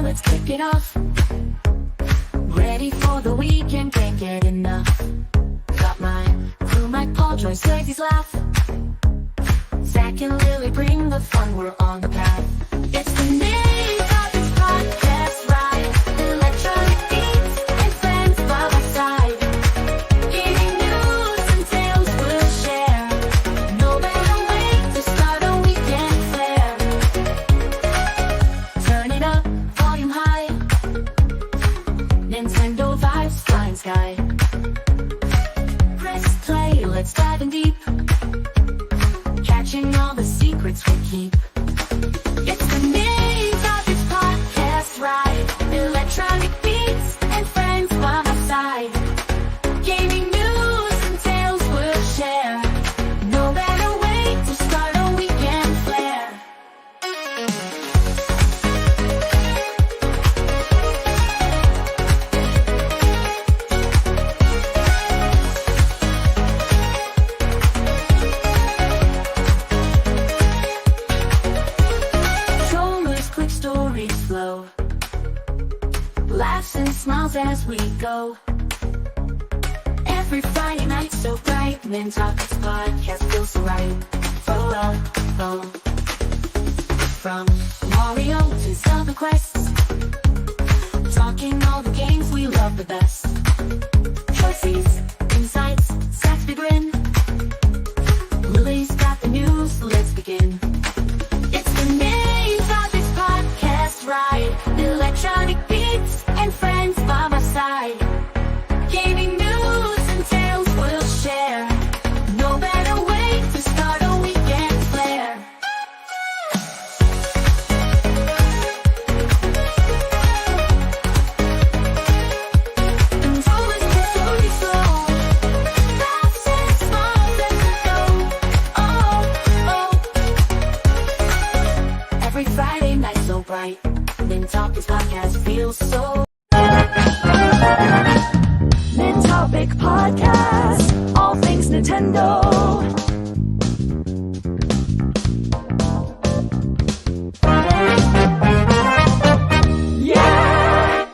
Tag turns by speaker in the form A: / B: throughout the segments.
A: let's kick it off. Ready for the weekend, can't get enough. Got my crew, Mike, Paul, Joyce, ladies laugh. Zach and Lily bring the fun, we're on the path. It's the Nintopics podcast ride. Electronic beats and friends by my side. Gaming news and tales we'll share. No better way to start a weekend flair. Turn it up, volume high. Nintendo vibes, flying sky. Press play, let's dive in deep. Catching all the secrets we keep. It's the Nintopics podcast ride. Electronic beats and friends by my side. Gaming news and tales we'll share. No better way to start a weekend flair. Controllers, quick stories flow. Laughs and smiles as we go. Every Friday night so bright. Nintopics podcast feels so right. Oh. From Mario to Zelda quests. Talking all the games we love the best. Choices, insights, Zach's big grin. Lily's got the news, let's begin. It's the Nintopics podcast ride. Electronic beats and friends by my side. Gaming news and tales we'll share. No better way to start a weekend flair. Controllers, quick stories flow. Laughs and smiles as we go. Oh. Every Friday night so bright. Nintopics podcast feels so. Nintopic podcast, all things Nintendo. Yeah!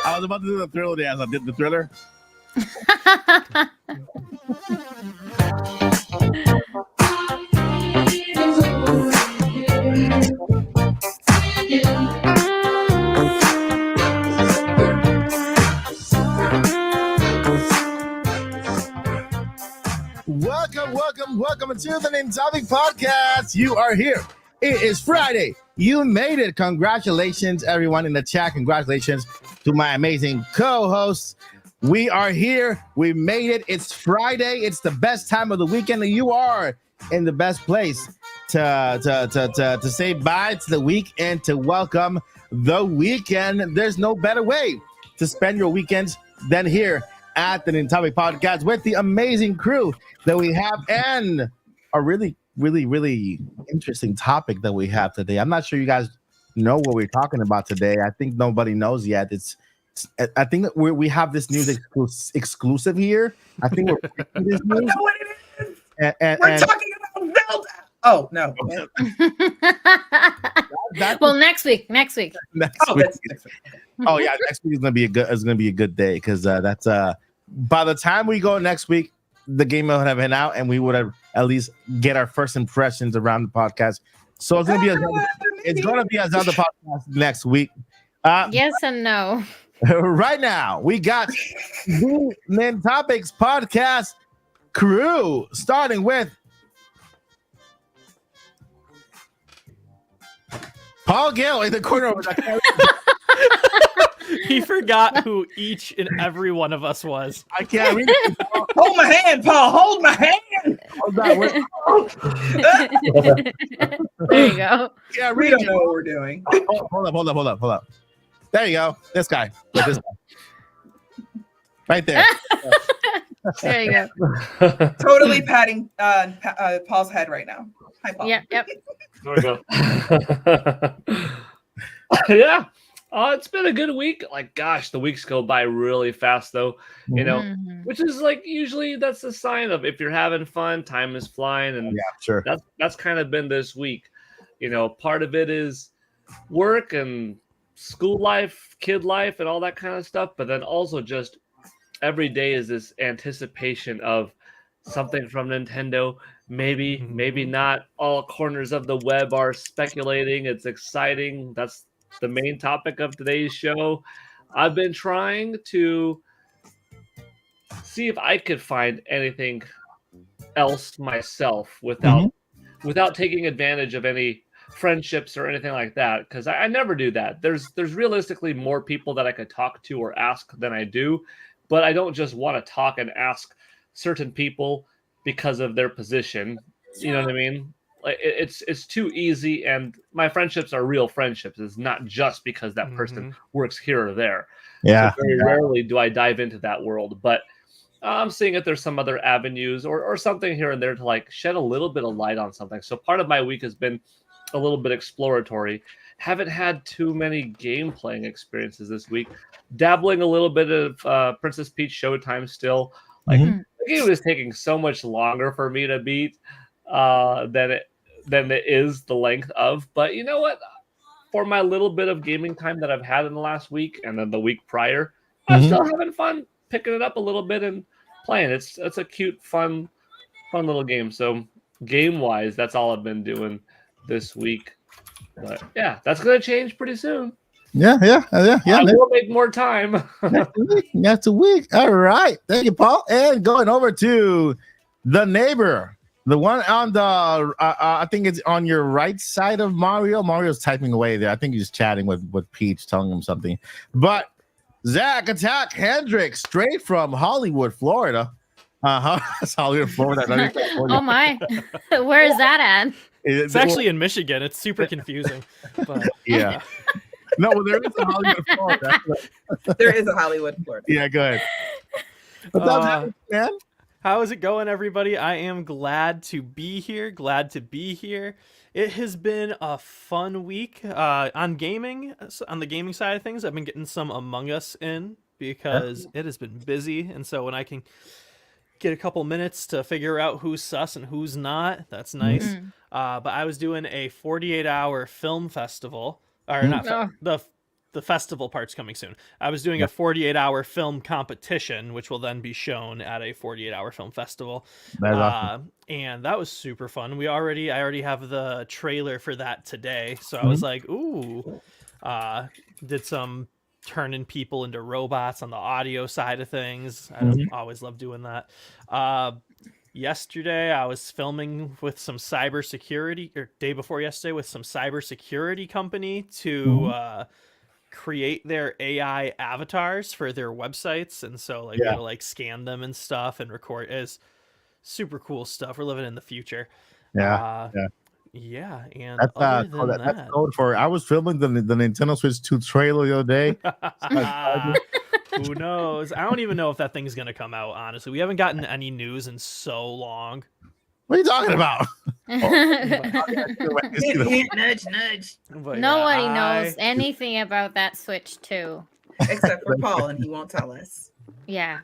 B: I was about to do the Thriller dance. I did the Thriller. Welcome to the Nintopic podcast. You are here. It is Friday. You made it. Congratulations, everyone in the chat. Congratulations to my amazing co-hosts. We are here. We made it. It's Friday. It's the best time of the weekend, and you are in the best place to say bye to the week and to welcome the weekend. There's no better way to spend your weekends than here at the Nintopic podcast with the amazing crew that we have and a really interesting topic that we have today. I'm not sure you guys know what we're talking about today. I think nobody knows yet. I think that we have this news exclusive here. I think we're this news.
C: I know what it is. We're talking about Zelda. Oh no.
D: Well, next week.
B: Next week. Oh yeah, next week is gonna be a good day because that's by the time we go next week, the game will have been out and we would have at least get our first impressions around the podcast. So it's gonna be a Zelda podcast next week.
D: Yes and no.
B: Right now, we got the Nintopics podcast crew, starting with Paul Gale in the corner over there.
E: He forgot who each and every one of us was.
B: I can't read it.
C: Hold my hand, Paul. Hold my hand.
D: There you go.
B: Yeah,
C: We don't know what we're doing.
B: Hold up. There you go. This guy. This guy. Right there.
D: There you go.
C: Totally patting Paul's head right now. Hi, Paul.
D: Yep.
E: There we go. Yeah.
C: It's been a good week. Like, gosh, the weeks go by really fast, though. You know,
D: Mhm.
C: which is like usually that's a sign of if you're having fun, time is flying, and
B: Yeah, sure.
C: that's kind of been this week. Part of it is work and school life, kid life, and all that kind of stuff. But then also just every day is this anticipation of something from Nintendo. Maybe, maybe not. All corners of the web are speculating. It's exciting. That's the main topic of today's show. I've been trying to see if I could find anything else myself without taking advantage of any friendships or anything like that, because I never do that. There's realistically more people that I could talk to or ask than I do, but I don't just want to talk and ask certain people because of their position. You know what I mean? Like it's too easy, and my friendships are real friendships. It's not just because that person works here or there.
B: Yeah.
C: So very rarely do I dive into that world, but I'm seeing if there's some other avenues or something here and there to like shed a little bit of light on something. So part of my week has been a little bit exploratory. Haven't had too many game playing experiences this week. Dabbling a little bit of Princess Peach Showtime still. Like the game is taking so much longer for me to beat than it is the length of. But you know what? For my little bit of gaming time that I've had in the last week and then the week prior, I'm still having fun picking it up a little bit and playing. It's a cute, fun little game. So game wise, that's all I've been doing this week. But yeah, that's gonna change pretty soon.
B: Yeah.
C: I will make more time.
B: That's a week. All right. Thank you, Paul. And going over to the neighbor, the one on the I think it's on your right side of Mario. Mario's typing away there. I think he's chatting with Peach, telling him something. But Zach Attack Hendricks, straight from Hollywood, Florida. That's Hollywood, Florida.
D: Oh my, where is that at?
E: It's actually in Michigan. It's super confusing. But
B: yeah. No, well, there is a Hollywood, Florida.
F: There is a Hollywood, Florida.
B: Yeah, go ahead. What's up, man?
E: How is it going, everybody? I am glad to be here. It has been a fun week on gaming. On the gaming side of things, I've been getting some Among Us in because it has been busy. And so when I can get a couple minutes to figure out who's sus and who's not, that's nice. But I was doing a 48-hour film festival. Or not the festival part's coming soon. I was doing a 48-hour film competition, which will then be shown at a 48-hour film festival.
B: That's awesome.
E: And that was super fun. I already have the trailer for that today. So I was like, ooh, did some turning people into robots on the audio side of things. I always love doing that. Yesterday, I was filming with some cybersecurity, or day before yesterday, with some cybersecurity company to create their AI avatars for their websites, and so like we'll like scan them and stuff and record. Is super cool stuff. We're living in the future. And
B: That's
E: other than
B: that's code for. I was filming the Nintendo Switch 2 trailer the other day.
E: Who knows? I don't even know if that thing's gonna come out. Honestly, we haven't gotten any news in so long.
B: What are you talking about?
F: Nudge, nudge.
E: But
D: Nobody knows anything about that Switch 2.
F: Except for Paul, and he won't tell us.
D: Yeah.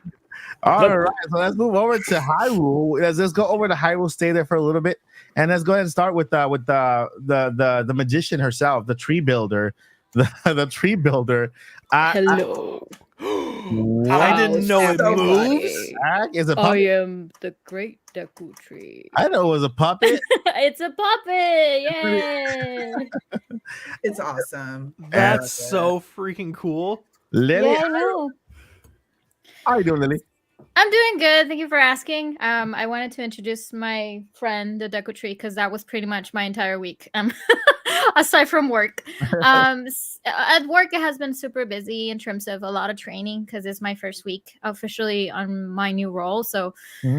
B: All right, so let's move over to Hyrule. Let's go over to Hyrule, stay there for a little bit, and let's go ahead and start with the magician herself, the tree builder, the tree builder.
D: Hello.
E: I didn't know it moves.
B: Is a
D: I
B: puppet.
D: am the great Deku Tree.
B: I know it was a puppet.
D: It's a puppet. Yay.
F: It's awesome.
E: That's so freaking cool.
B: Lilly,
D: Yeah, I know.
B: how are you doing, Lilly?
D: I'm doing good. Thank you for asking. I wanted to introduce my friend, the Deku Tree, because that was pretty much my entire week. Aside from work. At work, it has been super busy in terms of a lot of training because it's my first week officially on my new role. So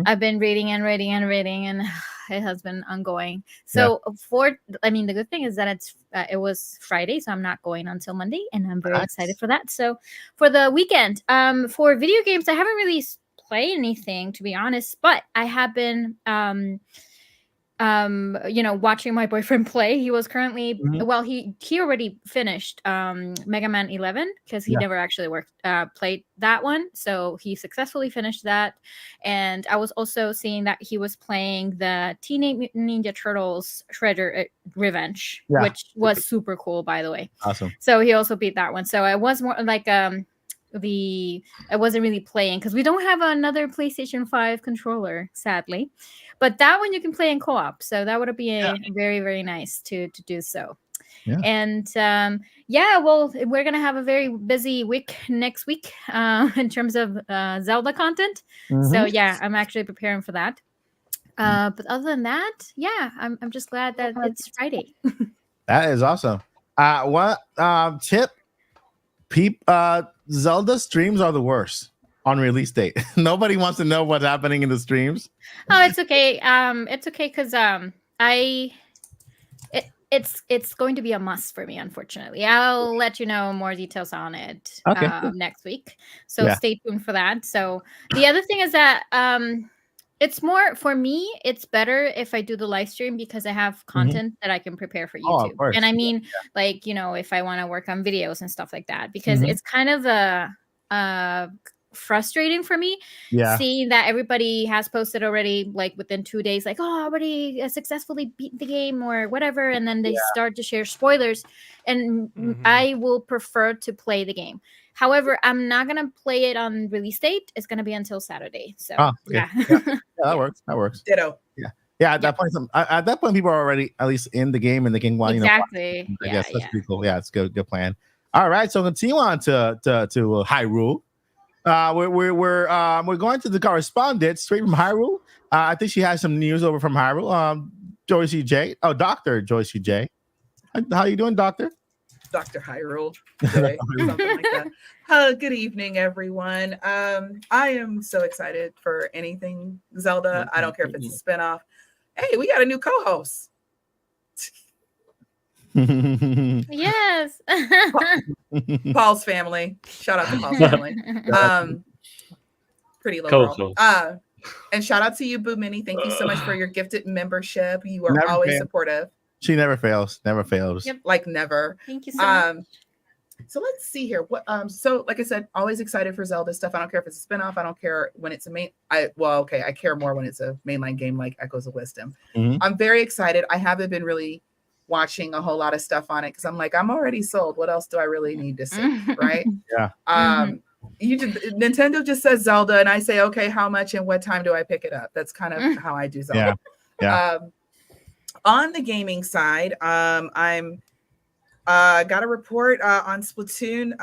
D: I've been reading, and it has been ongoing. So the good thing is that it was Friday, so I'm not going until Monday, and I'm very excited for that. So for the weekend, for video games, I haven't really played anything, to be honest, but I have been watching my boyfriend play. He was currently
B: Mhm.
D: well, he already finished Mega Man 11 because he
B: Yeah.
D: never actually played that one. So he successfully finished that. And I was also seeing that he was playing the Teenage Mutant Ninja Turtles Shredder Revenge,
B: Yeah.
D: which was super cool, by the way.
B: Awesome.
D: So he also beat that one. So I was more like I wasn't really playing because we don't have another PlayStation 5 controller, sadly. But that one you can play in co-op, so that would be very, very nice to do so.
B: Yeah.
D: And well, we're gonna have a very busy week next week in terms of Zelda content. So
B: Mhm.
D: yeah, I'm actually preparing for that. But other than that, yeah, I'm just glad that it's Friday.
B: That is awesome. What tip? Zelda streams are the worst on release date. Nobody wants to know what's happening in the streams.
D: Oh, it's okay. It's okay because it's going to be a must for me, unfortunately. I'll let you know more details on it
B: Okay.
D: next week. So
B: Yeah.
D: stay tuned for that. So the other thing is that it's more for me, it's better if I do the live stream because I have content that I can prepare for
B: Oh, of
D: YouTube.
B: course.
D: And I mean, like, if I want to work on videos and stuff like that, because
B: Mhm.
D: it's kind of frustrating for me
B: Yeah.
D: seeing that everybody has posted already, like within 2 days, like, oh, I already successfully beat the game or whatever, and then they start to share spoilers, and I will prefer to play the game. However, I'm not gonna play it on release date. It's gonna be until Saturday. So
B: Oh, okay.
D: yeah.
B: Yeah, that works. That works.
F: Ditto.
B: Yeah, at that point, people are already at least in the game and they can
D: Exactly.
B: I guess that's pretty cool. Yeah, it's good plan. All right, so continue on to Hyrule. We're going to the correspondent straight from Hyrule. I think she has some news over from Hyrule. Joyce J. Oh, Dr. Joyce J. How you doing, Doctor?
F: Dr. Hyrule today, something like that. Good evening, everyone. I am so excited for anything Zelda. I don't care if it's a spinoff. Hey, we got a new co-host.
D: Yes.
F: Paul's family. Shout out to Paul's family. Pretty low girl. And shout out to you, Boo Minnie. Thank you so much for your gifted membership. You are
B: Never
F: always
B: fail.
F: supportive.
B: She never fails. Never fails.
D: Yep.
F: Like never.
D: Thank you so much.
F: So let's see here. What so like I said, always excited for Zelda stuff. I don't care if it's a spinoff. I don't care when it's a main. I care more when it's a mainline game like Echoes of Wisdom.
B: Mhm.
F: I'm very excited. I haven't been really watching a whole lot of stuff on it because I'm like, I'm already sold. What else do I really need to see? Right?
B: Yeah.
F: Nintendo just says Zelda, and I say, okay, how much and what time do I pick it up? That's kind of how I do Zelda.
B: Yeah.
F: On the gaming side, I'm got a report on Splatoon.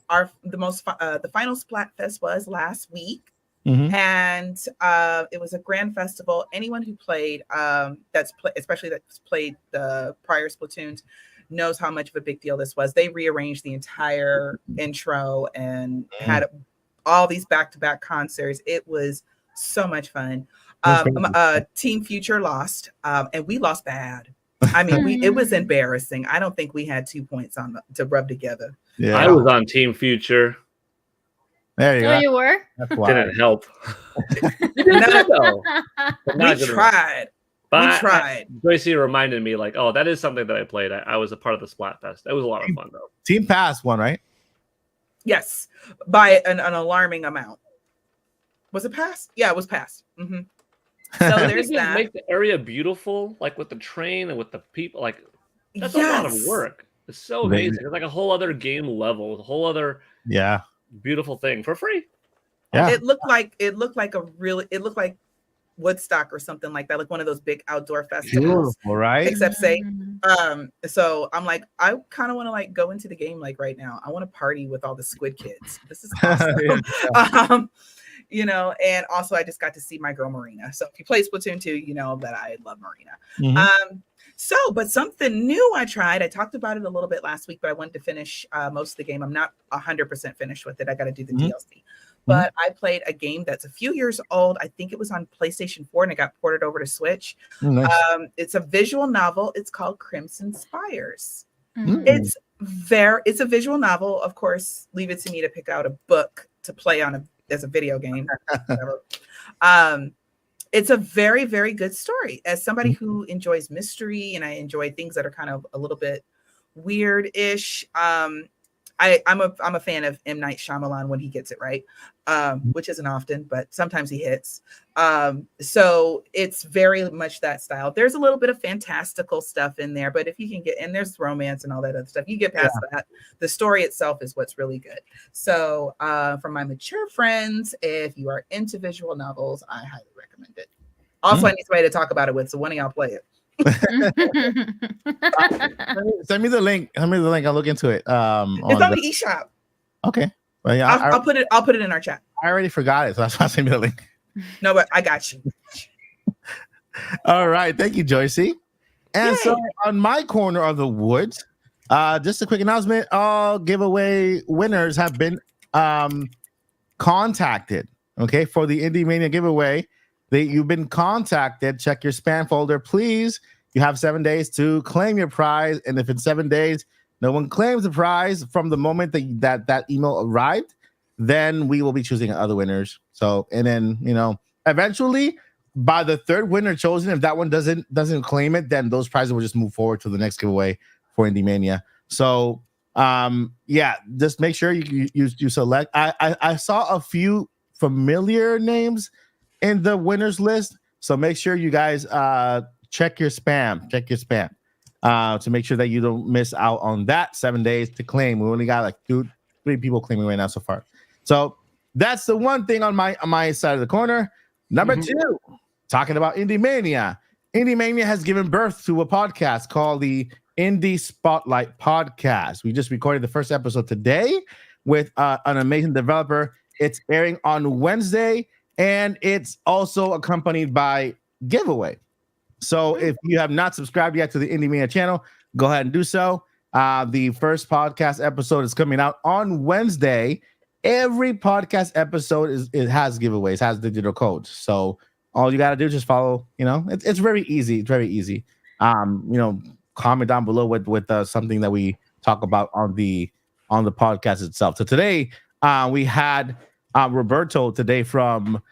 F: The final Splatfest was last week, and it was a grand festival. Anyone who played, especially that's played the prior Splatoons, knows how much of a big deal this was. They rearranged the entire intro and had all these back-to-back concerts. It was so much fun. Team Future lost, and we lost bad. I mean, it was embarrassing. I don't think we had 2 points to rub together.
B: Yeah.
C: I was on Team Future.
B: There you go.
D: Oh, you were?
B: That's why.
C: Didn't help.
F: No, we tried.
C: But
F: We tried.
C: Joyce reminded me, like, oh, that is something that I played. I was a part of the Splatfest. It was a lot of fun, though.
B: Team Pass won, right?
F: Yes, by an alarming amount. Was it passed? Yeah, it was passed. Mm-hmm. So there's that.
C: Make the area beautiful, like with the train and with the people. Like that's a lot of work. It's so amazing. It's like a whole other game level, a whole other beautiful thing for free.
B: Yeah,
F: it looked like Woodstock or something like that, like one of those big outdoor festivals.
B: Beautiful, right?
F: Except so I'm like, I kind of want to like go into the game like right now. I want to party with all the Squid Kids. This is awesome. And also I just got to see my girl Marina. So if you play Splatoon 2, you know that I love Marina. But something new I tried. I talked about it a little bit last week, but I wanted to finish most of the game. I'm not 100% finished with it. I got to do the DLC. But I played a game that's a few years old. I think it was on PlayStation 4 and it got ported over to Switch.
B: Nice.
F: It's a visual novel. It's called Crimson Spires. It's a visual novel. Of course, leave it to me to pick out a book to play on as a video game. It's a very, very good story. As somebody who enjoys mystery and I enjoy things that are kind of a little bit weird-ish, I'm a fan of M. Night Shyamalan when he gets it right, which isn't often, but sometimes he hits. So it's very much that style. There's a little bit of fantastical stuff in there, but if you can get, and there's romance and all that other stuff, you get past that. The story itself is what's really good. So for my mature friends, if you are into visual novels, I highly recommend it. Also, I need somebody to talk about it with, so when do y'all play it?
B: Send me the link. I'll look into it.
F: It's on the eShop.
B: Okay. Well, yeah,
F: I'll put it in our chat.
B: I already forgot it, so that's why I sent me the link.
F: No, but I got you.
B: All right. Thank you, Joycey. And so on my corner of the woods, just a quick announcement. All giveaway winners have been contacted. Okay, for the Indie Mania giveaway. You've been contacted. Check your spam folder, please. You have 7 days to claim your prize, and if in 7 days no one claims the prize from the moment that email arrived, then we will be choosing other winners. So, and then eventually, by the third winner chosen, if that one doesn't claim it, then those prizes will just move forward to the next giveaway for Indie Mania. So, just make sure you select. I saw a few familiar names in the winners list, so make sure you guys check your spam to make sure that you don't miss out on that 7 days to claim. We only got like 3 people claiming right now so far, so that's the one thing on my side of the corner. Number 2, talking about Indie Mania. Indie Mania has given birth to a podcast called the Indie Spotlight Podcast. We just recorded the first episode today with an amazing developer. It's airing on Wednesday, and it's also accompanied by giveaway. So if you have not subscribed yet to the Indie Mania channel, go ahead and do so. The first podcast episode is coming out on Wednesday. Every podcast episode has giveaways, has digital codes. So all you got to do is just follow. It's very easy. It's very easy. Comment down below with something that we talk about on the podcast itself. So today we had Roberto today from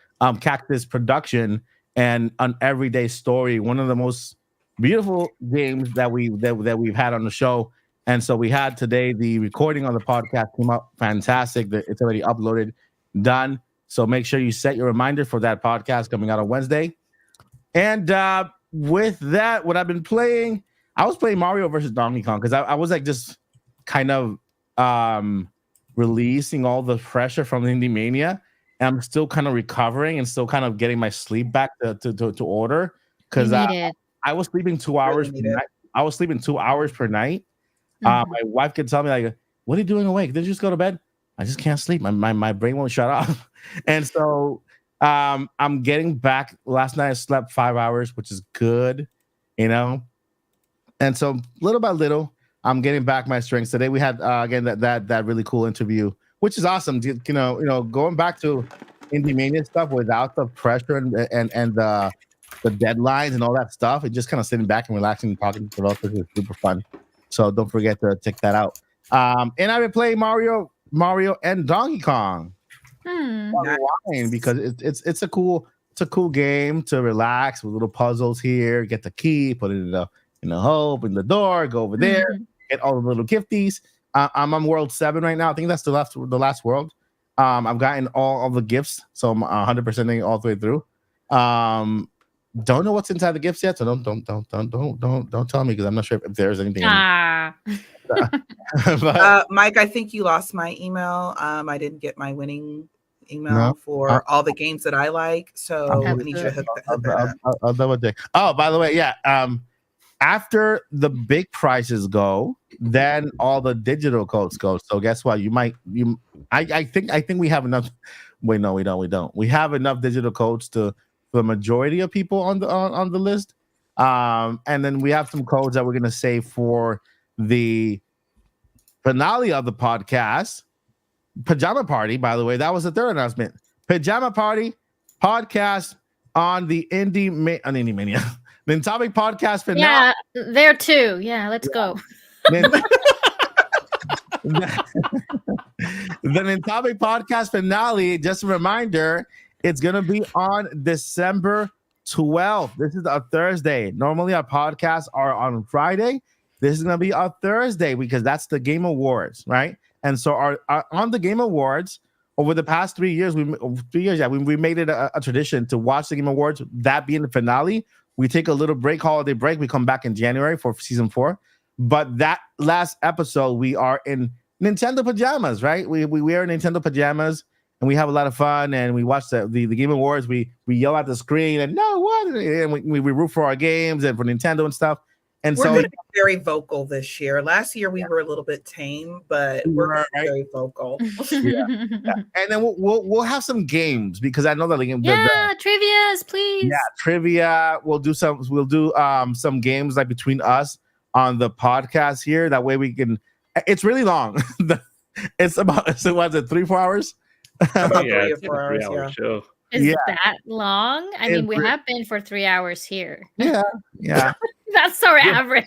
B: Cactus Production and an Everyday Story, one of the most beautiful games that we've had on the show. And so we had today the recording on the podcast came out fantastic. It's already uploaded, done. So make sure you set your reminder for that podcast coming out on Wednesday. And with that, what I've been playing, I was playing Mario versus Donkey Kong because I was like just kind of releasing all the pressure from Indie Mania. And I'm still kind of recovering and still kind of getting my sleep back to order because I was sleeping 2 hours. I was sleeping 2 hours per night. My wife could tell me like, "What are you doing awake? Did you just go to bed?" I just can't sleep. My brain won't shut off. And so I'm getting back. Last night I slept 5 hours, which is good, And so little by little, I'm getting back my strength. Today we had again that really cool interview, which is awesome. Going back to Indie Mania stuff without the pressure and the deadlines and all that stuff, and just kind of sitting back and relaxing and talking to developers is super fun. So don't forget to check that out. And I've been playing Mario and Donkey Kong online because it's a cool game to relax with little puzzles here. Get the key, put it in the hole, open the door, go over there, get all the little gifties. I'm on World 7 right now. I think that's the last world. I've gotten all of the gifts, so I'm 100%ing all the way through. Don't know what's inside the gifts yet, so don't tell me because I'm not sure if there's anything.
F: But, Mike, I think you lost my email. I didn't get my winning email for all the games that I like, so we need you to hook that up.
B: I'll double check. Oh, by the way, after the big prizes go, then all the digital codes go. So guess what? I think we have enough. Wait, no, we don't. We have enough digital codes for the majority of people on the list. And then we have some codes that we're gonna save for the finale of the podcast, Pajama Party. By the way, that was the third announcement. Pajama Party podcast on the Indie Mania. Nintopic podcast finale.
D: Yeah, there too. Yeah, let's go.
B: The Nintopic podcast finale, just a reminder, it's going to be on December 12th. This is a Thursday. Normally our podcasts are on Friday. This is going to be a Thursday because that's the Game Awards, right? And so our on the Game Awards over the past 3 years, we made it a tradition to watch the Game Awards. That being the finale, we take a little break, holiday break. We come back in January for season 4. But that last episode, we are in Nintendo pajamas, right? We wear Nintendo pajamas and we have a lot of fun. And we watch the Game Awards. We yell at the screen and no what, and we root for our games and for Nintendo and stuff. And
F: We're
B: so
F: going to be very vocal this year. Last year we were a little bit tame, but we're gonna be very vocal.
B: yeah. And then we'll have some games because I know that
D: trivias, please.
B: Yeah, trivia. We'll do some games like between us on the podcast here. That way we can. It's really long. It's about 3-4 hours.
F: About
C: Yeah,
F: 3 or
C: it's a
F: 4 hours.
C: 3-hour
F: Yeah.
C: show.
D: Is that long? I mean, we
B: It's-
D: have been for 3 hours here.
B: Yeah.
D: That's our average.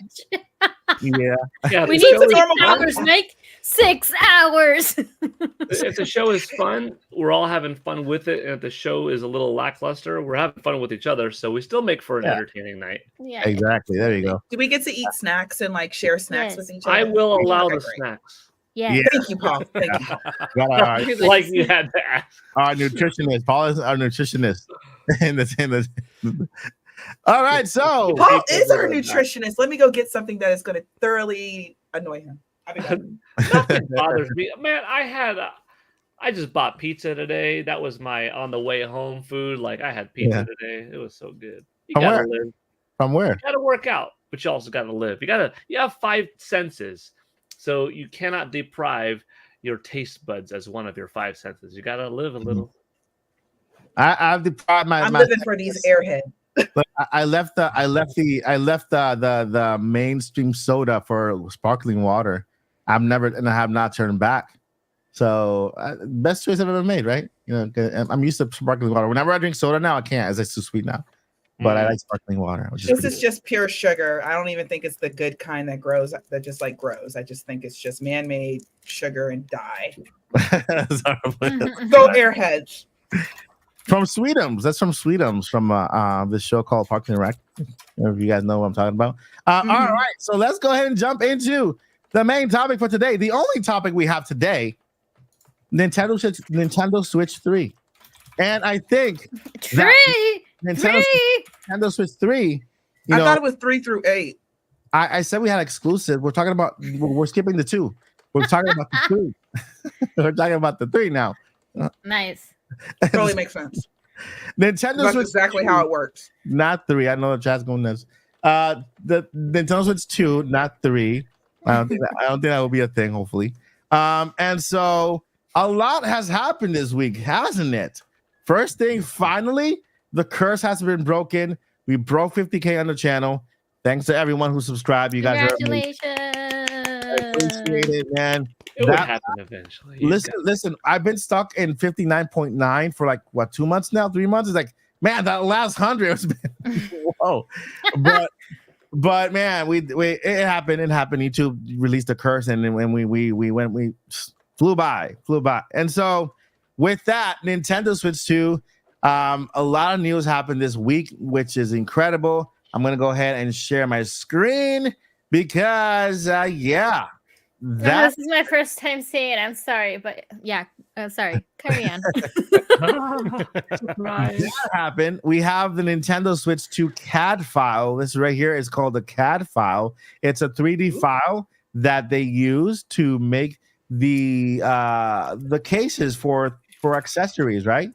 B: Yeah.
C: Yeah,
D: We
C: the
D: need
C: show is
D: 6
C: fun.
D: hours, Mike. 6 hours.
C: If the show is fun, we're all having fun with it. And if the show is a little lackluster, we're having fun with each other. So we still make for an entertaining night.
D: Yeah.
B: Exactly. There you go.
F: Do we get to eat snacks and like share snacks
D: Yes.
F: with each other?
C: I will allow
F: Okay,
C: the
F: great.
C: snacks.
D: Yeah.
B: Yeah.
F: Thank you, Paul. Thank you.
B: Got our
C: Like you had to ask.
B: nutritionist. Paul is our nutritionist. All right. So
F: Paul is our nutritionist. Let me go get something that is going to thoroughly annoy him. I'll be back.
C: Nothing bothers me. Man, I just bought pizza today. That was my on the way home food. Like I had pizza today. It was so good. You
B: From
C: gotta
B: where?
C: live.
B: From where?
C: You gotta work out, but you also gotta live. You have 5 senses. So you cannot deprive your taste buds as one of your 5 senses. You gotta live a little.
B: I've deprived
F: I'm living for these airheads.
B: But I left the mainstream soda for sparkling water. I have not turned back. So best choice I've ever made, right? You know, 'cause I'm used to sparkling water. Whenever I drink soda now, I can't, as it's too sweet now. But I like sparkling water. Which
F: This is just pure sugar. I don't even think it's the good kind that grows. That just like grows. I just think it's just man-made sugar and dye. Go airheads.
B: From Sweetums. That's from Sweetums from this show called Parks and Rec. If you guys know what I'm talking about. All right, so let's go ahead and jump into the main topic for today. The only topic we have today, Nintendo Switch 3. And I think Nintendo Switch 3,
F: I thought it was 3 through 8.
B: I said we had exclusive. We're talking about, we're skipping the 2. We're talking about the 3. We're talking about the 3 now.
D: Nice.
F: Totally makes sense.
B: Nintendo
F: That's
B: Switch
F: exactly
B: 2,
F: how it works.
B: not 3. I know the chat's going nuts. The Nintendo Switch 2, not 3. I don't think that will be a thing, hopefully. And so a lot has happened this week, hasn't it? First thing, finally, the curse has been broken. We broke 50K on the channel. Thanks to everyone who subscribed. You guys are amazing.
D: Congratulations.
B: Appreciate it, man.
C: It would happen eventually.
B: Listen, I've been stuck in 59.9 for like 2 months now, 3 months. It's like, man, that last 100 has been whoa. But man, it happened. It happened. YouTube released the curse, and then when we flew by. And so with that, Nintendo Switch 2, a lot of news happened this week, which is incredible. I'm gonna go ahead and share my screen because
D: This is my first time seeing it. I'm sorry, but yeah, sorry. Carry on.
B: that happened. We have the Nintendo Switch 2 CAD file. This right here is called the CAD file. It's a 3D file that they use to make the cases for accessories, right?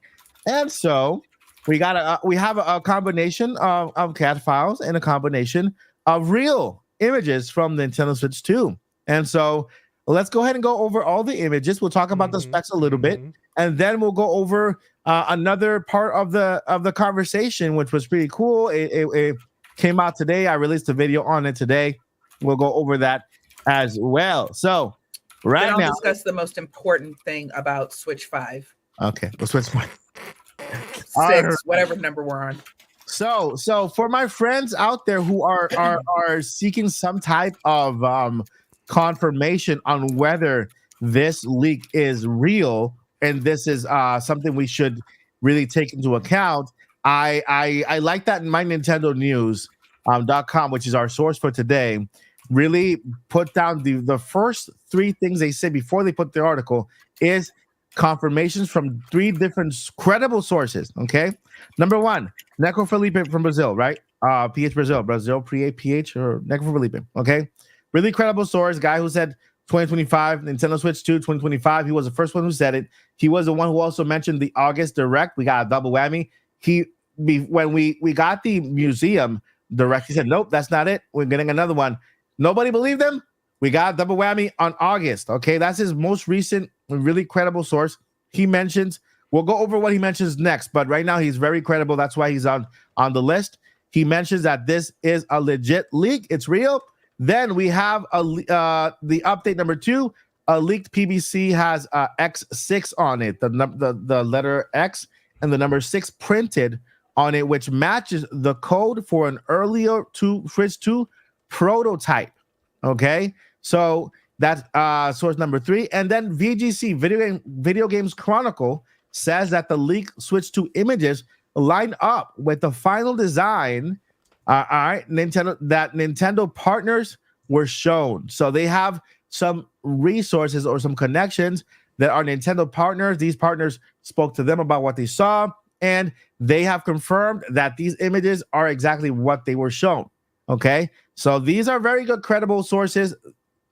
B: And so we have a combination of CAD files and a combination of real images from the Nintendo Switch 2. And so let's go ahead and go over all the images. We'll talk about the specs a little bit, and then we'll go over another part of the conversation, which was pretty cool. It came out today. I released a video on it today. We'll go over that as well. So right
F: Then I'll
B: now,
F: discuss the most important thing about Switch 5.
B: okay, we'll switch.
F: 6, whatever number we're on.
B: So for my friends out there who are seeking some type of confirmation on whether this leak is real and this is something we should really take into account, I like that in my Nintendo News .com, which is our source for today, really put down the first three things they said before they put the article is confirmations from three different credible sources. Okay, number one, Neco Felipe from Brazil, right? PH Brazil PH or Neco Felipe. Okay, really credible source, guy who said 2025 Nintendo Switch 2 2025. He was the first one who said it. He was the one who also mentioned the August Direct. We got a double whammy. When we got the museum Direct, he said, nope, that's not it. We're getting another one. Nobody believed him. We got a double whammy on August. Okay, that's his most recent, really credible source. He mentions, we'll go over what he mentions next, but right now he's very credible. That's why he's on the list. He mentions that this is a legit leak. It's real. Then we have the update number 2. A leaked PVC has X6 on it, the letter X and the number 6 printed on it, which matches the code for an earlier Switch 2 prototype. Okay, so that's source number 3. And then VGC, Video Games Chronicle, says that the leaked Switch 2 images line up with the final design. All right, Nintendo partners were shown. So they have some resources or some connections that are Nintendo partners. These partners spoke to them about what they saw, and they have confirmed that these images are exactly what they were shown. Okay, so these are very good, credible sources.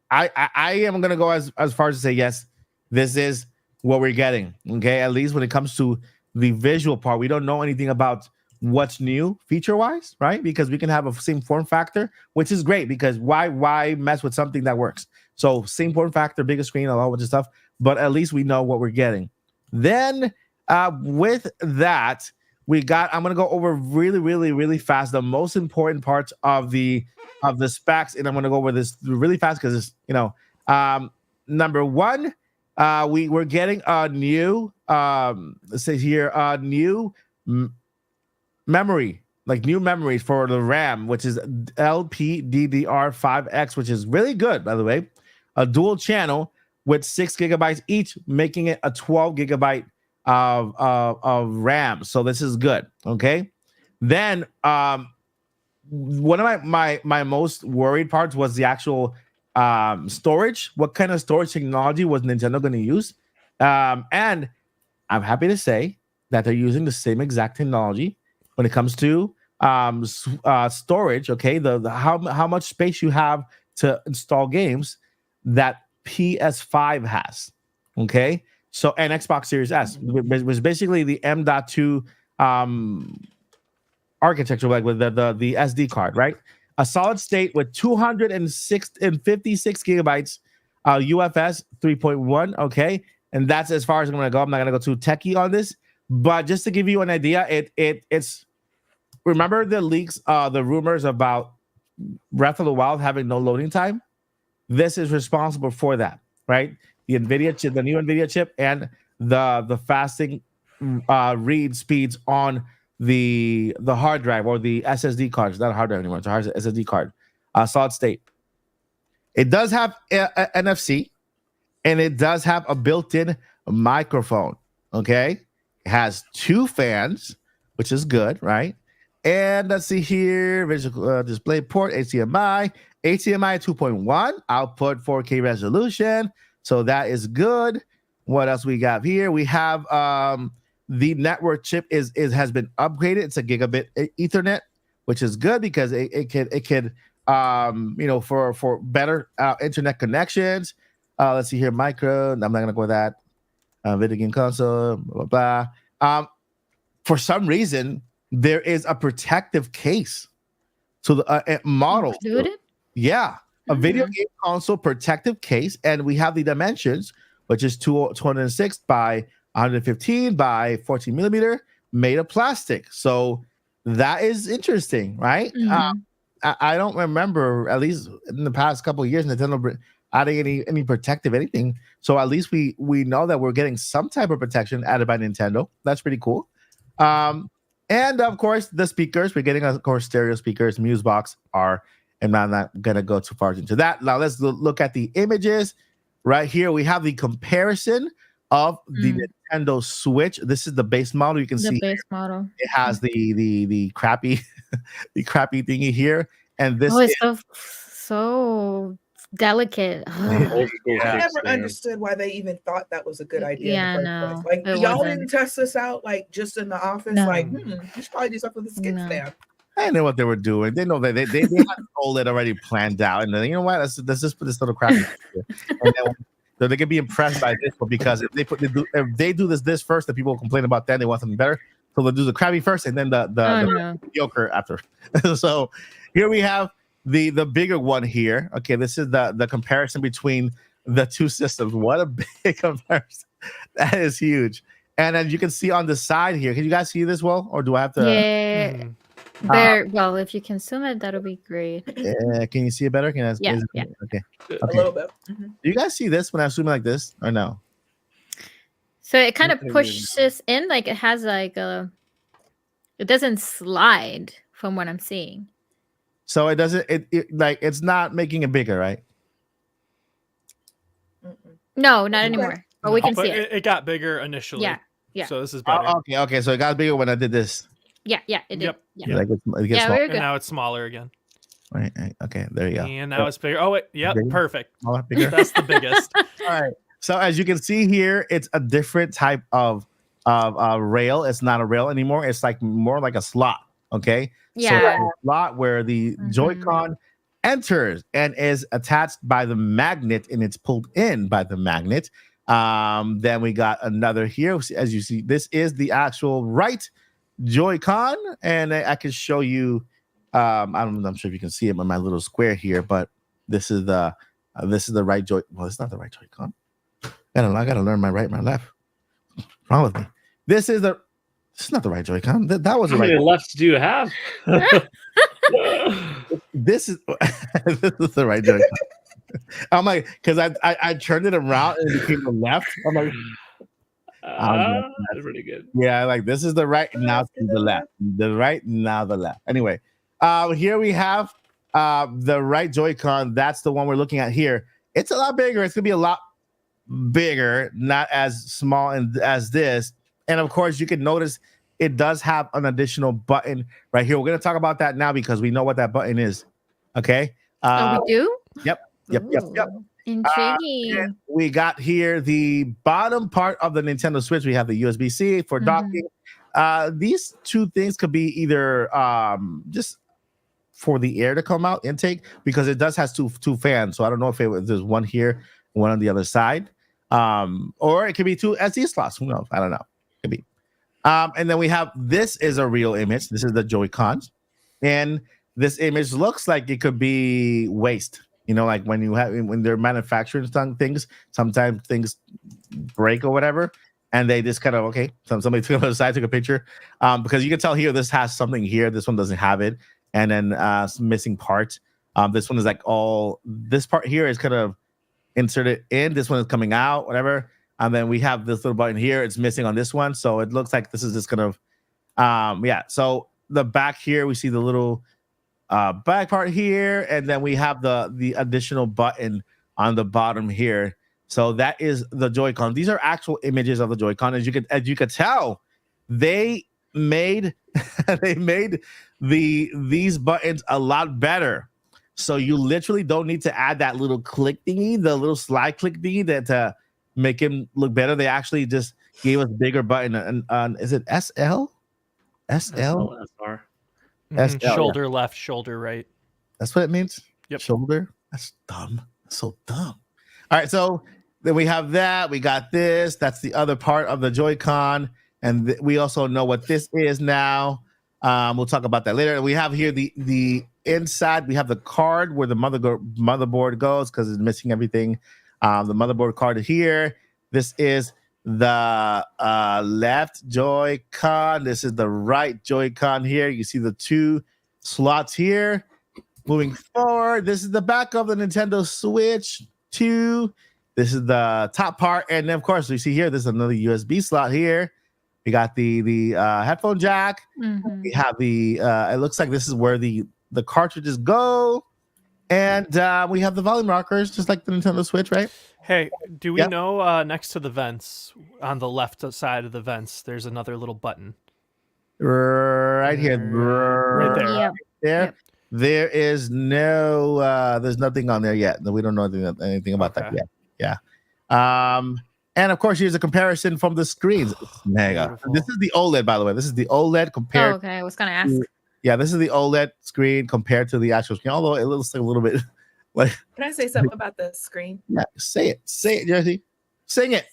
B: I am going to go as far as to say, yes, this is what we're getting. Okay, at least when it comes to the visual part, we don't know anything about what's new feature-wise, right? Because we can have a same form factor, which is great, because why mess with something that works? So same form factor, bigger screen, a whole bunch of stuff, but at least we know what we're getting. Then with that, I'm going to go over really, really, really fast the most important parts of the specs, and I'm going to go over this really fast because it's, number 1, we're getting a new let's say here new memory, like new memories for the RAM, which is LPDDR5X, which is really good, by the way. A dual channel with 6 gigabytes each, making it a 12 gigabyte of RAM. So this is good. Okay. Then one of my most worried parts was the actual storage. What kind of storage technology was Nintendo going to use? And I'm happy to say that they're using the same exact technology when it comes to storage. Okay, the how much space you have to install games that PS5 has. Okay, so and Xbox Series S was basically the M.2 architecture, like with the SD card, right? A solid state with 256 gigabytes, UFS 3.1. Okay, and that's as far as I'm going to go. I'm not going to go too techie on this, but just to give you an idea, it's remember the leaks, the rumors about Breath of the Wild having no loading time. This is responsible for that, right? The NVIDIA chip, the new NVIDIA chip, and the fasting read speeds on the hard drive or the SSD card. It's not a hard drive anymore. It's a hard SSD card, solid state. It does have NFC, and it does have a built-in microphone. Okay, it has 2 fans, which is good, right? And let's see here, visual display port, HDMI 2.1, output 4K resolution. So that is good. What else we got here? We have the network chip has been upgraded. It's a gigabit Ethernet, which is good because it could for better internet connections. Let's see here, micro. I'm not gonna go with that. Video game console, blah blah blah. For some reason, there is a protective case to the model.
D: Included?
B: Yeah, a video game console protective case, and we have the dimensions, which is 206 by 115 by 14 millimeter, made of plastic. So that is interesting, right? I don't remember, at least in the past couple of years, Nintendo adding any protective anything. So at least we know that we're getting some type of protection added by Nintendo. That's pretty cool. And of course, the speakers, we're getting, of course, stereo speakers. Musebox are, and I'm not going to go too far into that. Now let's look at the images. Right here, we have the comparison of the
D: Mm.
B: Nintendo Switch. This is the base model. You can
D: The
B: see
D: base model.
B: it has the crappy the crappy thingy here, and this
D: Oh,
B: is
D: it's so delicate.
C: Old school
F: I never
C: kickstand.
F: understood why they even thought that was a good idea
D: Yeah,
F: in the first
D: no,
F: place. Like,
D: it
F: y'all
D: wasn't.
F: didn't test this out, like, just in the office.
D: No.
F: Like, you should probably do something with this
D: No.
F: kickstand.
B: I know what they were doing. They know that they had all it already planned out, and then you know what? Let's just put this little crappy thing here. And then so they can be impressed by this one, because if they do this first, the people will complain about that. They want something better, so they'll do the crappy first, and then the
D: no.
B: mediocre after. So here we have the bigger one here. Okay, this is the comparison between the two systems. What a big comparison! That is huge. And as you can see on the side here, can you guys see this well, or do I have to?
D: Yeah.
E: Mhm.
D: Well, if you can zoom it, that'll be great.
B: Can you see it better?
D: Yeah.
B: Okay.
F: A
B: Okay.
F: little bit.
B: Do you guys see this when I zoom like this, or no?
D: So it kind of
C: Okay,
D: pushes in, like it has like a. It doesn't slide from what I'm seeing.
B: So it doesn't. It like it's not making it bigger, right?
F: Mm-mm.
D: No, not
F: Okay.
D: anymore. But we can
E: But
D: see it.
E: it got bigger initially.
D: Yeah, yeah.
E: So this is better.
B: Okay. So it got bigger when I did this.
D: Yeah, it did.
E: Yep.
D: Yeah,
B: Like it gets
D: yeah,
B: smaller.
D: we're
E: And
D: good.
E: now it's smaller again.
B: Right. Okay. There you go.
E: And now it's bigger. Oh wait, yep,
B: Bigger?
E: perfect.
B: Smaller, bigger.
E: That's the biggest.
B: All right. So as you can see here, it's a different type of rail. It's not a rail anymore. It's like more like a slot. Okay. So
D: Yeah.
B: a slot where the Joy-Con enters and is attached by the magnet, and it's pulled in by the magnet. Then we got another here. As you see, this is the right Joy-Con, and I can show you. I'm sure if you can see it on my little square here, but this is the right Joy. Well, it's not the right Joy-Con. I gotta learn my right, my left. What's wrong with me? This is not the right Joy-Con. That was the
C: How
B: right.
C: many lefts do you have?
B: This is the right Joy-Con. I'm like, because I turned it around and it became the left. I'm like,
C: That's pretty good.
B: yeah, like this is the right, now to the left. The right, now the left. Anyway, here we have the right Joy-Con. That's the one we're looking at here. It's a lot bigger. It's gonna be a lot bigger, not as small as this. And of course, you can notice it does have an additional button right here. We're gonna talk about that now because we know what that button is. Okay.
D: Oh, we do?
B: Yep.
D: Ooh, intriguing.
B: We got here the bottom part of the Nintendo Switch. We have the USB-C for docking. These two things could be either just for the air to come out intake, because it does has two fans. So I don't know if there's one here, one on the other side, or it could be two SD slots. Who knows? I don't know. Could be. And then we have, this is a real image. This is the Joy-Cons, and this image looks like it could be waste. You know, like when they're manufacturing some things, sometimes things break or whatever, and they just kind of somebody took it aside, took a picture, because you can tell here this has something here, this one doesn't have it, and then some missing parts. This one is like this part here is kind of inserted in. This one is coming out, whatever. And then we have this little button here. It's missing on this one, so it looks like this is just kind of So the back here, we see the little back part here, and then we have the additional button on the bottom here. So that is the Joy-Con. These are actual images of the Joy-Con. As you could tell, they made these buttons a lot better. So you literally don't need to add that little click thingy, the little slide click thingy that to make him look better. They actually just gave us bigger button. And is it SL? SL?
C: SR.
B: SL, yeah.
E: Shoulder left, shoulder right.
B: That's what it means?
E: Yep.
B: Shoulder? That's dumb. That's so dumb. All right, so then we have that. We got this. That's the other part of the Joy-Con. And we also know what this is now. We'll talk about that later. We have here the inside. We have the card where the motherboard goes because it's missing everything. The motherboard card here. This is the left Joy-Con. This is the right Joy-Con here. You see the two slots here. Moving forward, this is the back of the Nintendo Switch 2. This is the top part, and then of course we see here there's another USB slot here. We got the headphone jack. We have the it looks like this is where the cartridges go, And we have the volume rockers, just like the Nintendo Switch, right?
E: Hey, do we
B: Yep.
E: know next to the vents, on the left side of the vents, there's another little button
B: Right here,
E: right there.
D: Yep.
B: there.
D: Yep.
B: There is no, there's nothing on there yet. No, we don't know anything about that
E: Okay.
B: yet. Yeah. And of course, here's a comparison from the screens. It's mega.
E: Beautiful.
B: This is the OLED, by the way. This is the OLED
D: Oh,
B: compared.
D: okay. I was gonna ask.
B: Yeah, this is the OLED screen compared to the actual screen. Although it looks like a little bit like.
F: Can I say something about the screen?
B: Yeah, say it, Jersey. Sing it.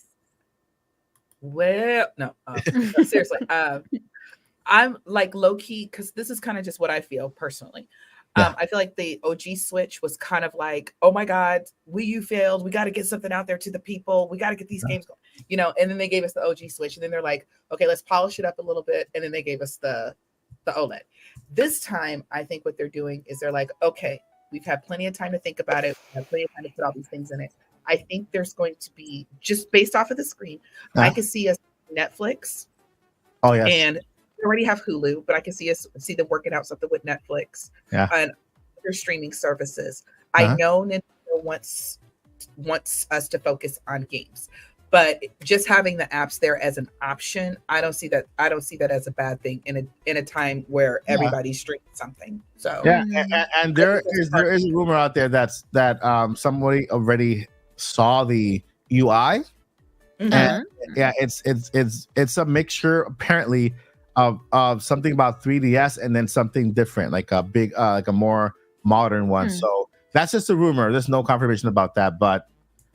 F: Well, no, no, seriously. I'm like low key because this is kind of just what I feel personally.
B: Yeah.
F: I feel like the OG Switch was kind of like, oh my God, Wii U failed. We got to get something out there to the people. We got to get these games going, you know. And then they gave us the OG Switch, and then they're like, okay, let's polish it up a little bit, and then they gave us the OLED. This time, I think what they're doing is they're like, okay, we've had plenty of time to think about it. We have plenty of time to put all these things in it. I think there's going to be, just based off of the screen, I could see us Netflix.
B: Oh yeah.
F: And we already have Hulu, but I can see them working out something with Netflix and other streaming services. I know Nintendo wants us to focus on games, but just having the apps there as an option, I don't see that as a bad thing in a time where everybody's streaming something. So
B: yeah, and there is a rumor out there that somebody already saw the UI. And yeah, it's a mixture apparently of something about 3DS and then something different, like a big like a more modern one. So that's just a rumor. There's no confirmation about that, but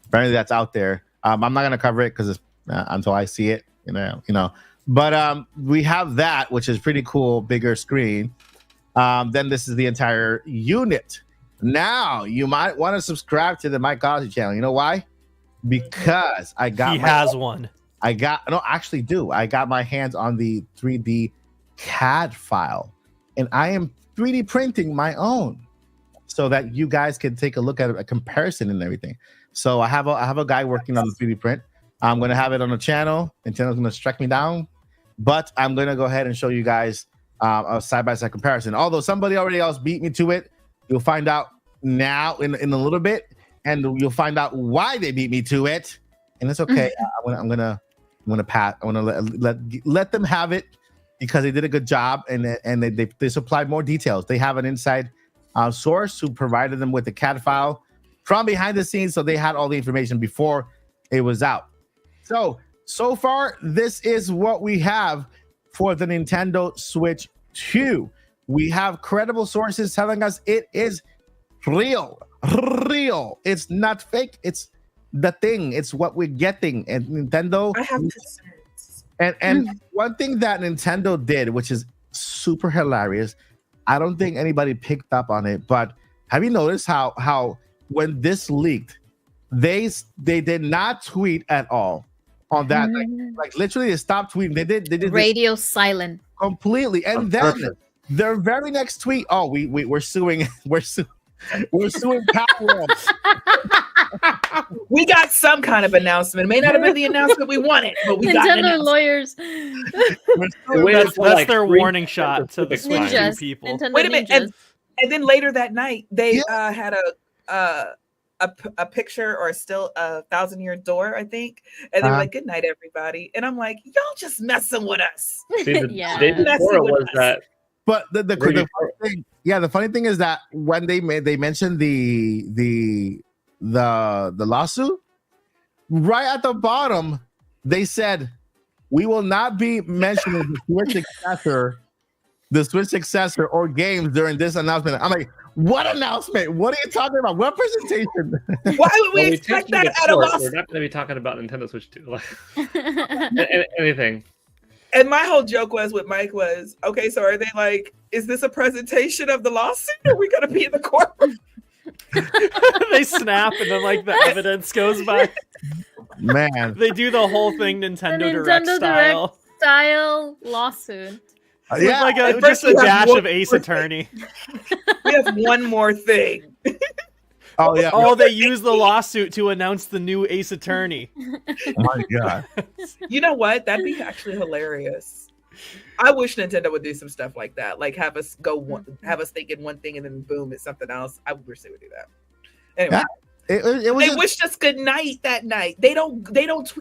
B: apparently that's out there. I'm not gonna cover it because until I see it, you know. But we have that, which is pretty cool, bigger screen. Then this is the entire unit. Now you might want to subscribe to the Mike Gossi channel. You know why? Because I got
E: He has one.
B: I got my hands on the 3D CAD file, and I am 3D printing my own so that you guys can take a look at a comparison and everything. So I have a guy working on the 3D print. I'm going to have it on the channel. Nintendo's going to strike me down, but I'm going to go ahead and show you guys a side-by-side comparison. Although somebody already else beat me to it, you'll find out now in a little bit, and you'll find out why they beat me to it, and it's okay. I'm gonna pass. I want to let them have it because they did a good job, and they supplied more details. They have an inside source who provided them with the CAD file from behind the scenes, so they had all the information before it was out. So far, this is what we have for the Nintendo Switch 2. We have credible sources telling us it is real. It's not fake. It's the thing. It's what we're getting. And Nintendo.
F: I have concerns.
B: And one thing that Nintendo did, which is super hilarious, I don't think anybody picked up on it, but have you noticed how when this leaked, they did not tweet at all on that. Like literally, they stopped tweeting. They did
D: Radio silent
B: completely. And then their very next tweet, oh, we're suing. We're suing Palworld.
F: We got some kind of announcement. It may not have been the announcement we wanted, but we got an
D: Nintendo
F: announcement.
D: lawyers.
E: That's their warning shot to the Switch
D: Ninjas.
E: people.
D: Nintendo
F: Wait a minute,
D: ninjas.
F: and then later that night they had a picture or still a 1,000-year door, I think, and they were like, "Good night, everybody," and I'm like, "Y'all just messing with us."
C: See, the
D: Yeah.
C: day before it was that.
B: But the funny thing is that when they mentioned the lawsuit, right at the bottom, they said we will not be mentioning the Switch successor or games during this announcement. I'm like, what announcement? What are you talking about? What presentation?
F: Why would we expect that at a lawsuit?
C: We're not going to be talking about Nintendo Switch 2. Anything.
F: And my whole joke with Mike was, okay, so are they like, is this a presentation of the lawsuit? Are we going to be in the courtroom?
E: They snap and then like the evidence goes by.
B: Man,
E: They do the whole thing Nintendo Direct
D: Nintendo
E: style.
D: style lawsuit.
E: With like
F: At
E: just
F: first
E: a
F: we have
E: dash
F: one
E: of Ace
F: more
E: Attorney.
F: We have one more thing.
B: oh yeah,
E: Oh, they use the lawsuit to announce the new Ace Attorney.
B: oh my god.
F: You know what? That'd be actually hilarious. I wish Nintendo would do some stuff like that. Like have us have us thinking one thing and then boom, it's something else. I wish they would do that. Anyway.
B: It was
F: They
B: just,
F: wished us good night that night. They don't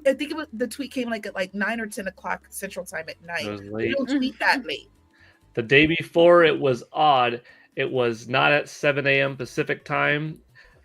F: I think the tweet came like at like 9 or 10 o'clock Central Time at night.
C: It was
F: They
C: late.
F: don't tweet that late.
C: The day before, it was odd. It was not at 7 a.m. Pacific time,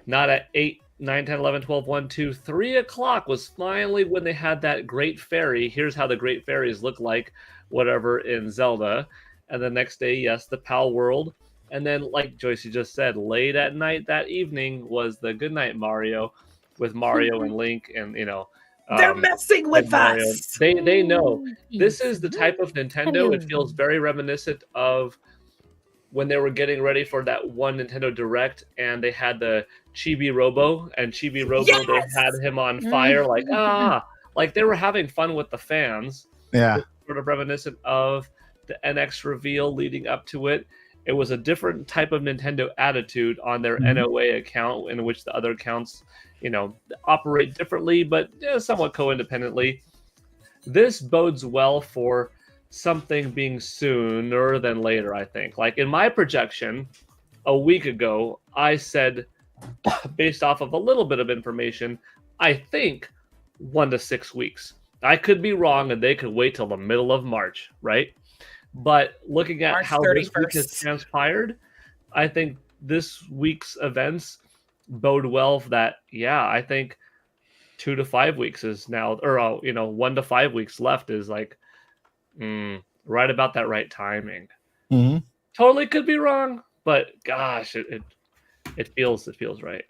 C: not at 8, 9, 10, 11, 12, 1, 2, 3 o'clock was finally when they had that great fairy. Here's how the great fairies look like, whatever, in Zelda. And the next day, yes, the Palworld. And then, like Joyce just said, late at night that evening was the Goodnight Mario with Mario and Link, and
F: They're messing with
C: Mario.
F: us.
C: They know this is the type of Nintendo. It feels very reminiscent of when they were getting ready for that one Nintendo Direct, and they had the Chibi Robo, and Chibi Robo,
F: Yes!
C: they had him on fire, like they were having fun with the fans.
B: yeah.
C: It's sort of reminiscent of the NX reveal leading up to it. It was a different type of Nintendo attitude on their NOA account, in which the other accounts, operate differently, but somewhat co-independently. This bodes well for something being sooner than later, I think. Like in my projection, a week ago, I said, based off of a little bit of information, I think 1 to 6 weeks. I could be wrong, and they could wait till the middle of March, right? But looking at
F: March
C: how this week
F: 31st.
C: has transpired, I think this week's events bode well for that. Yeah, I think 2 to 5 weeks is now, or 1 to 5 weeks left is like right about that right timing.
B: Mhm.
C: Totally could be wrong, but gosh, it feels right.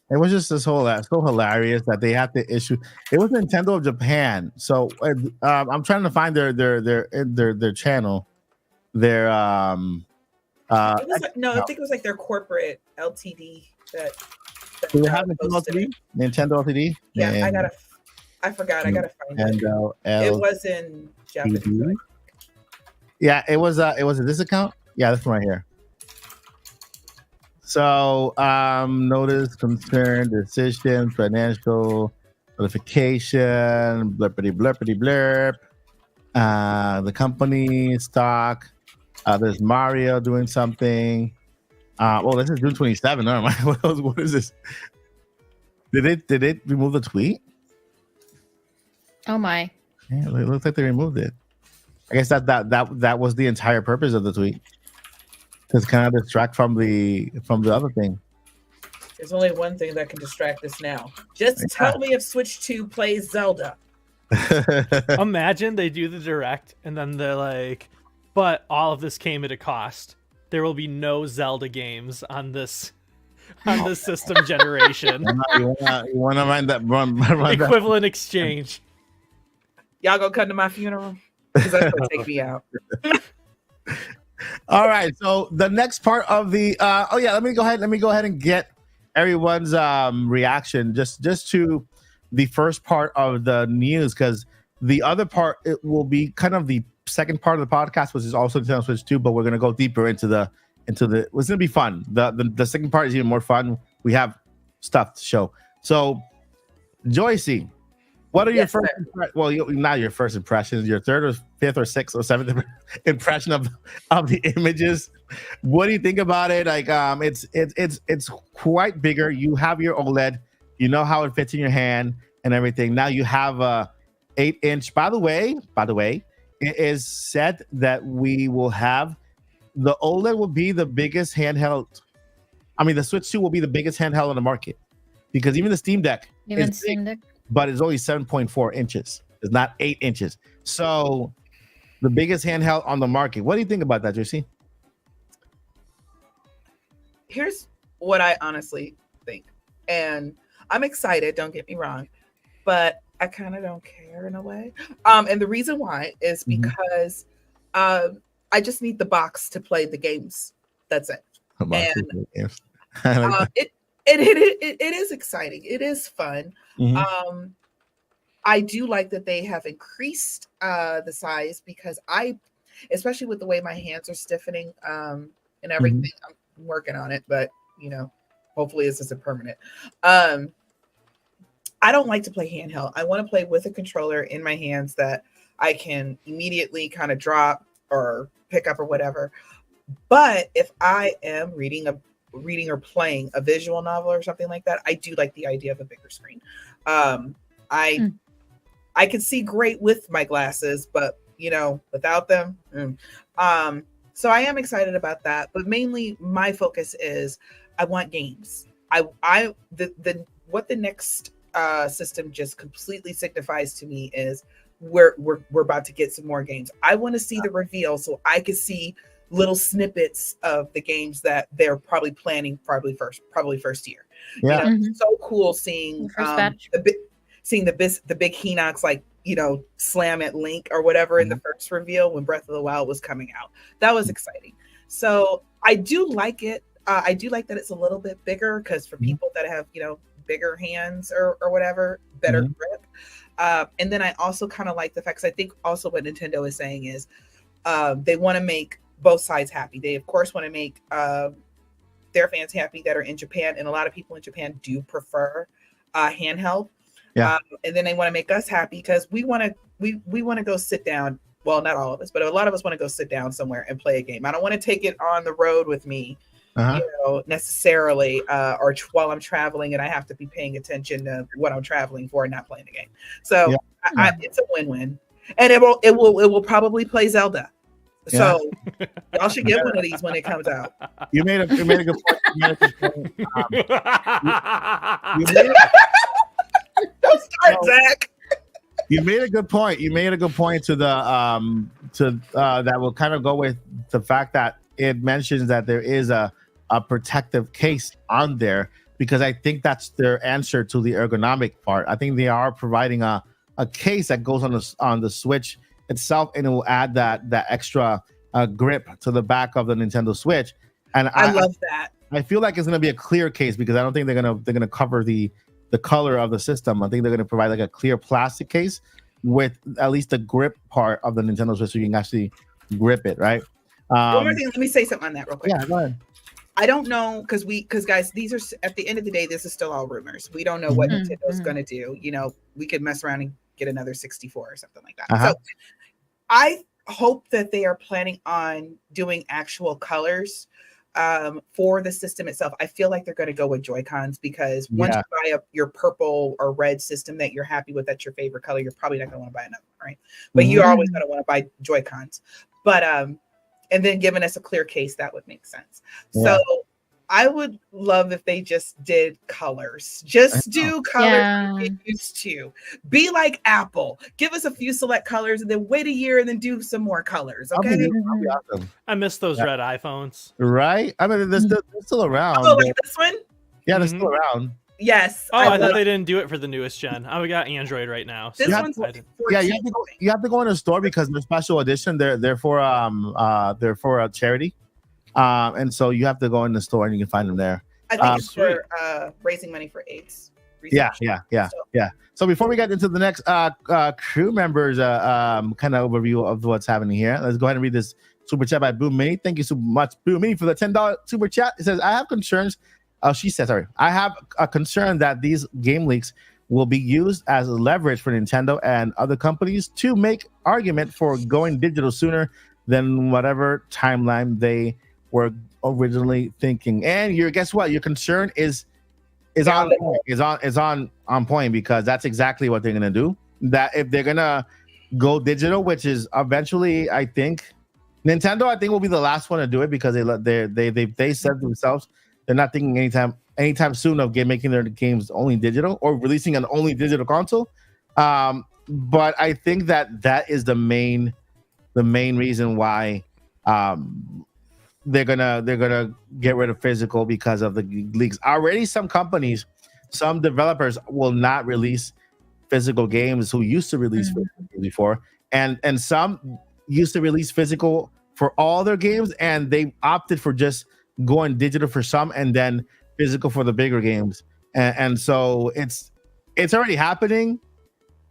B: It was just so hilarious that they had to issue. It was Nintendo of Japan, so I'm trying to find their channel. Their
F: I think it was like their corporate LTD that
B: do they have
F: posted it.
B: Nintendo Ltd?
F: Yeah, I forgot. I gotta find it.
B: Nintendo
F: It was in Japanese.
B: LTD. Yeah, it was this account. Yeah, this one right here. So, notice, concern, decision, financial notification, blurpity blurp. The company stock. There's Mario doing something. This is June 27. Never mind. What is this? Did it remove the tweet?
D: Oh my.
B: Yeah, it looks like they removed it. I guess that was the entire purpose of the tweet. To kind of distract from the other thing.
F: There's only one thing that can distract us now. Just tell me if Switch 2 plays Zelda.
E: Imagine they do the Direct and then they're like, but all of this came at a cost. There will be no Zelda games on this system generation.
B: You want to run that
E: Equivalent exchange.
F: Y'all gonna come to my funeral? Because that's gonna take me out.
B: All right, so the next part of the let me go ahead and get everyone's reaction just to the first part of the news, because the other part, it will be kind of the second part of the podcast, which is also Nintendo Switch 2, but we're going to go deeper into the it's going to be fun. The second part is even more fun. We have stuff to show. So Joycey, what are your first not your first impressions, your third or fifth or sixth or seventh impression of the images? What do you think about it? Like it's quite bigger. You have your OLED, you know how it fits in your hand and everything. Now you have a 8-inch. By the way, it is said that we will have the OLED will be the biggest handheld. I mean, the Switch 2 will be the biggest handheld on the market, because even the Steam Deck but it's only 7.4 inches. It's not 8 inches. So the biggest handheld on the market. What do you think about that, Joycey?
F: Here's what I honestly think. And I'm excited, don't get me wrong, but I kind of don't care in a way. And the reason why is because I just need the box to play the games. That's it. And it is exciting. It is fun. Mm-hmm. I do like that they have increased the size, because especially with the way my hands are stiffening and everything, I'm working on it, but hopefully this isn't permanent. I don't like to play handheld. I want to play with a controller in my hands that I can immediately kind of drop or pick up or whatever. But if I am reading or playing a visual novel or something like that, I do like the idea of a bigger screen. I can see great with my glasses, but without them. So I am excited about that, but mainly my focus is I want games. What the next system just completely signifies to me is we're about to get some more games. I want to see the reveal so I can see little snippets of the games that they're probably planning probably first year.
B: Yeah.
F: It's so cool seeing the big Hinox slam at Link or whatever in the first reveal when Breath of the Wild was coming out. That was exciting. So I do like it. I do like that it's a little bit bigger because for people that have bigger hands or whatever, better grip. And then I also kind of like the fact, 'cause I think also what Nintendo is saying is they want to make both sides happy. They of course want to make their fans happy that are in Japan, and a lot of people in Japan do prefer handheld.
B: Yeah.
F: And then they want to make us happy because we want to go sit down. Well, not all of us, but a lot of us want to go sit down somewhere and play a game. I don't want to take it on the road with me, necessarily, or while I'm traveling and I have to be paying attention to what I'm traveling for and not playing the game. So it's a win-win, and it will probably play Zelda. So y'all should get one of these when it comes out.
B: You made a good point.
F: Don't start, Zach.
B: You made a good point. You made a good point to the that will kind of go with the fact that it mentions that there is a protective case on there, because I think that's their answer to the ergonomic part. I think they are providing a case that goes on the Switch itself, and it will add that extra grip to the back of the Nintendo Switch. And
F: I love that.
B: I feel like it's going to be a clear case, because I don't think they're gonna cover the color of the system. I think they're going to provide like a clear plastic case with at least the grip part of the Nintendo Switch, so you can actually grip it, right?
F: One more thing, let me say something on that real quick.
B: Yeah, go ahead.
F: I don't know, because guys, these are, at the end of the day, this is still all rumors. We don't know what Nintendo's going to do. We could mess around and get another 64 or something like that. So I hope that they are planning on doing actual colors for the system itself. I feel like they're going to go with Joy-Cons, because once you buy your purple or red system that you're happy with, that's your favorite color, you're probably not going to want to buy another one, right? But you're always going to want to buy Joy-Cons. But and then giving us a clear case, that would make sense. So I would love if they just did colors. Just do colors like they used to. Be like Apple. Give us a few select colors and then wait a year and then do some more colors. Okay.
B: That'd be awesome.
E: I miss those red iPhones.
B: Right? I mean, they're still around.
F: Oh, like this one?
B: Yeah, they're still around.
F: Yes.
E: Oh, I thought they didn't do it for the newest gen. We got Android right now. So
F: this one's
B: you have to go in the store because they're special edition. They're for a charity. And so you have to go in the store and you can find them there.
F: I think it's for raising money for AIDS research.
B: Yeah. So before we get into the next crew members kind of overview of what's happening here, let's go ahead and read this super chat by Boom Mini. Thank you so much, Boom Mini, for the $10 super chat. It says, I have concerns. I have a concern that these game leaks will be used as leverage for Nintendo and other companies to make argument for going digital sooner than whatever timeline they were originally thinking. And guess what? Your concern is on point, because that's exactly what they're gonna do. That if they're gonna go digital, which is eventually, I think Nintendo will be the last one to do it, because they said themselves they're not thinking anytime soon of making their games only digital or releasing an only digital console. But I think that is the main reason why they're gonna get rid of physical, because of the leaks. Already some developers will not release physical games who used to release physical games before, and some used to release physical for all their games, and they opted for just going digital for some and then physical for the bigger games. And so it's already happening.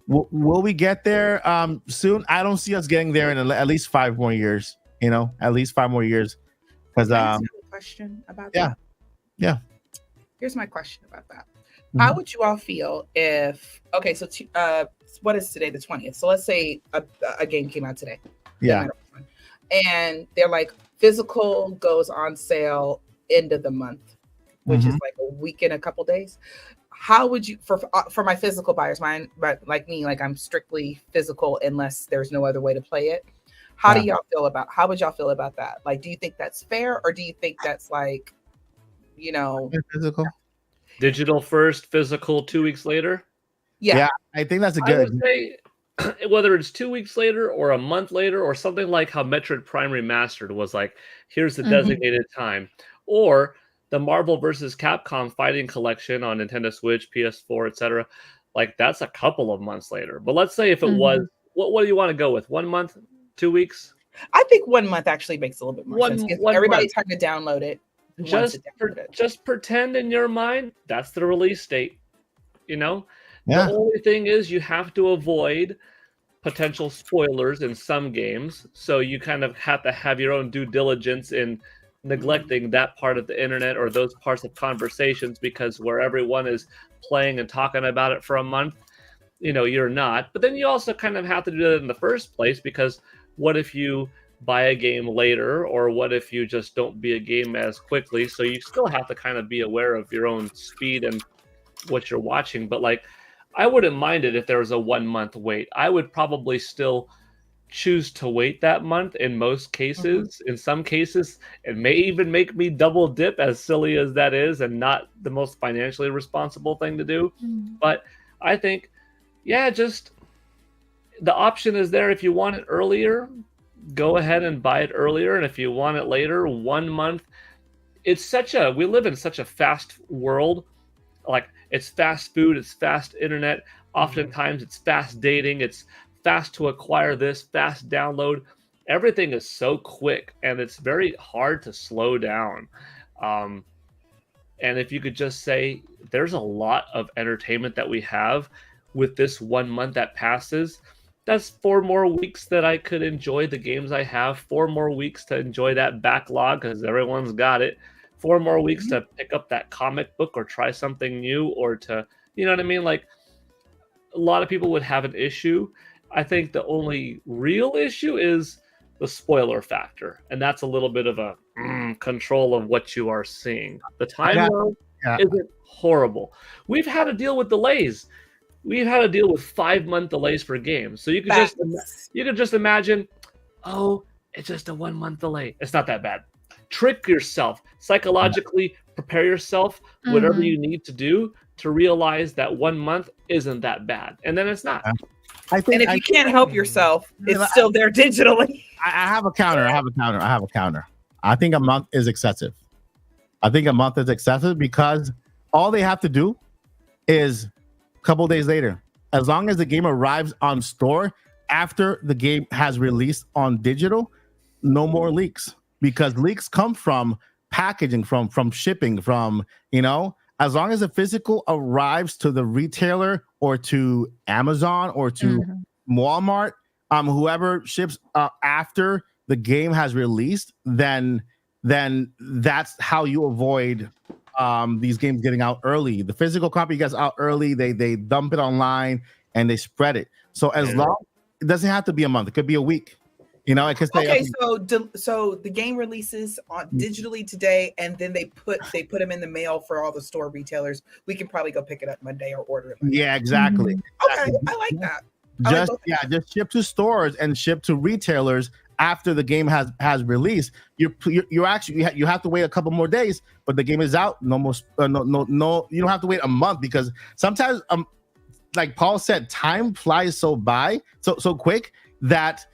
B: Will we get there soon? I don't see us getting there in at least 5 more years. At least 5 more years. Because
F: I have a question about that.
B: Yeah.
F: Here's my question about that. How would you all feel if what is today, the 20th? So let's say a game came out today.
B: Yeah.
F: And they're like, physical goes on sale end of the month, which is like a week and a couple days. How would you, for my physical buyers, mine, but like me, like I'm strictly physical unless there's no other way to play it. How would y'all feel about that? Like, do you think that's fair, or do you think that's like,
B: physical,
C: digital first, physical 2 weeks later?
F: Yeah,
B: I think that's a
C: I
B: good.
C: would say whether it's 2 weeks later or a month later, or something like how Metroid Prime Remastered was like, here's the designated time, or the Marvel vs. Capcom Fighting Collection on Nintendo Switch, PS4, etc. Like, that's a couple of months later. But let's say if it was, what do you want to go with? 1 month, 2 weeks?
F: I think 1 month actually makes a little bit more sense. Gives everybody time to download it.
C: Just pretend in your mind that's the release date. The
B: Yeah.
C: only thing is you have to avoid potential spoilers in some games, so you kind of have to have your own due diligence in neglecting that part of the internet or those parts of conversations, because where everyone is playing and talking about it for a month, you're not. But then you also kind of have to do it in the first place, because what if you buy a game later, or what if you just don't beat a game as quickly? So you still have to kind of be aware of your own speed and what you're watching. But like, I wouldn't mind it if there was a 1 month wait. I would probably still choose to wait that month in most cases. In some cases, it may even make me double dip, as silly as that is, and not the most financially responsible thing to do. But I think, just the option is there. If you want it earlier, go ahead and buy it earlier. And if you want it later, 1 month. We live in such a fast world. Like, it's fast food, it's fast internet. Oftentimes it's fast dating, it's fast to acquire this, fast download. Everything is so quick, and it's very hard to slow down. And if you could just say, there's a lot of entertainment that we have with this 1 month that passes. That's 4 more weeks that I could enjoy the games I have, 4 more weeks to enjoy that backlog, because everyone's got it. 4 more weeks to pick up that comic book or try something new, or to, you know what I mean? Like, a lot of people would have an issue. I think the only real issue is the spoiler factor. And that's a little bit of a control of what you are seeing. The time isn't horrible. We've had to deal with delays. We've had to deal with 5-month delays for games. So you could just imagine, it's just a 1 month delay. It's not that bad. Trick yourself psychologically, prepare yourself, whatever you need to do to realize that 1 month isn't that bad, and then it's not.
F: I think, and if you can't help yourself, it's still there digitally.
B: I have a counter. I think a month is excessive. Because all they have to do is a couple days later, as long as the game arrives on store after the game has released on digital, no more leaks. Because leaks come from packaging, from shipping, from, as long as the physical arrives to the retailer or to Amazon or to Walmart, whoever ships after the game has released, then that's how you avoid these games getting out early. The physical copy gets out early, they dump it online and they spread it. So as long, it doesn't have to be a month, it could be a week. It could stay.
F: Okay, so the game releases on digitally today, and then they put them in the mail for all the store retailers. We can probably go pick it up Monday or order it Monday.
B: Yeah, exactly.
F: Okay, I like that.
B: Just ship to stores and ship to retailers after the game has released. You have to wait a couple more days, but the game is out. No more. No. You don't have to wait a month, because sometimes like Paul said, time flies so quick that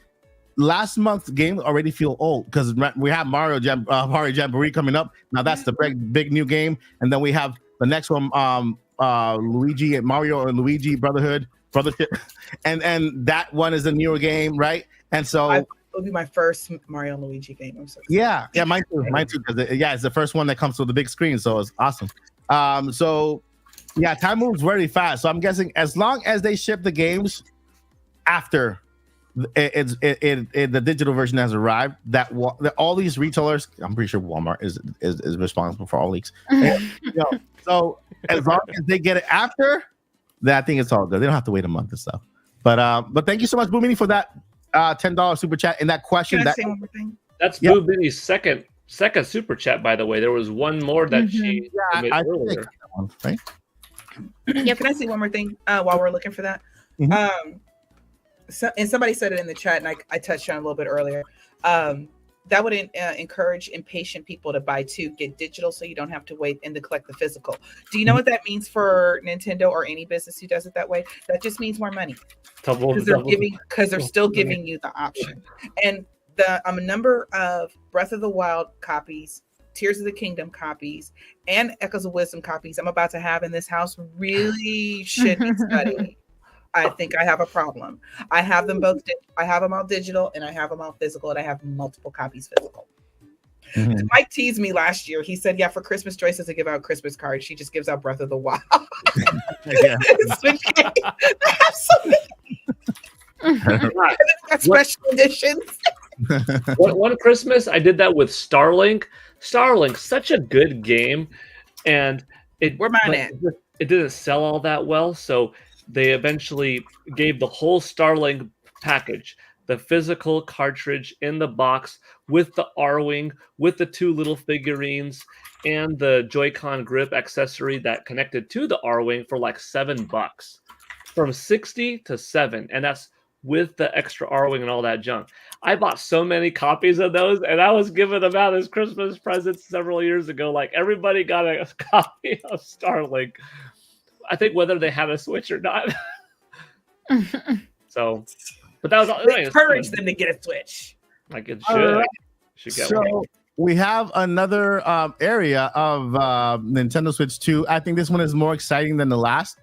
B: last month's game already feel old, because we have Mario Jamboree coming up. Now that's the big new game, and then we have the next one, Luigi and Mario or Luigi Brothership, and that one is a newer game, right? And so
F: it'll be my first Mario and Luigi game. I'm so excited.
B: Yeah, mine too. Because it's the first one that comes with the big screen, so it's awesome. Time moves very fast. So I'm guessing as long as they ship the games after the digital version has arrived. That all these retailers, I'm pretty sure Walmart is responsible for all leaks. And, so as long as they get it after that, I think it's all good. They don't have to wait a month and stuff. But thank you so much, Boomini, for that $10 super chat and that question.
F: Can I say one more thing?
C: That's Boomini's second super chat, by the way. There was one more that she submitted earlier.
B: Right?
F: Can I say one more thing while we're looking for that? And somebody said it in the chat, and I touched on it a little bit earlier. That would encourage impatient people to buy two, get digital, so you don't have to wait and to collect the physical. Do you know what that means for Nintendo or any business who does it that way? That just means more money because they're still giving you the option. And a number of Breath of the Wild copies, Tears of the Kingdom copies, and Echoes of Wisdom copies I'm about to have in this house really should be studied. I think I have a problem. I have them both. I have them all digital and I have them all physical, and I have multiple copies physical. Mike teased me last year. He said, for Christmas, Joyce doesn't give out Christmas cards. She just gives out Breath of the Wild. Special editions.
C: One Christmas, I did that with Starlink. Starlink, such a good game. And it didn't sell all that well, so they eventually gave the whole Starlink package, the physical cartridge in the box with the R-Wing, with the two little figurines, and the Joy-Con grip accessory that connected to the R-Wing for like $7. From 60 to 7, and that's with the extra R-Wing and all that junk. I bought so many copies of those, and I was giving them out as Christmas presents several years ago. Like, everybody got a copy of Starlink. I think whether they had a Switch or not. So, but that was all.
F: Encourage them to get a Switch.
C: Like it should get one.
B: We have another area of Nintendo Switch 2. I think this one is more exciting than the last.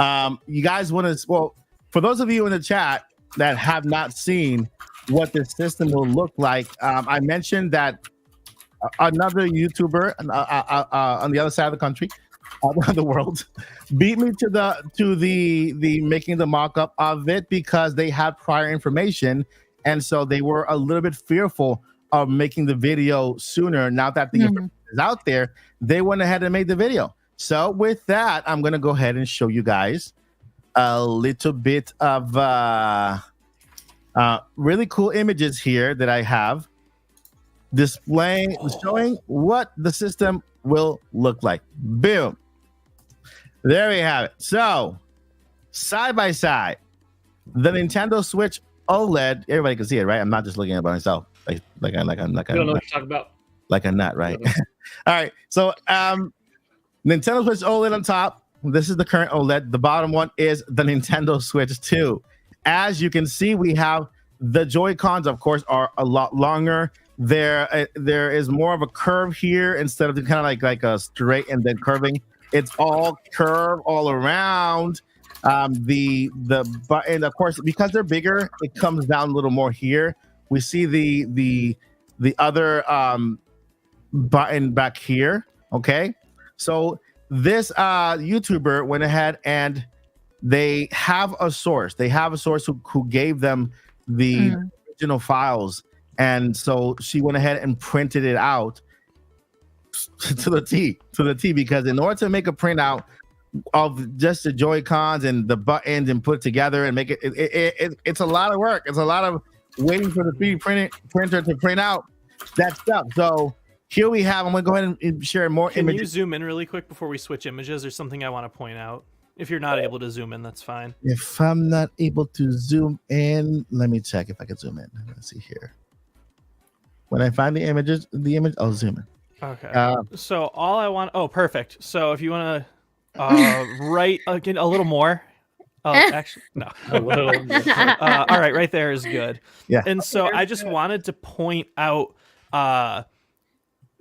B: You guys want to? Well, for those of you in the chat that have not seen what this system will look like, I mentioned that another YouTuber on the other side of the country, around the world, beat me to the making the mock-up of it because they had prior information, and so they were a little bit fearful of making the video sooner. Now that the information is out there, they went ahead and made the video. So with that, I'm gonna go ahead and show you guys a little bit of really cool images here that I have showing what the system will look like. Boom. There we have it. So, side by side, the Nintendo Switch OLED. Everybody can see it, right? I'm not just looking at it by myself, like I'm
C: You don't know what you're talking about.
B: like a nut, right? All right. So, Nintendo Switch OLED on top. This is the current OLED. The bottom one is the Nintendo Switch 2. As you can see, we have the Joy-Cons, of course, are a lot longer. There is more of a curve here instead of kind of like a straight and then curving. It's all curved all around. The button, of course, because they're bigger, it comes down a little more here. We see the other button back here. Okay, so this YouTuber went ahead and they have a source. They have a source who gave them the original files. And so she went ahead and printed it out to the T, because in order to make a printout of just the Joy-Cons and the buttons and put it together and make it's a lot of work. It's a lot of waiting for the 3D printer to print out that stuff. So here we have, I'm going to go ahead and share more images.
E: Can you zoom in really quick before we switch images? There's something I want to point out. If you're not able to zoom in, that's fine.
B: If I'm not able to zoom in, let me check if I can zoom in. Let's see here. When I find the image, I'll zoom in.
E: Okay. So all I want. Oh, perfect. So if you want to write again a little more. Actually, no.
C: A little.
E: All right, right there is good.
B: Yeah.
E: And so I just wanted to point out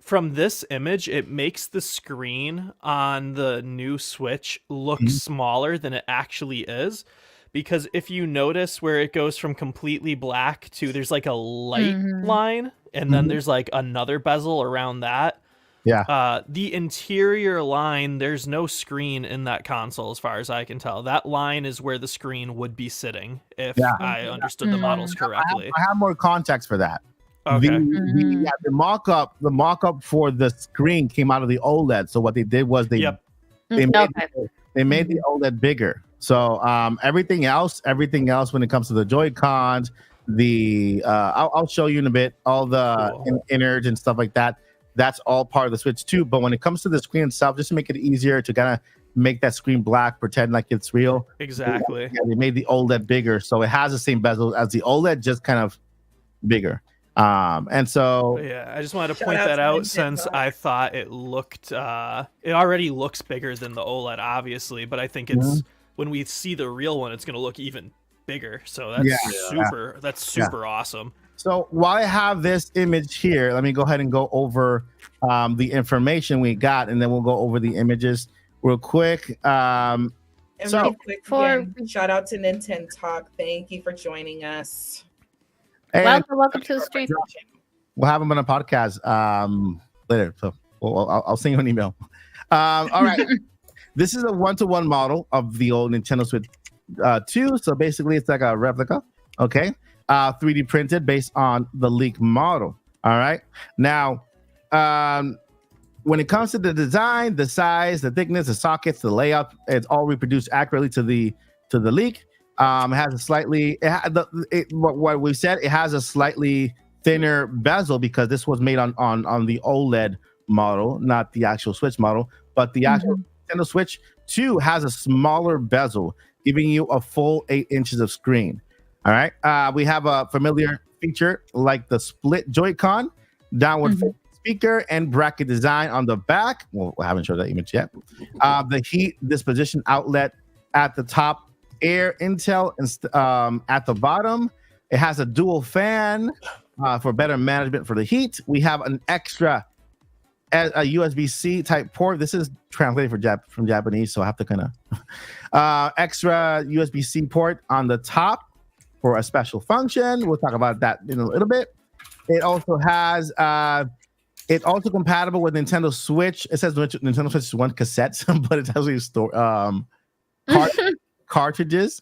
E: from this image, it makes the screen on the new Switch look smaller than it actually is. Because if you notice where it goes from completely black to there's like a light line, and then there's like another bezel around that.
B: Yeah.
E: The interior line, there's no screen in that console as far as I can tell. That line is where the screen would be sitting if
B: Yeah.
E: I understood the models correctly.
B: I have more context for that.
E: Okay.
B: The mock-up for the screen came out of the OLED. So what they did was they made the OLED bigger. So everything else when it comes to the Joy-Cons, I'll show you in a bit, all the innards and stuff like that. That's all part of the Switch too. But when it comes to the screen itself, just to make it easier to kind of make that screen black, pretend like it's real.
E: Exactly.
B: They made the OLED bigger, so it has the same bezel as the OLED, just kind of bigger. And so
E: I just wanted to point that out since I thought it looked it already looks bigger than the OLED, obviously, but I think it's when we see the real one, it's going to look even bigger. So that's super awesome.
B: So while I have this image here, let me go ahead and go over the information we got, and then we'll go over the images real quick.
F: And really quick, shout out to Nintendo Talk. Thank you for joining us.
B: And
D: welcome to the stream.
B: We'll have them on a podcast later. So I'll send you an email. All right. This is a 1-to-1 model of the old Nintendo Switch 2. So basically, it's like a replica. Okay. 3D printed based on the leak model. All right. Now, when it comes to the design, the size, the thickness, the sockets, the layout, it's all reproduced accurately to the leak. It has a slightly what we said. It has a slightly thinner bezel because this was made on the OLED model, not the actual Switch model. But the actual Nintendo Switch 2 has a smaller bezel, giving you a full 8 inches of screen. All right. We have a familiar feature like the split Joy-Con, downward speaker, and bracket design on the back. Well, I haven't showed that image yet. The heat disposition outlet at the top, air intel at the bottom. It has a dual fan for better management for the heat. We have an extra a USB-C type port. This is translated from Japanese, so I have to kind of extra USB-C port on the top for a special function. We'll talk about that in a little bit. It also has it's also compatible with Nintendo Switch. It says Nintendo Switch 1 cassettes, but it's actually cartridges.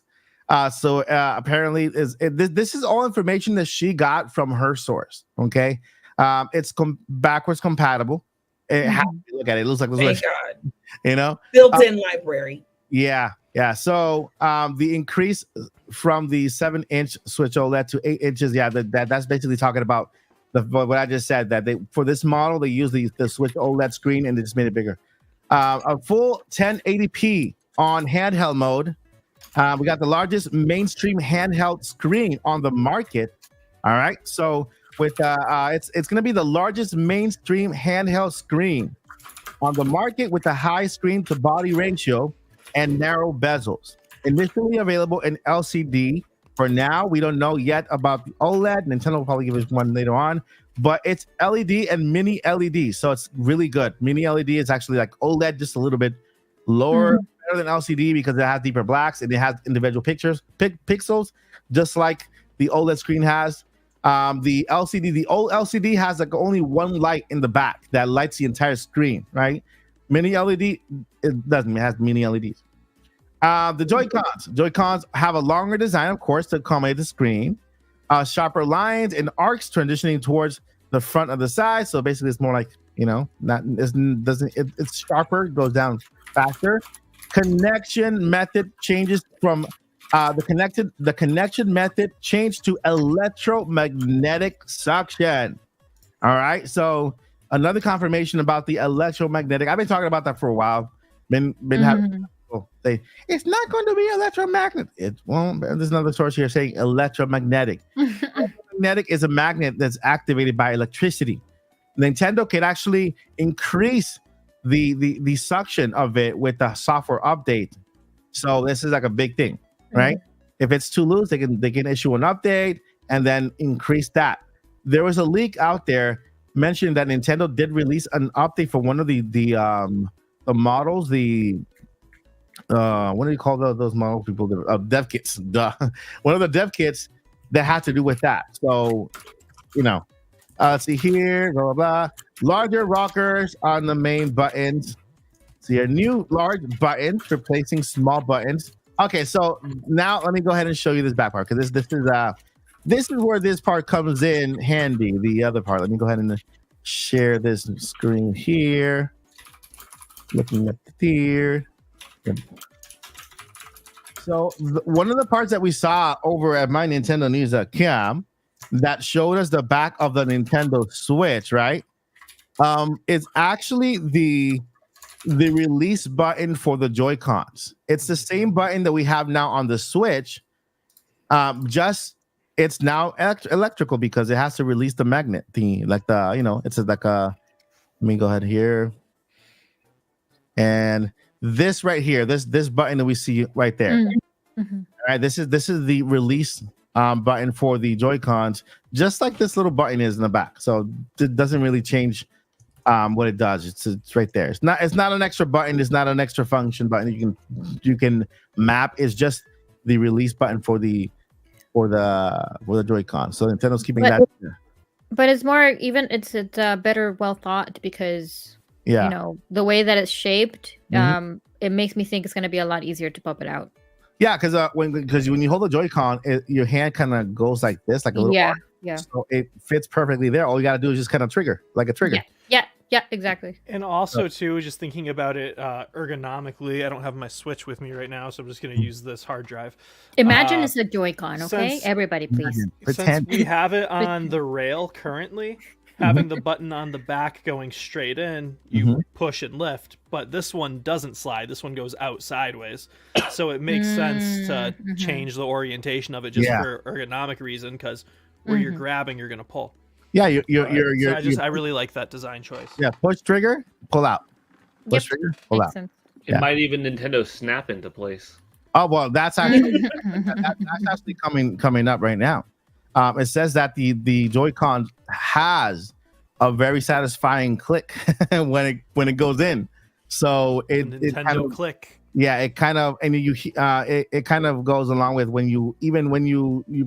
B: So apparently this is all information that she got from her source. Okay. It's backwards compatible. It has to look at it. It looks like
F: Thank God.
B: You know,
F: built-in library.
B: Yeah. So the increase from the 7-inch Switch OLED to 8 inches, that's basically talking about what I just said, that for this model they use the Switch OLED screen and they just made it bigger. A full 1080p on handheld mode. We got the largest mainstream handheld screen on the market. All right, so with it's going to be the largest mainstream handheld screen on the market with a high screen to body ratio and narrow bezels. Initially available in LCD. For now, we don't know yet about the OLED. Nintendo will probably give us one later on, but it's LED and mini LED, so it's really good. Mini LED is actually like OLED, just a little bit lower, better than LCD because it has deeper blacks and it has individual pixels, just like the OLED screen has. The old LCD has like only one light in the back that lights the entire screen, right? Mini LED, it doesn't. It has mini LEDs. The Joy-Cons have a longer design, of course, to accommodate the screen. Sharper lines and arcs transitioning towards the front of the side. So basically, it's more like, it's sharper, goes down faster. Connection method changes from the connection method changed to electromagnetic suction. All right, so another confirmation about the electromagnetic. I've been talking about that for a while. Been having people say it's not going to be electromagnetic. It won't. There's another source here saying electromagnetic. Electromagnetic is a magnet that's activated by electricity. Nintendo can actually increase the suction of it with the software update. So this is like a big thing, right? If it's too loose, they can issue an update and then increase that. There was a leak out there mentioning that Nintendo did release an update for one of the models. What do you call those model people? Dev kits. One of the dev kits that had to do with that. So, Let's see here, blah, blah, blah. Larger rockers on the main buttons. See a new large buttons replacing small buttons. Okay, so now let me go ahead and show you this back part because this is where this part comes in handy. The other part. Let me go ahead and share this screen here. Looking at the tier. So one of the parts that we saw over at my Nintendo News Cam that showed us the back of the Nintendo Switch, right? It's actually the release button for the Joy-Cons. It's the same button that we have now on the Switch. Just it's now electrical because it has to release the magnet thingy, like it's like a. Let me go ahead here, and this right here, this button that we see right there.
D: Mm-hmm.
B: All right, this is the release button for the Joy-Cons, just like this little button is in the back. So it doesn't really change what it does. It's right there. It's not an extra button. It's not an extra function button. You can map. It's just the release button for the Joy-Con. So Nintendo's keeping that.
D: But it's more even. It's better well thought because the way that it's shaped. It makes me think it's going to be a lot easier to pop it out.
B: Yeah, because when you hold the Joy-Con, your hand kind of goes like this, like a little arm.
D: Yeah.
B: So it fits perfectly there. All you got to do is just kind of trigger, like a trigger.
D: Yeah, exactly.
E: And also, too, just thinking about it ergonomically, I don't have my Switch with me right now, so I'm just going to use this hard drive.
D: Imagine it's a Joy-Con, okay? Everybody, please.
E: Since we have it on the rail currently, having the button on the back going straight in, you push and lift, but this one doesn't slide. This one goes out sideways. So it makes sense to change the orientation of it just for ergonomic reason, because where you're grabbing, you're going to pull.
B: Yeah,
E: I really like that design choice.
B: Yeah, push trigger, pull out. Push trigger, pull out.
D: Sense.
C: It might even Nintendo snap into place.
B: Oh well, that's actually that's actually coming up right now. It says that the Joy-Con has a very satisfying click when it goes in. So it kind of,
E: click.
B: Yeah, it kind of it kind of goes along with when you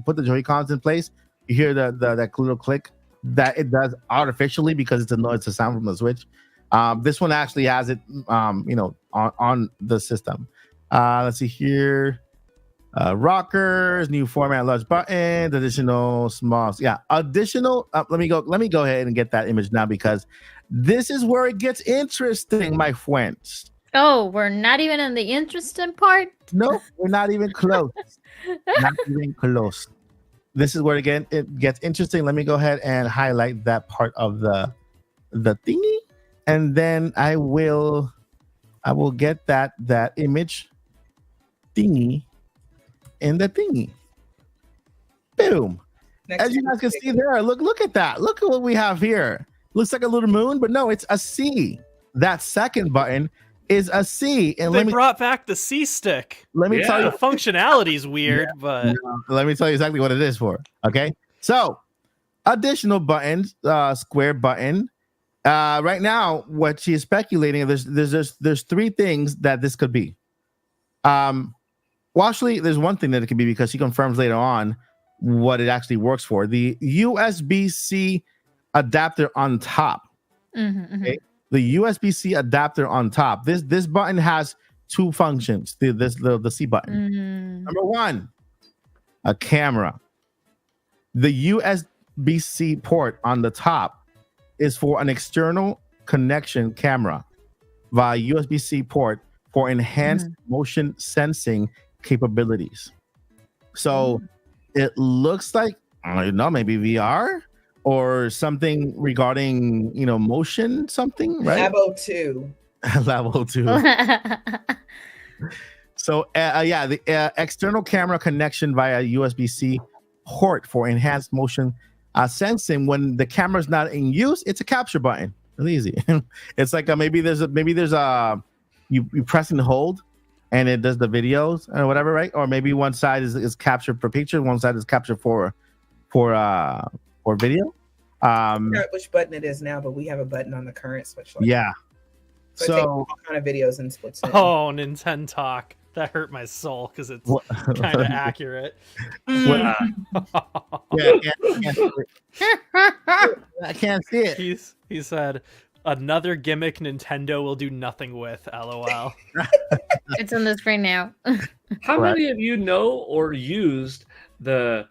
B: put the Joy-Cons in place, you hear that little click that it does artificially because it's a sound from the Switch. This one actually has it on the system. Let's see here. Rockers, new format, large buttons, additional small. Yeah, additional. Let me go ahead and get that image now because this is where it gets interesting, my friends.
D: Oh, we're not even in the interesting part?
B: Nope, we're not even close. Not even close. This is where it gets interesting. Let me go ahead and highlight that part of the thingy, and then I will get that image thingy in the thingy. Boom. As you guys can see there, look at that. Look at what we have here. Looks like a little moon, but no, it's a C. That second button is a C. And
E: they brought back the C stick.
B: Let me tell you,
E: the functionality is weird, but
B: let me tell you exactly what it is for. Okay, so additional buttons, square button. Right now, what she's speculating, there's three things that this could be. Well, actually, there's one thing that it could be because she confirms later on what it actually works for. The USB-C adapter on top. Okay? The USB-C adapter on top. This button has two functions. The C button. Number one, a camera. The USB-C port on the top is for an external connection camera via USB-C port for enhanced motion sensing capabilities. So it looks like, I don't know, maybe VR or something regarding motion, something, right?
F: Labo 2.
B: Level 2. So the external camera connection via USB-C port for enhanced motion sensing. When the camera's not in use, it's a capture button. Really easy. It's like maybe there's a you press and hold and it does the videos or whatever, right? Or maybe one side is captured for picture, one side is captured for video.
F: I forgot which button it is now, but we have a button on the current Switch.
B: Yeah.
F: So it takes all kind of videos and splits it.
E: Oh, Nintendo talk. That hurt my soul because it's
B: What-
E: kind of accurate.
B: What- yeah, I can't see it.
E: He said, "Another gimmick Nintendo will do nothing with." LOL.
D: It's on the screen now.
C: How
B: Right.
C: many of you know or used the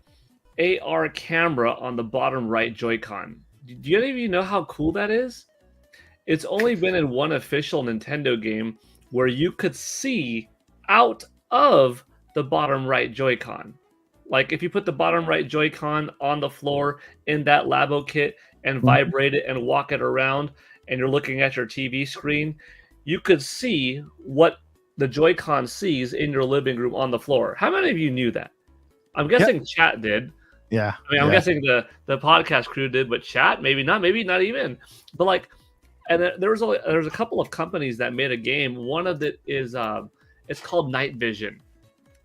C: AR camera on the bottom right Joy-Con? Do any of you know how cool that is? It's only been in one official Nintendo game where you could see out of the bottom right Joy-Con. Like if you put the bottom right Joy-Con on the floor in that Labo kit and vibrate it and walk it around and you're looking at your TV screen, you could see what the Joy-Con sees in your living room on the floor. How many of you knew that? I'm guessing chat did.
B: Yeah.
C: I mean, I'm guessing the podcast crew did, but chat, maybe not even. But like, and there's a couple of companies that made a game. One of it is it's called Night Vision,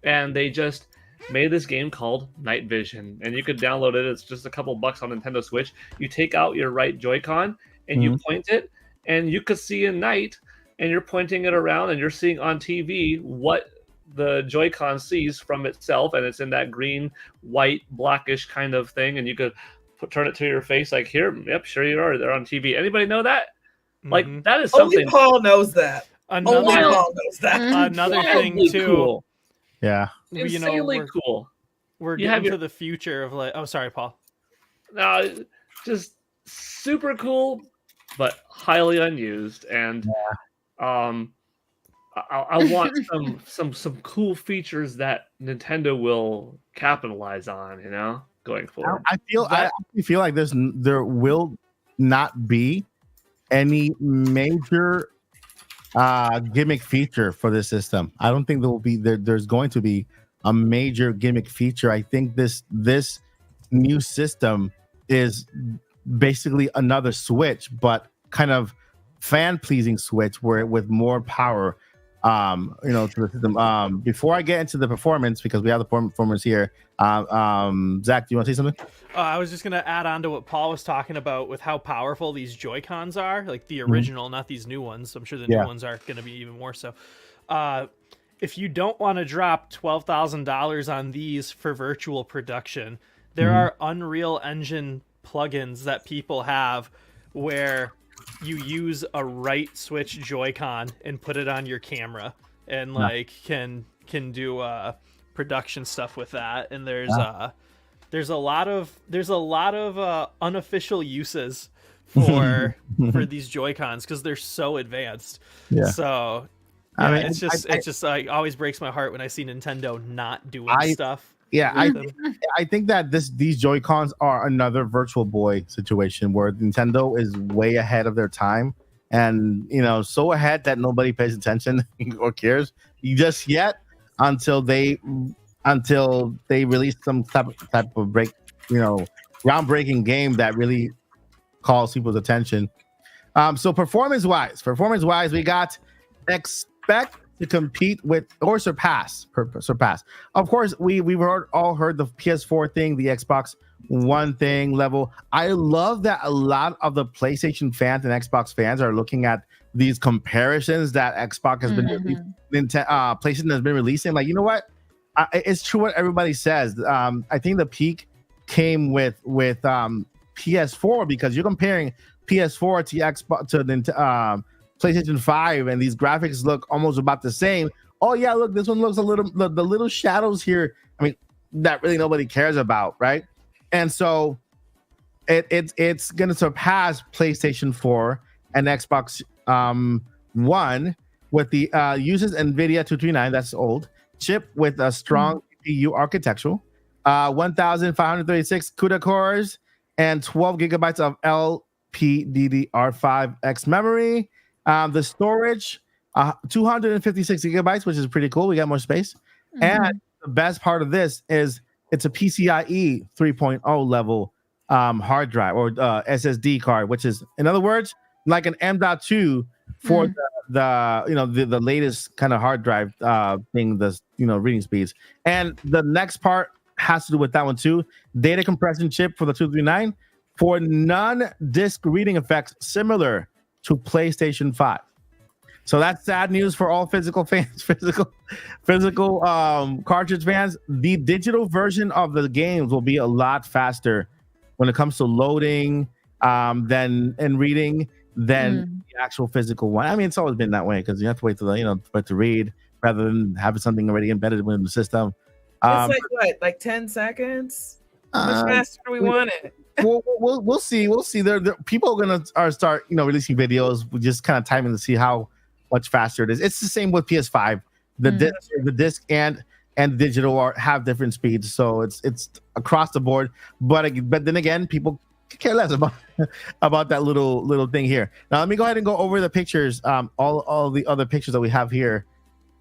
C: and they just made this game called Night Vision, and you could download it. It's just a couple bucks on Nintendo Switch. You take out your right Joy-Con and you point it, and you could see in night, and you're pointing it around, and you're seeing on TV what the Joy-Con sees from itself, and it's in that green, white, blackish kind of thing, and you could turn it to your face like, here, yep, sure you are, they're on TV. Anybody know that? Like, that is
F: Only
C: something.
F: Paul knows that. Only
E: Another
F: Paul knows that.
E: another thing
C: wildly
E: too.
C: cool.
B: Yeah.
E: You know,
C: Insanely cool.
E: we're
C: You have
E: getting
C: your-
E: to the future of like. Oh, sorry, Paul.
C: No, just super cool, but highly unused. And I want some cool features that Nintendo will capitalize on, going forward.
B: I actually feel like there will not be any major gimmick feature for this system. I don't think there's going to be a major gimmick feature. I think this new system is basically another Switch, but kind of fan pleasing Switch with more power to the system. Before I get into the performance, because we have the performance here, Zach, do you want to say something?
E: I was just gonna add on to what Paul was talking about with how powerful these Joy-Cons are, like the original, not these new ones. I'm sure the new ones are going to be even more so. If you don't want to drop $12,000 on these for virtual production, there are Unreal Engine plugins that people have where you use a right switch Joy-Con and put it on your camera and can do production stuff with that. And there's a lot of unofficial uses for these Joy-Cons because they're so advanced. Yeah. So yeah, I mean, it's just like always breaks my heart when I see Nintendo not doing stuff.
B: Yeah, I think that these Joy-Cons are another Virtual Boy situation where Nintendo is way ahead of their time, and so ahead that nobody pays attention or cares just yet until they release some type of groundbreaking game that really calls people's attention. So performance wise, we got expect to compete with or surpass. Of course, we've all heard the PS4 thing, the Xbox One thing level. I love that a lot of the PlayStation fans and Xbox fans are looking at these comparisons that Xbox has been PlayStation has been releasing. Like, you know what? It's true what everybody says. I think the peak came with PS4 because you're comparing PS4 to Xbox to PlayStation 5, and these graphics look almost about the same. Oh yeah, look, this one looks the little shadows here. I mean, that really nobody cares about, right? And so it's gonna surpass PlayStation 4 and Xbox One with the uses NVIDIA 239, that's old, chip with a strong GPU architectural, 1,536 CUDA cores, and 12 gigabytes of LPDDR5X memory. The storage, 256 gigabytes, which is pretty cool. We got more space. And the best part of this is it's a PCIe 3.0 level hard drive or SSD card, which is, in other words, like an M.2 for the latest kind of hard drive thing, reading speeds. And the next part has to do with that one too. Data compression chip for the 239 for non-disk reading effects similar to PlayStation 5. So that's sad news for all physical fans, physical cartridge fans. The digital version of the games will be a lot faster when it comes to loading than and reading than the actual physical one. I mean, it's always been that way because you have to wait to read rather than having something already embedded within the system.
F: It's like what, like 10 seconds? How much faster do we want it?
B: We'll see. We'll see. There people are gonna start releasing videos. We just kind of timing to see how much faster it is. It's the same with PS5. The disc and digital have different speeds, so it's across the board. But then again, people care less about that little thing here. Now let me go ahead and go over the pictures, all the other pictures that we have here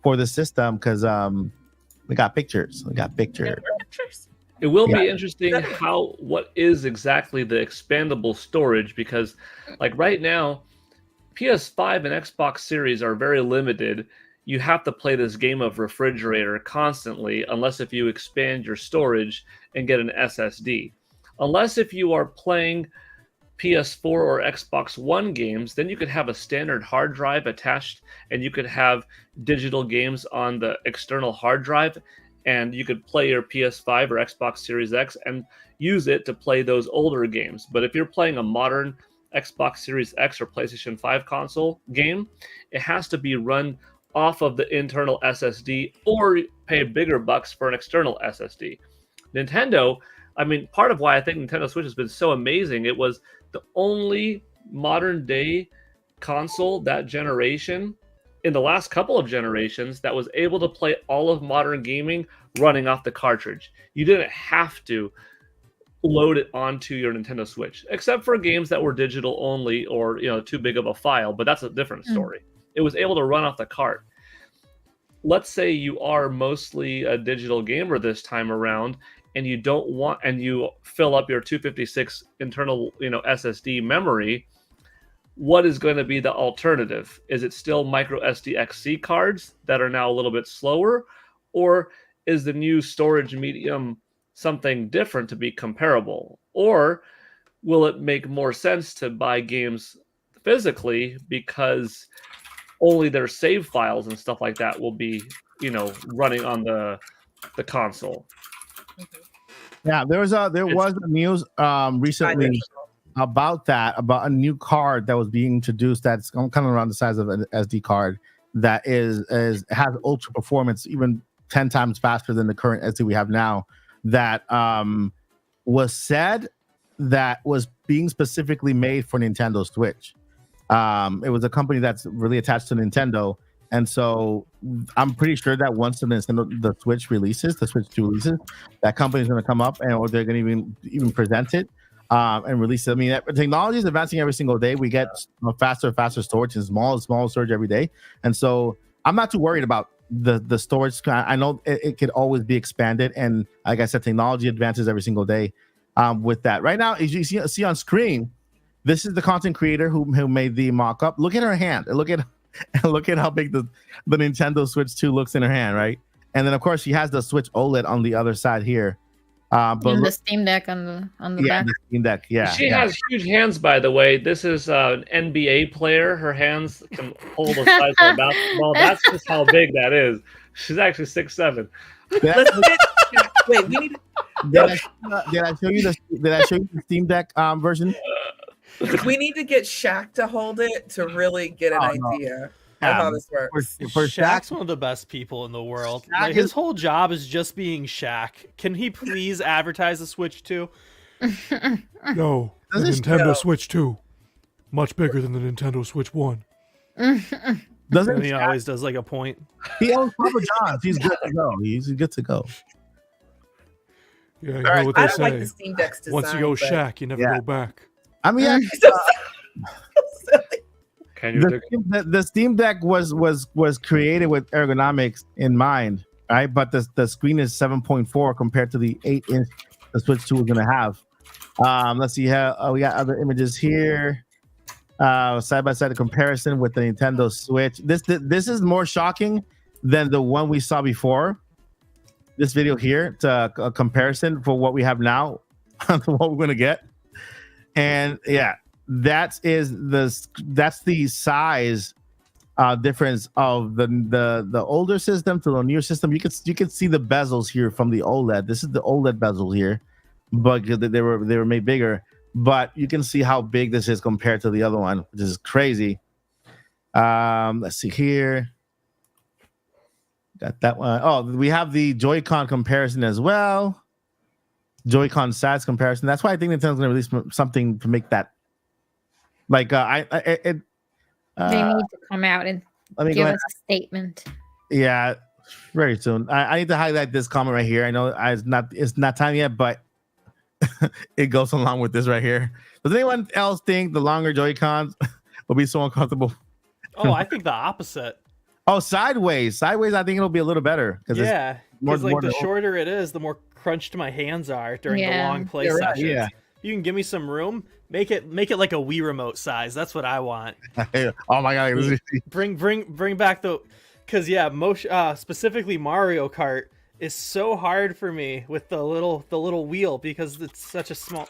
B: for the system, because we got pictures.
C: It will be interesting what is exactly the expandable storage, because like right now, PS5 and Xbox Series are very limited. You have to play this game of refrigerator constantly, unless if you expand your storage and get an SSD. Unless if you are playing PS4 or Xbox One games, then you could have a standard hard drive attached and you could have digital games on the external hard drive, and you could play your PS5 or Xbox Series X and use it to play those older games. But if you're playing a modern Xbox Series X or PlayStation 5 console game, it has to be run off of the internal SSD or pay bigger bucks for an external SSD. Nintendo, I mean, part of why I think Nintendo Switch has been so amazing, it was the only modern day console that generation in the last couple of generations that was able to play all of modern gaming running off the cartridge. You didn't have to load it onto your Nintendo Switch, except for games that were digital only or too big of a file, but that's a different story. It was able to run off the cart. Let's say you are mostly a digital gamer this time around and you don't want, and you fill up your 256 internal SSD memory. What is going to be the alternative? Is it still micro SDXC cards that are now a little bit slower, or is the new storage medium something different to be comparable? Or will it make more sense to buy games physically because only their save files and stuff like that will be running on the console?
B: Yeah, there was news recently about a new card that was being introduced that's kind of around the size of an SD card that has ultra performance, even 10 times faster than the current SD we have now, that was said that was being specifically made for Nintendo Switch. It was a company that's really attached to Nintendo, and so I'm pretty sure that once the Switch releases, the Switch 2 releases, that company is going to come up or they're going to even present it and release it. I mean, technology is advancing every single day. We get faster storage and smaller storage every day, and so I'm not too worried about the storage. I know it could always be expanded, and like I said, technology advances every single day with that. Right now, as you see on screen, this is the content creator who made the mock-up. Look at her hand. Look at how big the Nintendo Switch 2 looks in her hand, right? And then of course she has the Switch OLED on the other side here. But
D: the Steam Deck on the back.
B: The Steam Deck,
C: She has huge hands, by the way. This is an NBA player. Her hands can hold the size of a basketball. That's just how big that is. She's actually 6'7".
F: Wait, we need.
B: Did I show you the Steam Deck version?
F: We need to get Shaq to hold it to really get an idea of how this works.
E: For Shaq's one of the best people in the world. Like, his whole job is just being Shaq. Can he please advertise the Switch 2?
G: No, the Nintendo Switch 2. Much bigger than the Nintendo Switch 1.
E: And he always does like a point.
B: He owns Papa John's. He's good to go. He's good to go.
G: Yeah, you know what they say.
F: Like the Steam Deck's design,
G: once you go Shaq, you never go back.
B: I mean, the Steam Deck was created with ergonomics in mind, right? But the screen is 7.4 compared to the 8-inch the Switch 2 is going to have. Let's see how we got other images here. Side by side comparison with the Nintendo Switch. This is more shocking than the one we saw before. This video here, to a comparison for what we have now to what we're going to get. And yeah, that's the size difference of the older system to the newer system. You could see the bezels here from the OLED. This is the OLED bezel here, but they were made bigger. But you can see how big this is compared to the other one, which is crazy. Let's see here. Got that one. Oh, we have the Joy-Con comparison as well. Joy-Con size comparison. That's why I think Nintendo's going to release something to make that. Like
D: they need to come out and give us a statement.
B: Yeah, very soon. I need to highlight this comment right here. I know it's not time yet, but it goes along with this right here. Does anyone else think the longer Joy-Cons will be so uncomfortable?
E: Oh, I think the opposite.
B: Oh, sideways. I think it'll be a little better.
E: Yeah, because like the shorter it is, the more crunched my hands are during the long play sessions.
B: Yeah.
E: You can give me some room. Make it like a Wii remote size. That's what I want.
B: Oh my god!
E: Bring back the, because motion, specifically Mario Kart is so hard for me with the little wheel because it's such a small.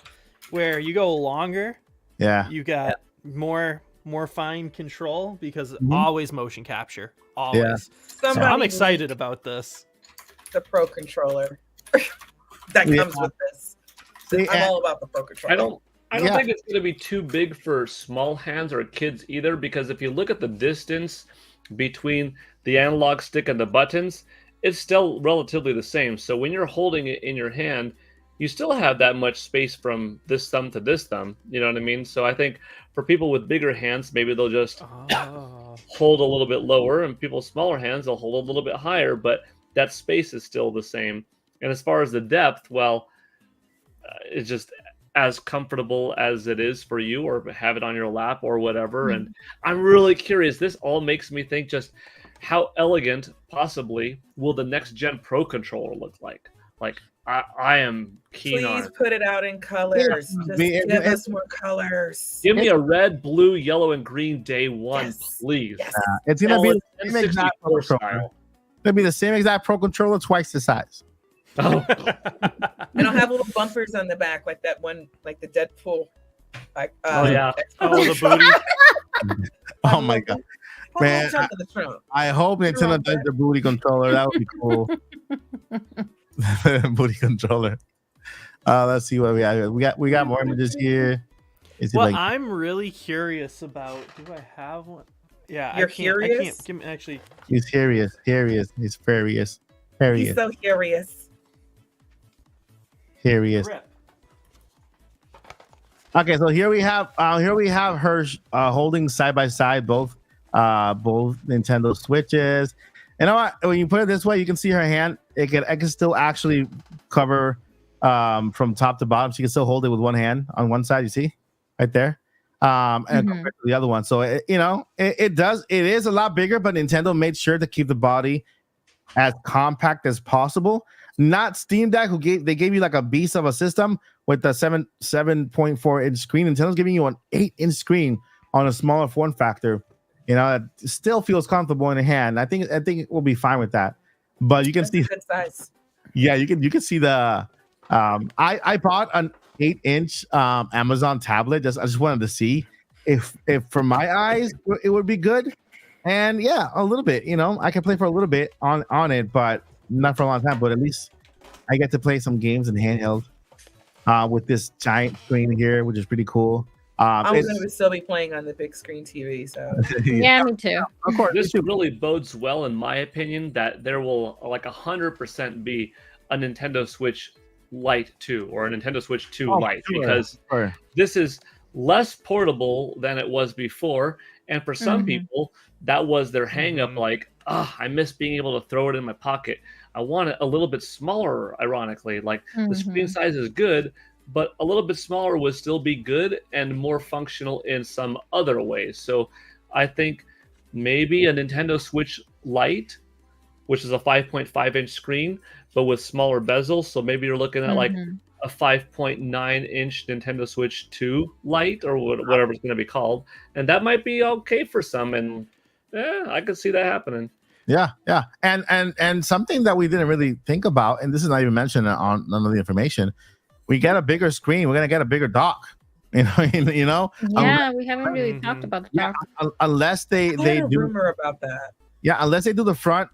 E: Where you go longer, you got more fine control because always motion capture. Always. So I'm excited about this.
F: The Pro controller that comes with this. I'm all about the Pro controller.
C: I don't think it's going to be too big for small hands or kids either, because if you look at the distance between the analog stick and the buttons, it's still relatively the same. So when you're holding it in your hand, you still have that much space from this thumb to this thumb. You know what I mean? So I think for people with bigger hands, maybe they'll just hold a little bit lower, and people with smaller hands, they'll hold a little bit higher, but that space is still the same. And as far as the depth, well, it's just as comfortable as it is for you, or have it on your lap or whatever. And I'm really curious. This all makes me think just how elegant possibly will the next gen Pro controller look like. Like I am keen on it.
F: Please put it out in colors. Just give us more colors.
C: Give me a red, blue, yellow, and green day one, please.
F: Yes.
B: It's gonna be the same exact Pro controller. It's gonna be the same exact Pro controller, twice the size.
C: Oh.
F: And I'll have little bumpers on the back, like that one, like the Deadpool. Like,
E: the booty.
B: Oh my god, man! I hope Nintendo does the booty controller. That would be cool. Booty controller. Let's see what we have. We got more images here.
E: I'm really curious about. Do I have one? Yeah,
F: you're curious.
E: I can't actually.
B: He's curious. He's furious.
F: He's so curious.
B: Here he is. Okay, so here we have her holding side by side both Nintendo Switches. You know what? When you put it this way, you can see her hand. I can still actually cover from top to bottom. She can still hold it with one hand on one side. You see, right there, and compared to the other one. So it is a lot bigger, but Nintendo made sure to keep the body as compact as possible. Not Steam Deck, they gave you like a beast of a system with the 7.4 inch screen. Nintendo's giving you an 8-inch screen on a smaller form factor. You know, it still feels comfortable in the hand. I think it will be fine with that. But you can see
F: good size.
B: Yeah, you can see the. I bought an 8-inch Amazon tablet. I just wanted to see if for my eyes it would be good. And yeah, a little bit. You know, I can play for a little bit on it, but not for a long time. But at least I get to play some games in handheld with this giant screen here, which is pretty cool.
F: I'm going to still be playing on the big screen TV. So
D: yeah, me too.
C: Of course, this really bodes well, in my opinion, that there will like 100% be a Nintendo Switch Lite 2 or a Nintendo Switch 2 Lite, because this is less portable than it was before, and for some people that was their hang up. Like, I miss being able to throw it in my pocket. I want it a little bit smaller. Ironically, like the screen size is good, but a little bit smaller would still be good and more functional in some other ways. So I think maybe a Nintendo Switch Lite, which is a 5.5 inch screen, but with smaller bezels. So maybe you're looking at like a 5.9 inch Nintendo Switch 2 Lite, or whatever it's going to be called. And that might be okay for some. And I could see that happening.
B: Yeah. And something that we didn't really think about, and this is not even mentioned on none of the information, we get a bigger screen. We're going to get a bigger dock. You know,
D: Yeah, we haven't really
E: Mhm.
D: talked about the
B: yeah,
D: dock.
B: unless
F: I had
B: they
F: a
B: do,
F: rumor about that.
B: yeah, unless they do the front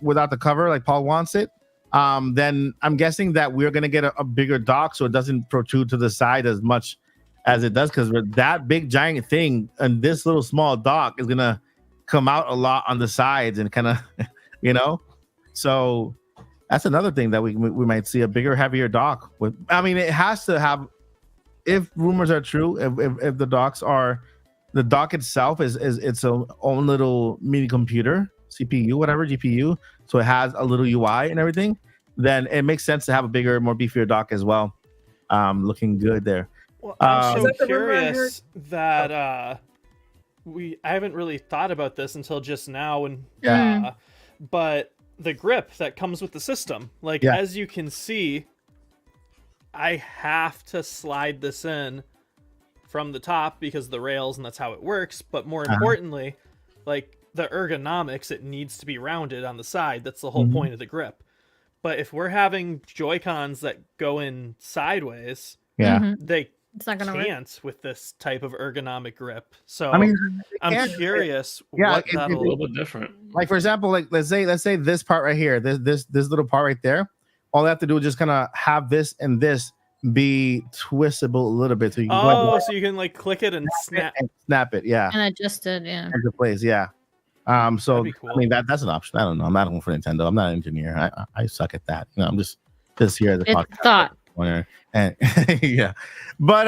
B: without the cover, like Paul wants it. Then I'm guessing that we're gonna get a bigger dock, so it doesn't protrude to the side as much as it does. Because with that big giant thing and this little small dock is gonna come out a lot on the sides and kind of, you know. So that's another thing that we might see a bigger, heavier dock. With, I mean, it has to have. If rumors are true, if the the dock itself is its own little mini computer, CPU, whatever, GPU, so it has a little UI and everything, then it makes sense to have a bigger, more beefier dock as well. Looking good there.
E: Well, I'm
F: Is
E: so
F: that the rumor I heard?
E: curious that I haven't really thought about this until just now, and
B: Yeah.
E: but the grip that comes with the system, like
B: Yeah.
E: as you can see, I have to slide this in from the top because of the rails, and that's how it works. But more importantly, like the ergonomics, it needs to be rounded on the side. That's the whole
B: Mhm.
E: point of the grip. But if we're having Joy-Cons that go in sideways,
B: Yeah.
D: Mhm.
E: they
D: It's not gonna work.
E: can't with this type of ergonomic grip. So
B: I mean,
E: I'm
B: can't-
E: curious
B: Yeah,
E: what
B: it-
C: A
E: that'll.
C: little bit different.
B: like for example, like let's say this part right here, this little part right there, all they have to do is just kind of have this and this be twistable a little bit so you can go ahead
E: Oh, so you can like click it and snap.
B: and snap it, yeah,
D: And adjusted, yeah.
B: into place, yeah. So
E: That'd be cool.
B: I mean that's an option. I don't know. I'm not going for Nintendo. I'm not an engineer. I suck at that. You know, I'm just here as a
D: It's
B: podcast
D: thought.
B: corner. And yeah, but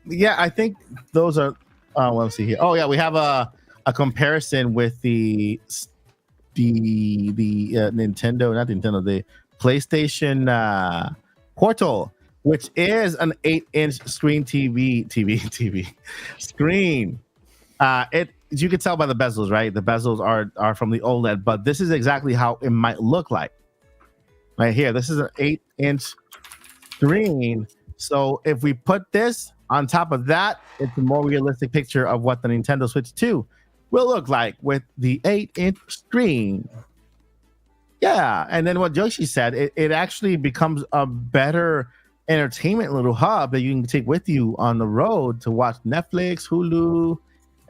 B: yeah, I think those are. Let's see here. Oh yeah, we have a comparison with the Nintendo, not Nintendo, the PlayStation Portal, which is an 8-inch screen TV screen. It, as you can tell by the bezels, right? The bezels are from the OLED, but this is exactly how it might look like. Right here, this is an 8-inch screen. So if we put this on top of that, it's a more realistic picture of what the Nintendo Switch 2 will look like with the 8-inch screen. Yeah, and then what Yoshi said, it actually becomes a better entertainment little hub that you can take with you on the road to watch Netflix, Hulu,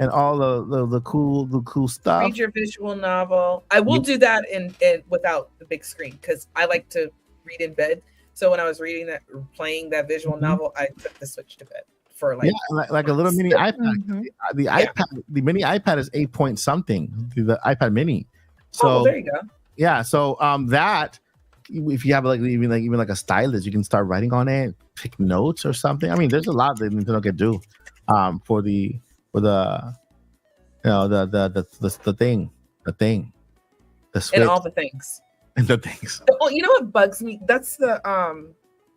B: and all the cool stuff.
F: Read your visual novel. I will do that in without the big screen because I like to read in bed. So when I was playing that visual novel, I took the Switch to bed for like
B: like a little mini iPad.
D: Mhm.
B: The iPad, the mini iPad is 8 point something. The iPad Mini. So
F: well, there you go.
B: yeah, so that if you have even like a stylus, you can start writing on it, pick notes or something. I mean, there's a lot that Nintendo can do for the you know the thing, the Switch,
F: And all the things.
B: and the things.
F: Oh, you know what bugs me? That's the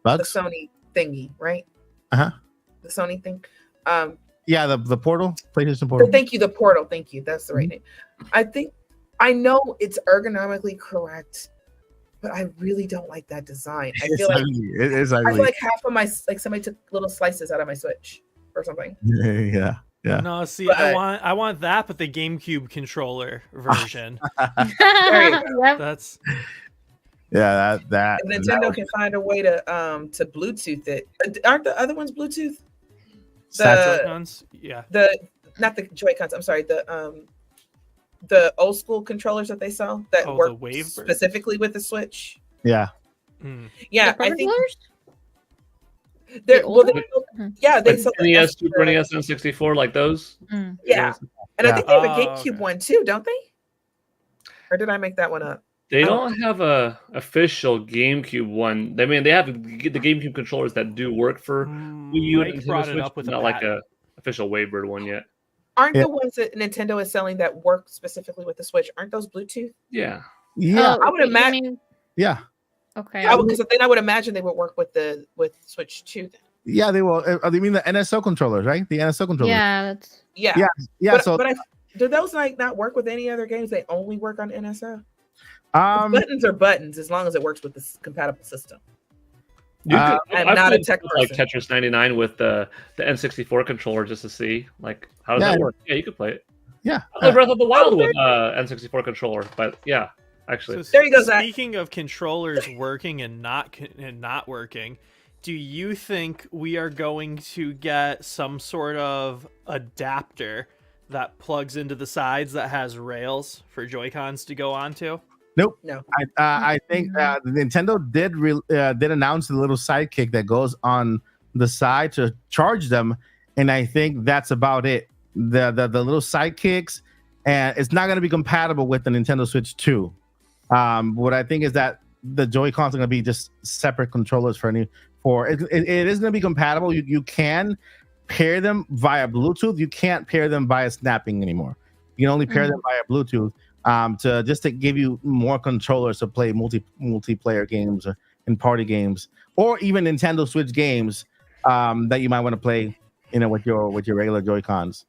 B: Bugs?
F: Sony thingy, right?
B: Uh-huh.
F: The Sony thing.
B: Yeah, the portal, PlayStation Portal.
F: Thank you, the portal. Thank you. That's the right name. I know it's ergonomically correct, but I really don't like that design. I feel like
B: It is
F: I
B: ugly.
F: feel like half of my somebody took little slices out of my Switch or something.
B: Yeah.
E: No, see,
F: But-
E: I want that, but the GameCube controller version.
D: Yep.
E: That's
B: Yeah, that
F: If Nintendo can find a way to Bluetooth it. Aren't the other ones Bluetooth?
E: Joy-Cons? Yeah.
F: Not the Joy-Cons. I'm sorry. The old school controllers that they sell that
E: Oh, the
F: work
E: Wave
F: specifically with the Switch.
B: yeah.
E: Mm.
F: Yeah,
D: The
F: I think
D: controllers?
F: they're
D: The
F: well,
D: older
F: they
C: Like
F: sell the
C: NES,
F: extra-
C: Super NES, N64, like those.
D: Mm.
F: Yeah, and I think they have a
E: Oh,
F: GameCube
E: okay.
F: one too, don't they? Or did I make that one up?
C: They
F: I
C: don't have a official GameCube one. I mean, they have the GameCube controllers that do work for Wii U and
E: Mike
C: Nintendo
E: brought it
C: Switch,
E: up with
C: but
E: a
C: not like
E: patent.
C: a official Waybird one yet.
F: Aren't
B: Yeah.
F: the ones that Nintendo is selling that work specifically with the Switch? Aren't those Bluetooth?
C: Yeah.
B: Yeah.
D: Oh,
F: I would
D: you
F: imagine-
D: mean-
B: Yeah.
D: Okay.
F: Because then I would imagine they would work with Switch 2. Then.
B: Yeah, they will. You mean the NSO controllers, right? The NSO controllers.
D: Yeah, that's
F: Yeah,
B: Yeah. Yeah.
F: But,
B: So
F: do those like not work with any other games? They only work on NSO. Buttons are buttons as long as it works with this compatible system.
C: You
B: Uh,
C: could,
F: I'm
C: I've
F: not a
C: played
F: tech
C: stuff like
F: person.
C: Tetris 99 with the N64 controller just to see like how does
B: Yeah.
C: that work. Yeah, you could play it.
B: yeah.
C: I played Breath of the Wild
F: okay.
C: with N64 controller, but yeah, actually.
E: So
F: There you go, Zach.
E: Speaking of controllers working and not working, do you think we are going to get some sort of adapter that plugs into the sides that has rails for Joy-Cons to go onto?
B: Nope.
F: No.
B: I think Nintendo did announce the little sidekick that goes on the side to charge them, and I think that's about it. The little sidekicks, and it's not going to be compatible with the Nintendo Switch 2. What I think is that the Joy-Cons are going to be just separate controllers for it is going to be compatible. You can pair them via Bluetooth. You can't pair them via snapping anymore. You can only pair them via Bluetooth to give you more controllers to play multiplayer games and party games, or even Nintendo Switch games that you might want to play, with your regular Joy-Cons.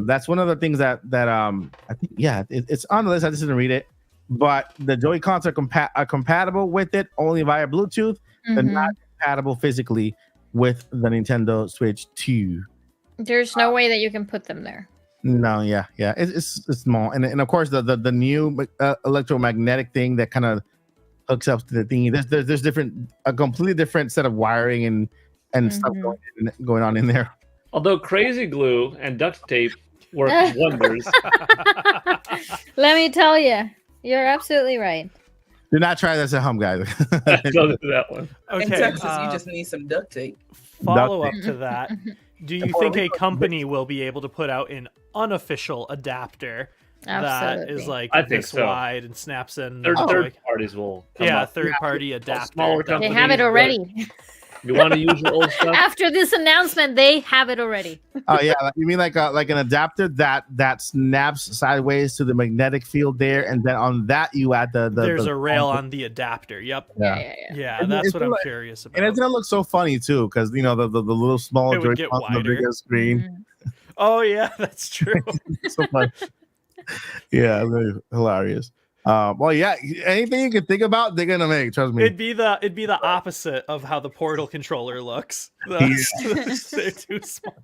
B: That's one of the things that I think, it's on the list. I just didn't read it, but the Joy-Cons are compatible with it only via Bluetooth. They're not compatible physically with the Nintendo Switch 2.
D: There's no way that you can put them there.
B: No, it's small, and of course the new electromagnetic thing that kind of hooks up to the thingy. There's a completely different set of wiring and stuff going on in there.
C: Although crazy glue and duct tape work wonders.
D: Let me tell you, you're absolutely right.
B: Do not try this at home, guys.
C: Don't do that one.
E: Okay,
F: In Texas, you just need some duct tape.
E: follow up to that. Do you think a company will be able to put out an unofficial adapter that is like
C: I think
E: this
C: so.
E: wide and snaps in?
C: Third parties will come up.
E: third party adapter.
C: Smaller
D: They
C: companies,
D: have it already.
C: You want to use your old stuff?
D: After this announcement, they have it already.
B: Oh yeah, you mean like an adapter that snaps sideways to the magnetic field there, and then on that you add the
E: There's a rail on the adapter. Yep.
D: Yeah.
E: That's
B: It's
E: what I'm
B: like-
E: curious about.
B: and it's gonna look so funny too, because the little small
E: It would get
B: Joy-Cons on the
E: wider.
B: bigger screen.
E: Oh yeah, that's true.
B: So funny. Yeah, really hilarious. Well, yeah, anything you can think about, they're gonna make. Trust me.
E: It'd be the opposite of how the Portal controller looks. They're too small.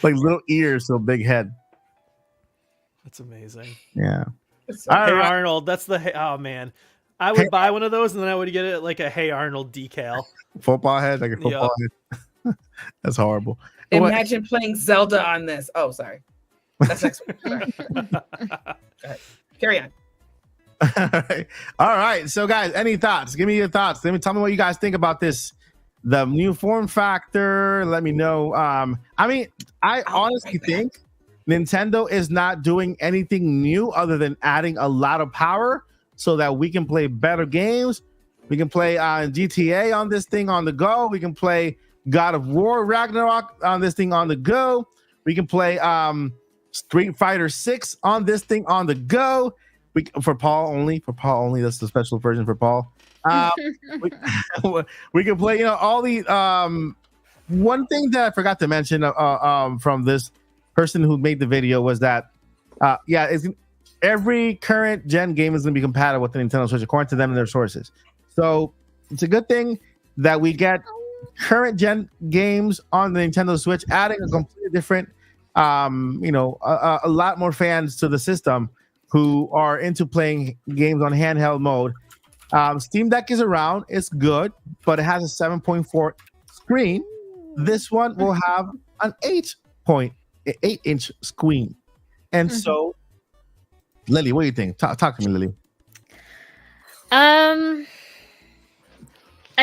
B: Like little ears, so big head.
E: That's amazing.
B: Yeah.
F: So,
B: All
E: Hey
B: right.
E: Arnold, that's oh man. I would buy one of those and then I would get it like a Hey Arnold decal.
B: Football head, like a football head. That's horrible.
F: imagine playing Zelda on this. Oh, sorry. That's next week. Sorry. Go ahead. Carry on.
B: All right. So, guys, any thoughts? Give me your thoughts. Tell me what you guys think about this. The new form factor. Let me know. I honestly think Nintendo is not doing anything new other than adding a lot of power so that we can play better games. We can play GTA on this thing on the go. We can play God of War Ragnarok on this thing on the go. We can play Street Fighter 6 on this thing on the go. For Paul only. That's the special version for Paul. We can play, all the one thing that I forgot to mention from this person who made the video was that every current gen game is going to be compatible with the Nintendo Switch according to them and their sources. So it's a good thing that we get current gen games on the Nintendo Switch, adding a completely different a lot more fans to the system who are into playing games on handheld mode. Steam Deck is around. It's good, but it has a 7.4 screen. This one will have an 8.8-inch screen. And so, Lily, what do you think? Talk to me, Lily.
D: I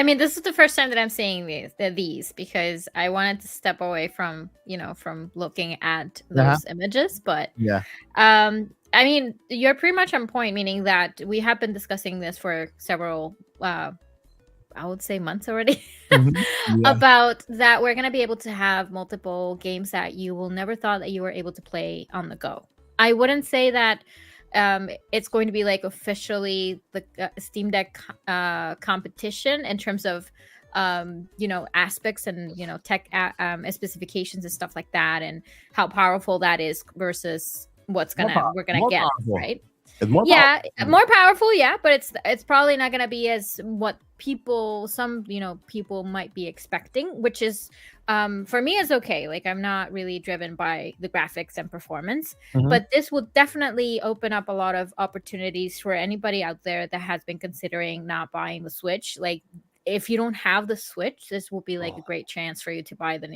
D: mean, this is the first time that I'm seeing these because I wanted to step away from looking at those images. But I mean, you're pretty much on point, meaning that we have been discussing this for several, I would say months already, about that we're going to be able to have multiple games that you will never thought that you were able to play on the go. I wouldn't say that it's going to be like officially the Steam Deck competition in terms of aspects and tech specifications and stuff like that, and how powerful that is versus what's we're gonna get powerful. Right?
B: It's more powerful.
D: More powerful, but it's probably not gonna be as what some people might be expecting, which is for me is okay. Like, I'm not really driven by the graphics and performance, but this will definitely open up a lot of opportunities for anybody out there that has been considering not buying the Switch. Like, if you don't have the Switch, this will be like a great chance for you to buy the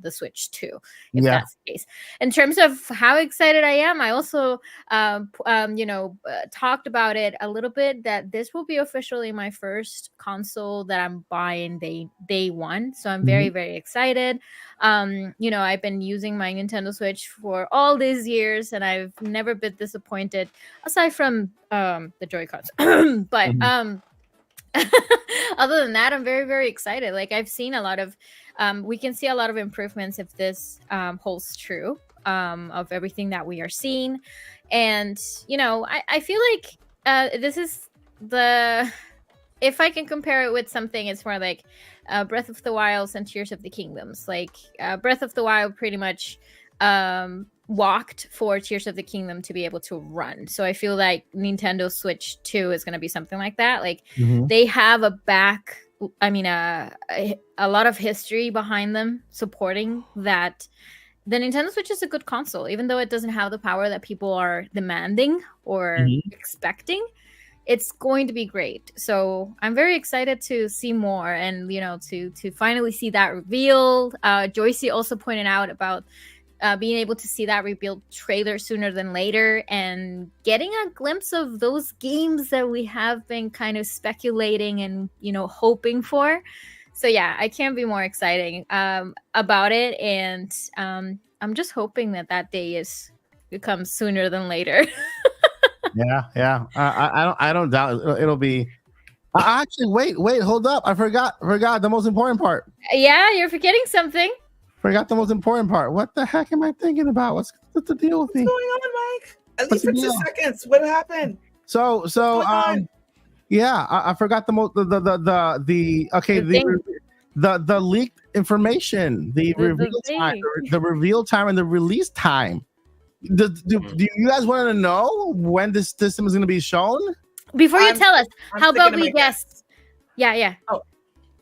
D: the Switch too, if
B: Yeah.
D: that's the case. In terms of how excited I am, I also talked about it a little bit, that this will be officially my first console that I'm buying day one. So I'm very, very excited. I've been using my Nintendo Switch for all these years, and I've never been disappointed, aside from the Joy-Cons. But other than that, I'm very, very excited. Like, I've seen a lot of we can see a lot of improvements if this holds true of everything that we are seeing. And I feel like this is if I can compare it with something, it's more like Breath of the Wild and Tears of the Kingdoms. Like Breath of the Wild pretty much walked for Tears of the Kingdom to be able to run. So I feel like Nintendo Switch 2 is going to be something like that. Like they have a lot of history behind them supporting that. The Nintendo Switch is a good console, even though it doesn't have the power that people are demanding or expecting. It's going to be great. So I'm very excited to see more, and to finally see that revealed. Joycey also pointed out about being able to see that revealed trailer sooner than later, and getting a glimpse of those games that we have been kind of speculating and hoping for. So yeah, I can't be more exciting about it, and I'm just hoping that day comes sooner than later.
B: Yeah. I don't doubt it'll be. Actually, wait, hold up! I forgot the most important part.
D: Yeah, you're forgetting something.
B: Forgot the most important part. What the heck am I thinking about? What's the deal with me?
F: What's going on, Mike? At
B: What's
F: least
B: the
F: for 2
B: deal?
F: seconds. What happened?
B: So yeah, I forgot the leaked information, the reveal time, the reveal time, and the release time. Do you guys want to know when this system is going to be shown?
D: Before you tell us, how about
F: sticking to
D: we
F: my
D: guess? Yeah.
F: Oh,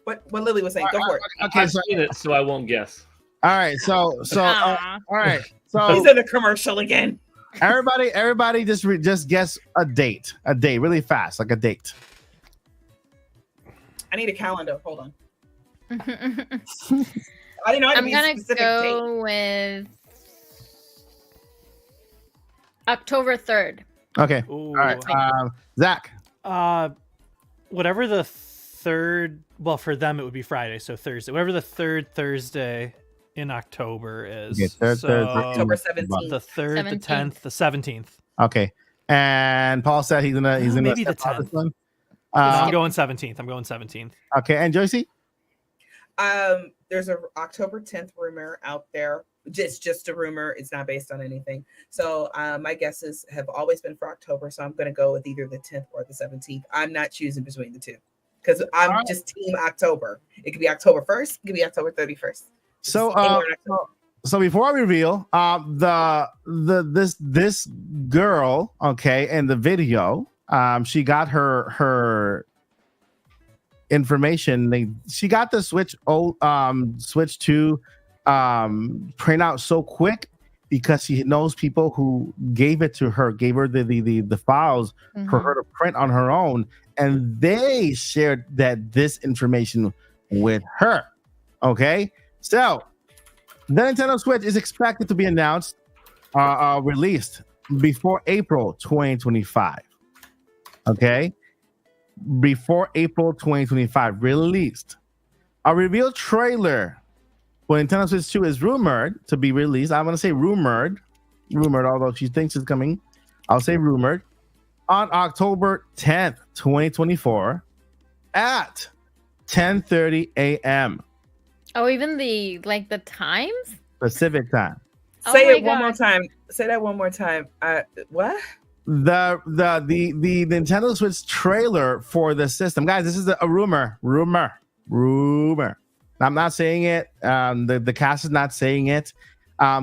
F: what Lily was saying. Go for it.
B: Okay,
C: I've seen it, so I won't guess.
B: All right, so all right, so
F: He's in the commercial again.
B: everybody just guess a date really fast, like a date.
F: I need a calendar. Hold on. I didn't know.
D: I'm gonna go with October 3rd.
B: Okay.
E: Ooh.
B: All right. Zach.
E: Whatever the third. Well, for them it would be Friday, so Thursday. Whatever the third Thursday in October is.
B: Okay, third Thursday.
F: October 17th.
E: The 3rd, the 10th, the 17th.
B: Okay. And Paul said he's gonna
E: maybe the 10th. I'm going 17th. Okay.
B: And Joycey?
F: There's a October 10th rumor out there. It's just a rumor. It's not based on anything. So my guesses have always been for October. So I'm going to go with either the 10th or the 17th. I'm not choosing between the two because I'm just team October. It could be October 1st. It could be October 31st.
B: So before I reveal, this girl, okay, in the video, she got her information. She got the Switch 2 print out so quick because she knows people who gave it to her, gave her the files for her to print on her own, and they shared this information with her. Okay, so the Nintendo Switch is expected to be announced, released before April 2025. Okay, before April 2025, released. A reveal trailer for Nintendo Switch 2 is rumored to be released. I'm going to say rumored, although she thinks it's coming. I'll say rumored on October 10th, 2024 at 10:30 a.m.
D: Oh, even the times?
B: Pacific time.
F: Say it one more time. Say that one more time. What?
B: The Nintendo Switch trailer for the system, guys. This is a rumor. I'm not saying it. The cast is not saying it.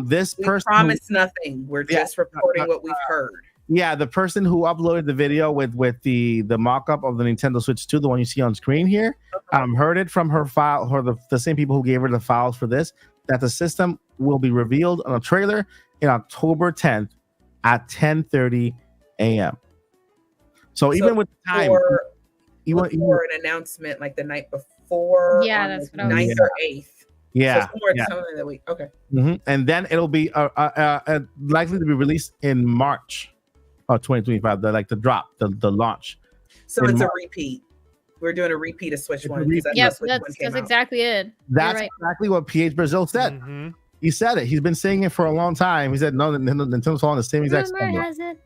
B: This person
F: promised nothing. We're just reporting what we've heard.
B: Yeah, the person who uploaded the video with the mock-up of the Nintendo Switch 2, the one you see on screen here, heard it from her file, or the same people who gave her the files for this, that the system will be revealed on a trailer in October 10th at 10:30 a.m. So even with the time,
F: before an announcement like the night before.
D: Yeah,
F: on
D: that's
F: the
D: what I was
F: 9th or 8th.
B: Yeah,
F: So somewhere
B: yeah.
F: something that week. Okay.
B: And then it'll be likely to be released in March of 2025. The drop, the launch.
F: So
B: In
F: it's a
B: March.
F: repeat. We're doing a repeat of Switch
B: It's a
F: one. 'Cause
B: repeat.
F: how
D: Yep,
F: Switch one
D: that's
F: came out.
D: exactly it.
B: That's
D: You're right.
B: exactly what PH Brazil said.
E: Mhm.
B: He said it. He's been saying it for a long time. He said no, Nintendo's following the same exact
D: Rumor
B: schedule.
D: has it.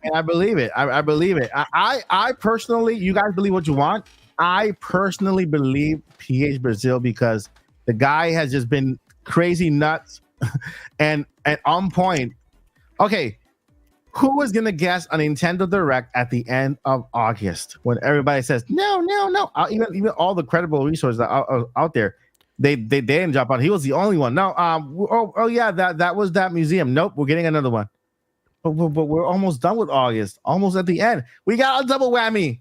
B: And I believe it. I believe it. I personally, you guys believe what you want. I personally believe PH Brazil because the guy has just been crazy nuts and on point. Okay, who was gonna guess a Nintendo Direct at the end of August when everybody says no? Even all the credible resources that are out there, they didn't jump on. He was the only one. No, oh yeah, that was that museum. Nope, we're getting another one. But we're almost done with August. Almost at the end. We got a double whammy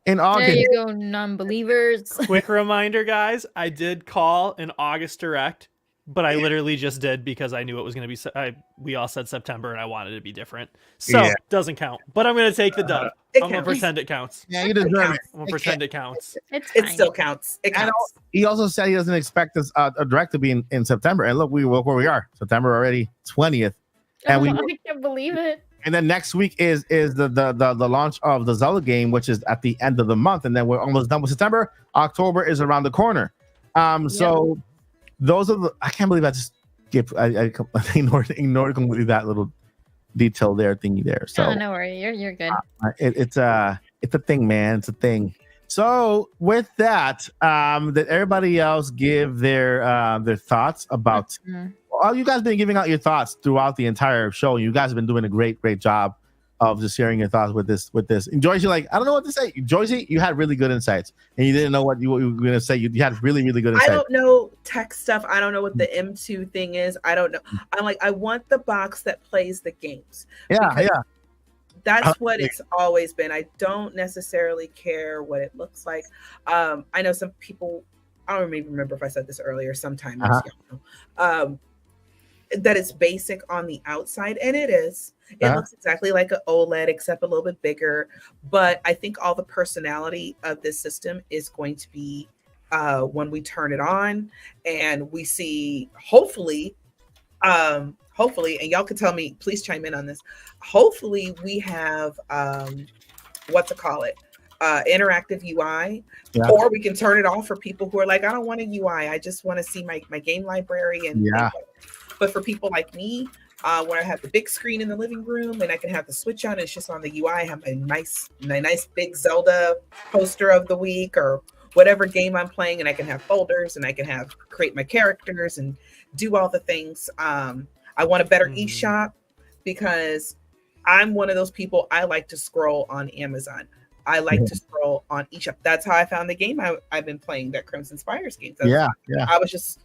B: in
D: There
B: August.
D: you go, non-believers.
E: Quick reminder, guys. I did call an August Direct, but I literally just did because I knew it was going to be. We all said September, and I wanted it to be different. So
B: Yeah.
E: doesn't count. But I'm going to take the dub.
F: It
E: I'm going to
F: counts.
E: pretend it counts.
B: Yeah, you deserve it.
E: I'm going to pretend it counts.
D: It's
F: It
D: fine.
F: still counts. It
B: And
F: counts.
B: he also said he doesn't expect us a direct to be in September. And look, look where we are. September already 20th. And we
D: I can't believe it.
B: and then next week is the launch of the Zelda game, which is at the end of the month, and then we're almost done with September. October is around the corner. So those are the. I can't believe I just I ignored completely that little detail there, thingy there. So
D: Oh, no worry, you're good.
B: it's a thing, man. It's a thing. So with that, did everybody else give their thoughts about?
D: Mhm.
B: Well, you guys been giving out your thoughts throughout the entire show. You guys have been doing a great job of just sharing your thoughts with this. And Joyce, you're like, I don't know what to say. Joyce, you had really good insights, and you didn't know what you were going to say. You had really good
F: I
B: insights.
F: don't know tech stuff. I don't know what the M2 thing is. I don't know. I'm like, I want the box that plays the games.
B: Yeah,
F: because
B: yeah.
F: That's what it's always been. I don't necessarily care what it looks like. I know some people, I don't even remember if I said this earlier sometime. That it's basic on the outside, and it is. It looks exactly like an OLED, except a little bit bigger. But I think all the personality of this system is going to be when we turn it on and we see, hopefully, and y'all can tell me, please chime in on this. Hopefully, we have interactive UI, or we can turn it off for people who are like, I don't want a UI. I just want to see my game library and But for people like me, where I have the big screen in the living room and I can have the Switch on, it's just on the UI. I have my nice big Zelda poster of the week or whatever game I'm playing, and I can have folders and I can create my characters and do all the things. I want a better eShop because I'm one of those people. I like to scroll on Amazon. I like to scroll on eShop. That's how I found the game I've been playing, that Crimson Spires game. I was just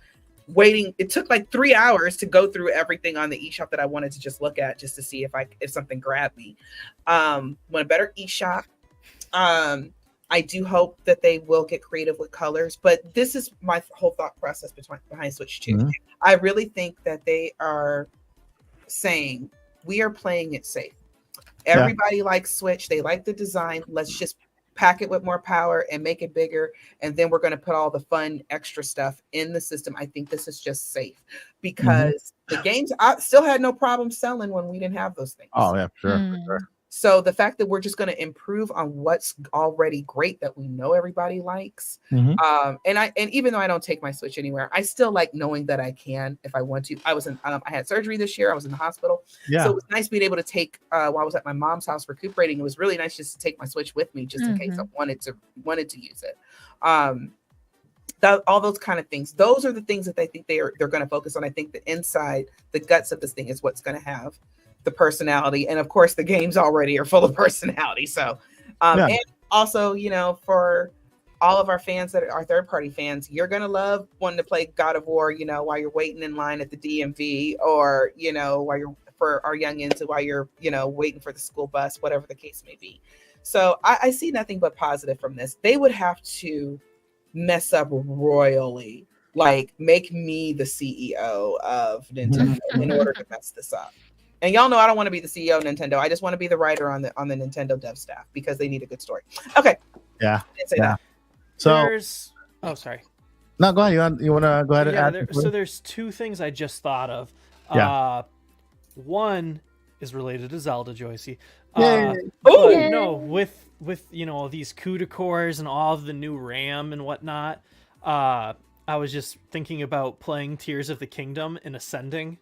F: waiting. It took like 3 hours to go through everything on the eShop that I wanted to just look at, just to see if something grabbed me. Want a better eShop. I do hope that they will get creative with colors, but this is my whole thought process behind Switch 2. I really think that they are saying we are playing it safe. Everybody likes Switch. They like the design. Let's just pack it with more power and make it bigger, and then we're going to put all the fun extra stuff in the system. I think this is just safe because the games I still had no problem selling when we didn't have those things.
B: Oh yeah, sure.
F: So the fact that we're just going to improve on what's already great that we know everybody likes, and even though I don't take my Switch anywhere, I still like knowing that I can if I want to. I had surgery this year. I was in the hospital, so it was nice being able to take while I was at my mom's house recuperating. It was really nice just to take my Switch with me, just in case I wanted to use it. All those kind of things. Those are the things that they think they're going to focus on. I think the inside, the guts of this thing is what's going to have the personality, and of course the games already are full of personality. So and also, for all of our fans that are third-party fans, you're gonna love wanting to play God of War, while you're waiting in line at the DMV, or while you're for our youngins, while you're waiting for the school bus, whatever the case may be. So I see nothing but positive from this. They would have to mess up royally, like make me the CEO of Nintendo in order to mess this up. And y'all know I don't want to be the CEO of Nintendo. I just want to be the writer on the Nintendo dev staff because they need a good story. Okay.
B: Yeah.
F: I didn't say
B: Yeah.
F: that.
B: So
E: sorry.
B: no, go ahead. You want to go ahead and add?
E: So there's two things I just thought of.
B: Yeah.
E: One is related to Zelda, Joycey.
B: Yay.
E: But
D: Yay.
E: no, with these CUDA cores and all of the new RAM and whatnot, I was just thinking about playing Tears of the Kingdom in Ascending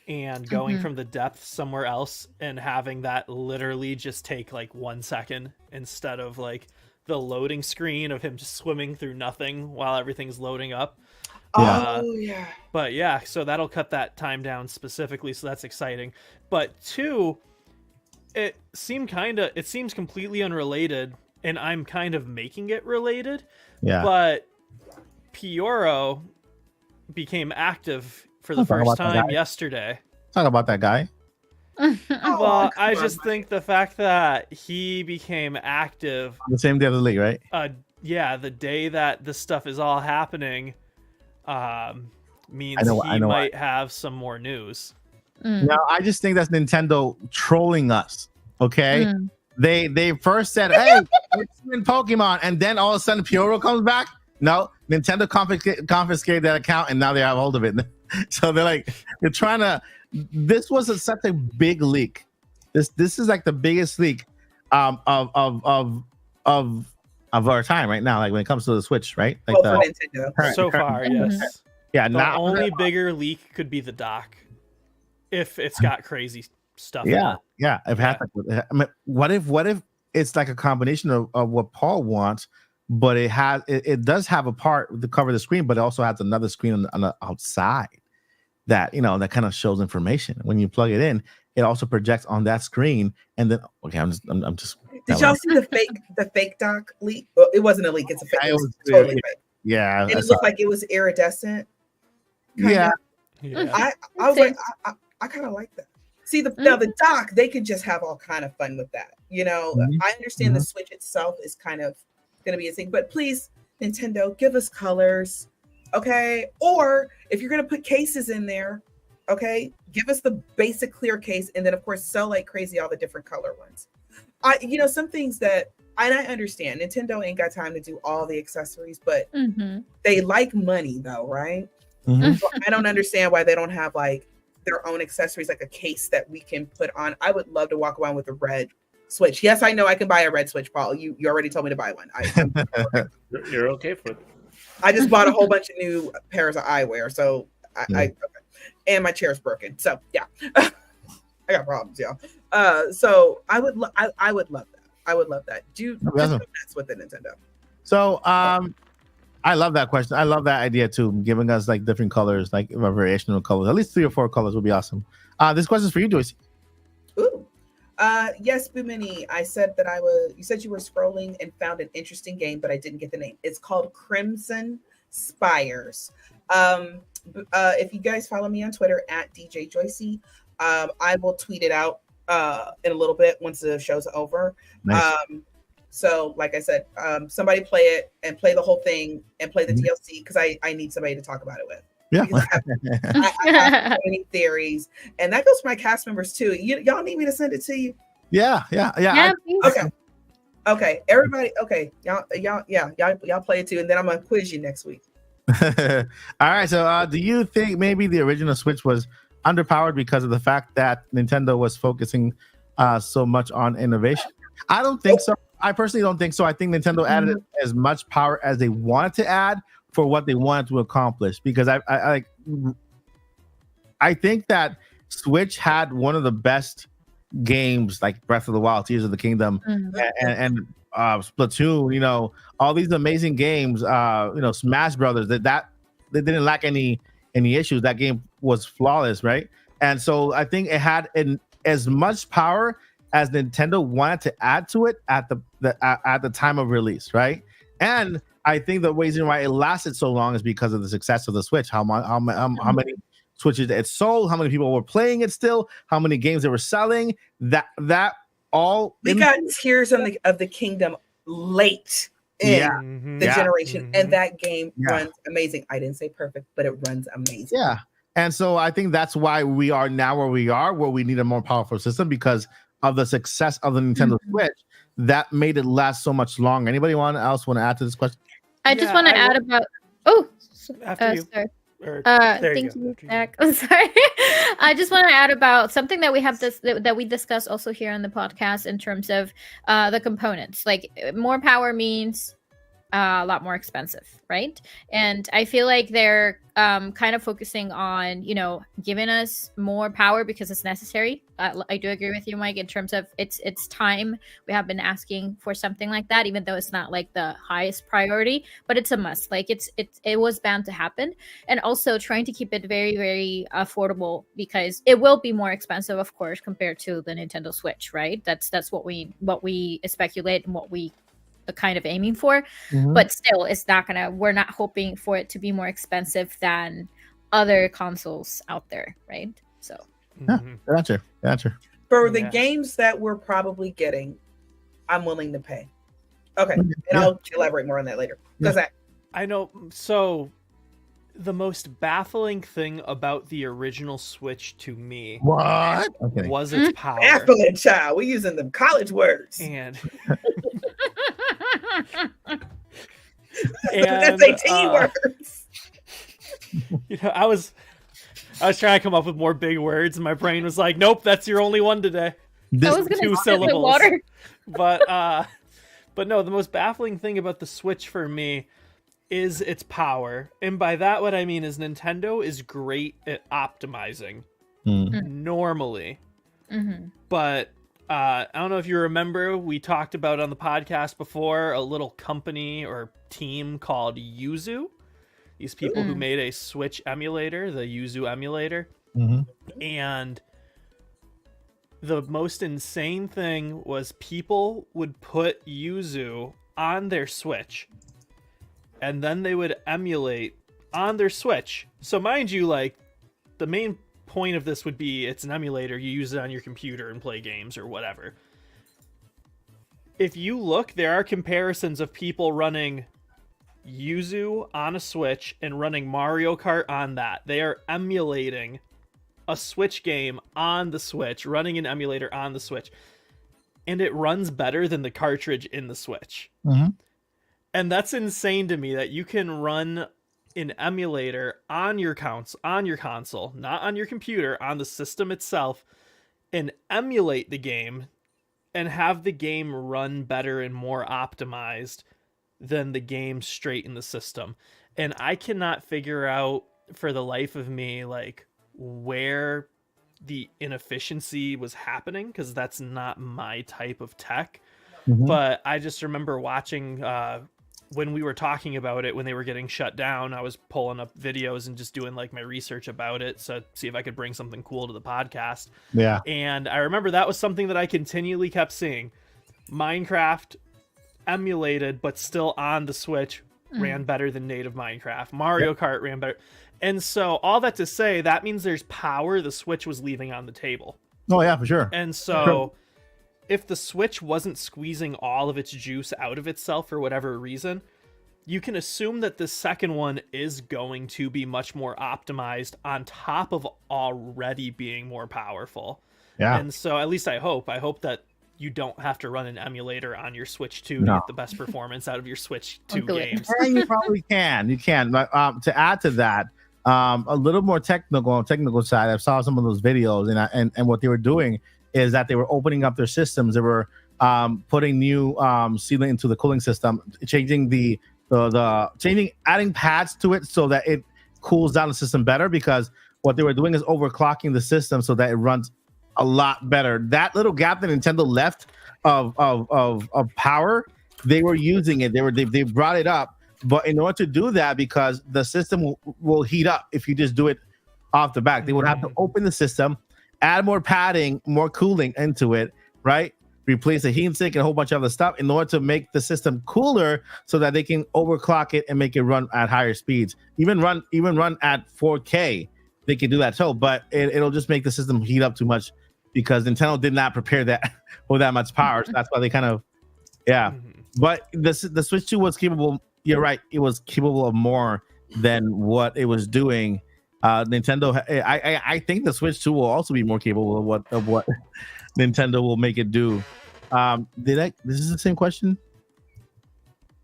E: and going from the depths somewhere else and having that literally just take like 1 second instead of like the loading screen of him just swimming through nothing while everything's loading up.
B: Yeah.
F: Yeah.
E: But yeah, so that'll cut that time down specifically, so that's exciting. But two, it seems completely unrelated, and I'm kind of making it related.
B: Yeah.
E: But Pioro became active for the
B: Don't talk
E: first
B: about that
E: time
B: guy.
E: yesterday.
B: Talk about that guy.
E: Well, I
F: come
E: just
F: on.
E: think the fact that he became active,
B: The same day of the league, right?
E: the day that this stuff is all happening, means
B: I know
E: he
B: why.
E: might have some more news.
B: No, I just think that's Nintendo trolling us. Okay. They first said, "Hey, it's in Pokemon," and then all of a sudden Pioro comes back. No, Nintendo confiscated that account, and now they have hold of it. So they're trying to. This was such a big leak. This is like the biggest leak of our time right now. Like when it comes to the Switch, right? Like
F: Well, for Nintendo.
E: So far, yes.
B: yeah.
E: The
B: Now
E: only bigger leak could be the dock, if it's got crazy stuff. in
B: Yeah,
E: it.
B: yeah. If I mean, what if it's like a combination of what Paul wants, but it does have a part to cover the screen, but it also has another screen on the outside that that kind of shows information. When you plug it in, it also projects on that screen, and then I'm just.
F: Did y'all see the fake dock leak? Well, it wasn't a leak. It's a fake. It was totally fake.
B: Yeah,
F: And it looked like it was iridescent.
B: yeah.
E: Yeah.
F: I was like, I kind of like that. See, now the dock, they could just have all kind of fun with that. I understand the Switch itself is kind of going to be a thing, but please, Nintendo, give us colors, okay? Or if you're going to put cases in there, okay, give us the basic clear case, and then of course sell like crazy all the different color ones. Some things that, and I understand Nintendo ain't got time to do all the accessories, but they like money though, right? So I don't understand why they don't have like their own accessories, like a case that we can put on. I would love to walk around with a red Switch. Yes, I know I can buy a red Switch, Paul. You already told me to buy one.
C: You're okay for it.
F: I just bought a whole bunch of new pairs of eyewear, so okay. And my chair's broken. So yeah, I got problems, y'all. So I would love that. I would love that. Do that's with the Nintendo.
B: So I love that question. I love that idea too, giving us like different colors, like a variation of colors. At least 3 or 4 colors would be awesome. This question is for you, Joyce.
F: Ooh. Yes, Boomini. I said that you said you were scrolling and found an interesting game, but I didn't get the name. It's called Crimson Spires. If you guys follow me on Twitter at DJ Joycey, I will tweet it out in a little bit once the show's over.
B: Nice.
F: So like I said, somebody play it and play the whole thing and play the DLC because I need somebody to talk about it with.
B: Yeah.
F: I have so many theories, and that goes for my cast members too. Y'all need me to send it to you?
B: Yeah.
F: Okay. Everybody. Okay. Y'all play it too, and then I'm gonna quiz you next week.
B: All right. So, do you think maybe the original Switch was underpowered because of the fact that Nintendo was focusing so much on innovation? I don't think so. I personally don't think so. I think Nintendo added as much power as they wanted to add for what they wanted to accomplish. Because I think that Switch had one of the best games, like Breath of the Wild, Tears of the Kingdom, and Splatoon. All these amazing games. Smash Brothers. That they didn't lack any issues. That game was flawless, right? And so I think it had as much power as Nintendo wanted to add to it at the time of release, right? And I think the reason why it lasted so long is because of the success of the Switch. How many Switches it sold, how many people were playing it still, how many games they were selling. That all
F: we got Tears of the Kingdom late in the generation, and that game runs amazing. I didn't say perfect, but it runs amazing.
B: Yeah. And so I think that's why we are now where we are, where we need a more powerful system because of the success of the Nintendo Switch. That made it last so much longer. Anybody else want to add to this question?
D: I just want to add about. Oh,
E: After you.
D: sorry.
E: Or,
D: Thank you, Zach. I'm sorry. I just want to add about something that we have that we discussed also here on the podcast in terms of the components. Like more power means a lot more expensive, right? And I feel like they're kind of focusing on, giving us more power because it's necessary. I do agree with you, Mike, in terms of it's time. We have been asking for something like that, even though it's not like the highest priority, but it's a must. Like it was bound to happen. And also trying to keep it very, very affordable because it will be more expensive, of course, compared to the Nintendo Switch, right? That's what we speculate and what we kind of aiming for, but still it's not we're not hoping for it to be more expensive than other consoles out there, right? So
B: Gotcha.
F: For the games that we're probably getting, I'm willing to pay. Okay, and I'll elaborate more on that later.
E: I know. So the most baffling thing about the original Switch to me was its power.
F: Baffling, child. We're using them college words.
E: And
F: SAT words.
E: I was trying to come up with more big words, and my brain was like, "Nope, that's your only one today."
D: I was gonna
E: 2
D: sip
E: syllables.
D: the water.
E: But no, the most baffling thing about the Switch for me is its power, and by that what I mean is Nintendo is great at optimizing normally, but I don't know if you remember, we talked about on the podcast before a little company or team called Yuzu. These people who made a Switch emulator, the Yuzu emulator. And the most insane thing was people would put Yuzu on their Switch and then they would emulate on their Switch. So mind you, like, the main point of this would be it's an emulator, you use it on your computer and play games or whatever. If you look, there are comparisons of people running Yuzu on a Switch and running Mario Kart on that. They are emulating a Switch game on the Switch, running an emulator on the Switch, and it runs better than the cartridge in the Switch. And that's insane to me that you can run an emulator on your console, not on your computer, on the system itself, and emulate the game and have the game run better and more optimized than the game straight in the system. And I cannot figure out for the life of me, like, where the inefficiency was happening, because that's not my type of tech. But I just remember watching when we were talking about it, when they were getting shut down, I was pulling up videos and just doing like my research about it, so see if I could bring something cool to the podcast. And I remember that was something that I continually kept seeing. Minecraft emulated, but still on the Switch, ran better than native Minecraft. Mario Kart ran better. And so all that to say, that means there's power the Switch was leaving on the table.
B: Oh yeah, for sure.
E: And so if the Switch wasn't squeezing all of its juice out of itself for whatever reason, you can assume that the second one is going to be much more optimized on top of already being more powerful. And so at least I hope that you don't have to run an emulator on your Switch 2 to get the best performance out of your Switch 2 games.
B: And you probably can. You can. But to add to that, a little more technical side, I saw some of those videos, and what they were doing is that they were opening up their systems. They were putting new sealant into the cooling system, changing adding pads to it so that it cools down the system better, because what they were doing is overclocking the system so that it runs a lot better. That little gap that Nintendo left of power, they were using it. They brought it up, but in order to do that, because the system will heat up if you just do it off the back, they would have to open the system, add more padding, more cooling into it, right? Replace the heat sink and a whole bunch of other stuff in order to make the system cooler so that they can overclock it and make it run at higher speeds. Even run at 4K, they can do that too, but it'll just make the system heat up too much because Nintendo did not prepare that for that much power. So that's why they kind of, But the Switch 2 was capable, you're right, it was capable of more than what it was doing Nintendo. I think the Switch 2 will also be more capable of what Nintendo will make it do. This is the same question?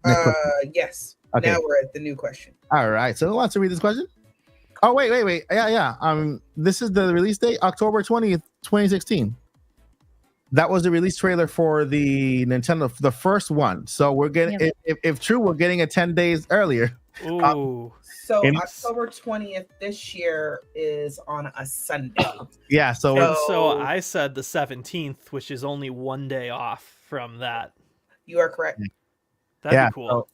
B: Next question.
F: Yes.
B: Okay.
F: Now we're at the new question.
B: All right. So who wants to read this question? Oh, wait. Yeah. This is the release date, October 20th, 2016. That was the release trailer for the Nintendo, the first one. So we're getting, if true, we're getting it 10 days earlier.
E: Ooh.
F: So October 20th this year is on a Sunday.
B: Yeah.
E: So I said the 17th, which is only one day off from that.
F: You are correct.
E: That'd be cool.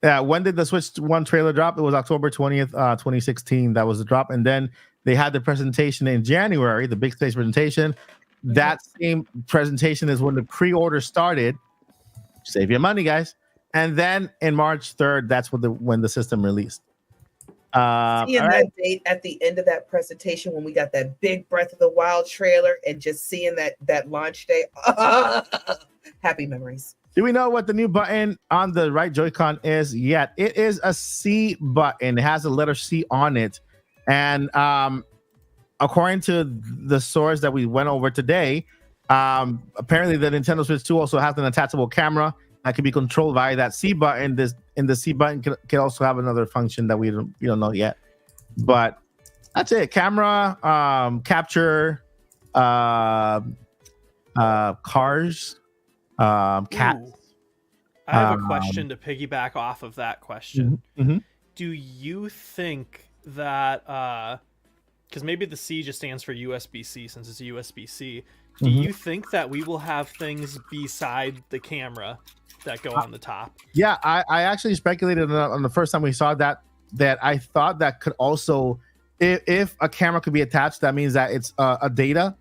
B: Yeah. When did the Switch 1 trailer drop? It was October 20th, 2016. That was the drop. And then they had the presentation in January, the big stage presentation. That same presentation is when the pre-order started. Save your money, guys. And then in March 3rd, that's when the system released.
F: Seeing that date at the end of that presentation when we got that big Breath of the Wild trailer and just seeing that launch day, happy memories.
B: Do we know what the new button on the right Joy-Con is yet? It is a C button. It has the letter C on it. And according to the source that we went over today, apparently the Nintendo Switch 2 also has an attachable camera that can be controlled via that C button. The C button can also have another function that we don't know yet. But that's it. Camera, capture, cars, cats.
E: I have a question to piggyback off of that question.
B: Mm-hmm.
E: Do you think that because maybe the C just stands for USB-C since it's a USB-C. Do you think that we will have things beside the camera that go on the top? Yeah,
B: I actually speculated on the first time we saw that I thought that could also, if a camera could be attached, that means that it's a data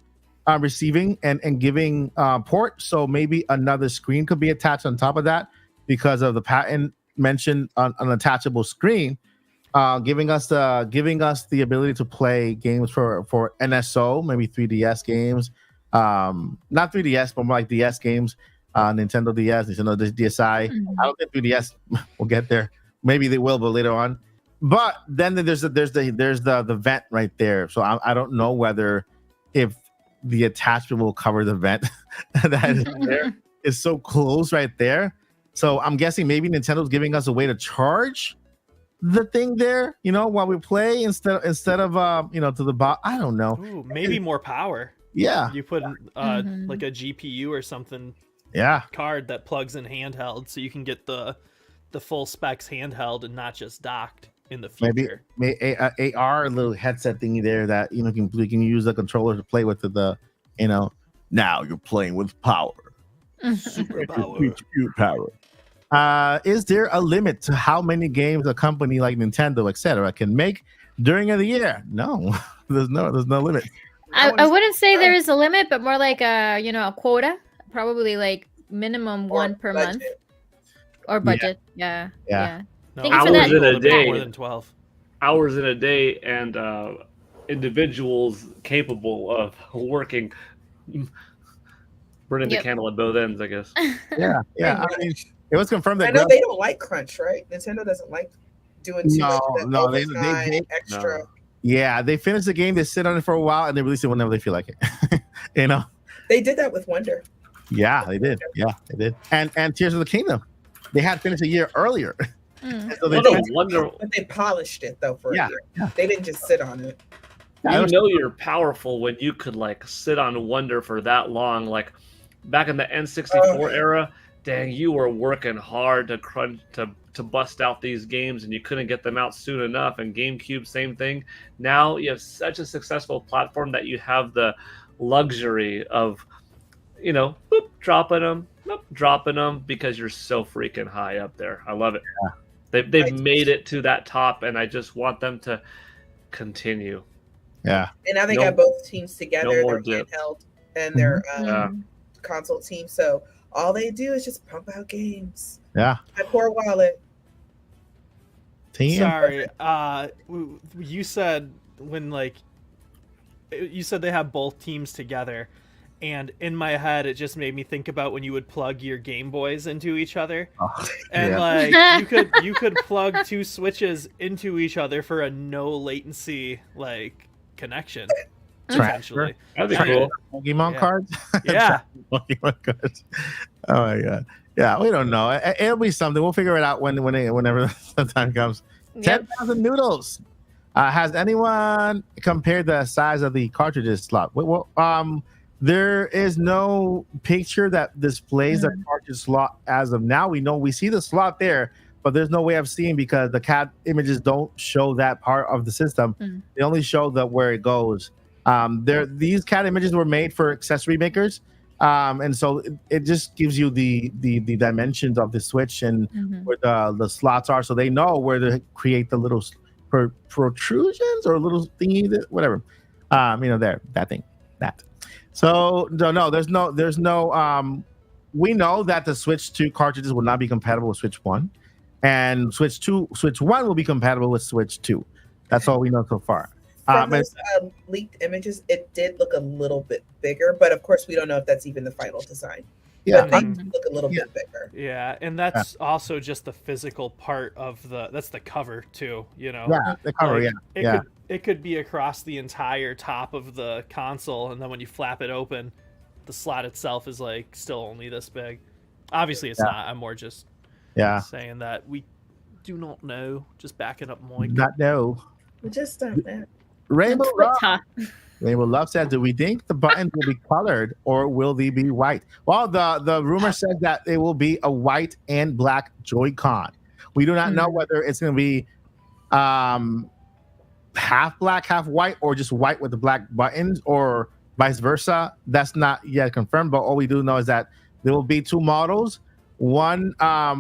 B: receiving and giving port. So maybe another screen could be attached on top of that because of the patent mentioned on an attachable screen. Giving us the ability to play games for NSO, maybe 3DS games, not 3DS, but more like DS games, Nintendo DS, Nintendo DSi. I don't think 3DS will get there. Maybe they will, but later on. But then there's the vent right there. So I don't know whether if the attachment will cover the vent that is there. It's so close right there. So I'm guessing maybe Nintendo's giving us a way to charge the thing there, while we play instead of to the bot. I don't know.
E: Ooh, maybe more power.
B: Yeah.
E: You put like a GPU or something.
B: Yeah.
E: Card that plugs in handheld, so you can get the full specs handheld and not just docked in the future.
B: Maybe a AR little headset thingy there that you can use the controller to play with the now you're playing with power.
E: Super power.
B: Power. Is there a limit to how many games a company like Nintendo, etc., can make during the year? No, there's no limit.
D: I wouldn't say there is a limit, but more like a quota, probably like minimum one per month or budget. Yeah.
E: No,
D: Thank you for that.
C: Hours in a day.
E: More than 12
C: hours in a day, and individuals capable of working. Burning the candle at both ends, I guess.
B: Yeah. I mean, it was confirmed that
F: I know they don't like crunch, right? Nintendo doesn't like doing too much of that overtime,
B: they
F: extra.
B: No. Yeah, they finish the game, they sit on it for a while, and they release it whenever they feel like it.
F: They did that with Wonder.
B: Yeah, they did. And Tears of the Kingdom, they had finished a year earlier.
C: So they
F: but they polished it though for a year. Yeah. They didn't just sit on it.
C: You're powerful when you could sit on Wonder for that long. Like back in the N64 era, dang, you were working hard to crunch to bust out these games, and you couldn't get them out soon enough. And GameCube, same thing. Now you have such a successful platform that you have the luxury of, dropping them because you're so freaking high up there. I love it. Yeah. They've made it to that top, and I just want them to continue.
B: Yeah.
F: And now they got both teams together. They're handheld and their console team. So all they do is just pump out games.
B: Yeah.
F: My poor wallet.
B: Team.
E: Sorry. You said you said they have both teams together, and in my head it just made me think about when you would plug your Game Boys into each other, and
B: yeah.
E: like you could plug two switches into each other for a no latency like connection. Essentially.
C: That'd be cool.
B: Pokemon
E: Yeah.
B: cards.
E: Yeah.
B: Pokemon cards. Oh my god. Yeah, we don't know. It'll be something. We'll figure it out whenever the time comes.
D: Yep.
B: 10,000 noodles. Has anyone compared the size of the cartridges slot? Well, there is no picture that displays the cartridge slot as of now. We see the slot there, but there's no way of seeing because the CAD images don't show that part of the system. They only show where it goes. These CAD images were made for accessory makers, and so it just gives you the dimensions of the Switch and where the slots are, so they know where to create the little protrusions or little thingy, whatever. That. So no, there's no. We know that the Switch 2 cartridges will not be compatible with Switch 1, and Switch 1 will be compatible with Switch 2. That's all we know so far.
F: From those leaked images, it did look a little bit bigger, but of course we don't know if that's even the final design.
B: Yeah,
F: But they look a little bit bigger.
E: Yeah, and that's also just the physical part of that's the cover too, you know.
B: Yeah, the cover,
E: Like, it could be across the entire top of the console, and then when you flap it open, the slot itself is like still only this big. Obviously it's not. I'm more just saying that we do not know. Just backing up Mike.
B: Not know.
F: We just don't know.
B: Rainbow Love.
D: Twitter.
B: Rainbow Love says, do we think the buttons will be colored or will they be white? Well, the rumor says that it will be a white and black Joy-Con. We do not know whether it's going to be half black, half white, or just white with the black buttons, or vice versa. That's not yet confirmed, but all we do know is that there will be two models, one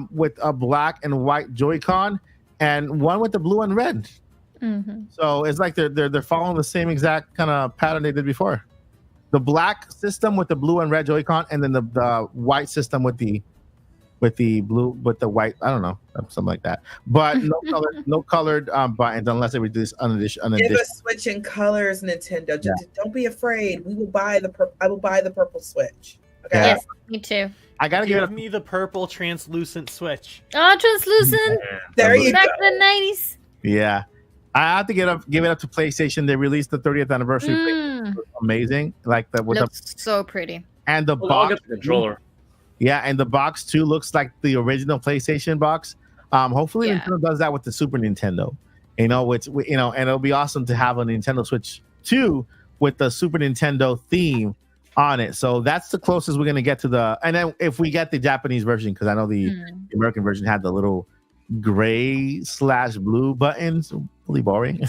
B: with a black and white Joy-Con and one with the blue and red. So it's like they're following the same exact kind of pattern they did before. The black system with the blue and red Joy-Con, and then the white system with the blue with the white. I don't know, something like that. But no colored buttons unless they reduce an addition.
F: Give us Switch in colors, Nintendo. Don't be afraid. We will buy I will buy the purple Switch. Okay.
B: Yeah.
D: Yes, me too.
B: I gotta
E: Give me the purple translucent Switch.
D: Oh, translucent.
F: There you
D: Back
F: go.
D: to the 90s.
B: Yeah. I have to give it up to PlayStation. They released the 30th anniversary. It was amazing. Like
D: Looks so pretty.
B: And the
C: I'll
B: box
C: get the controller.
B: Yeah, and the box too looks like the original PlayStation box. Hopefully Nintendo does that with the Super Nintendo. And it'll be awesome to have a Nintendo Switch 2 with the Super Nintendo theme on it. So that's the closest we're gonna get to and then if we get the Japanese version, because I know the American version had the little gray/blue buttons. Really boring.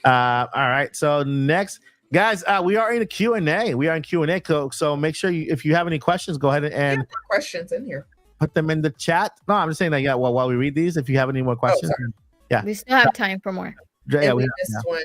B: All right, so next, guys, we are in a Q&A. We are in Q&A, so make sure if you have any questions, go ahead and
F: More questions in here.
B: put them in the chat. No, I'm just saying that. Well, while we read these, if you have any more questions,
D: We still have time for more.
F: And we missed one.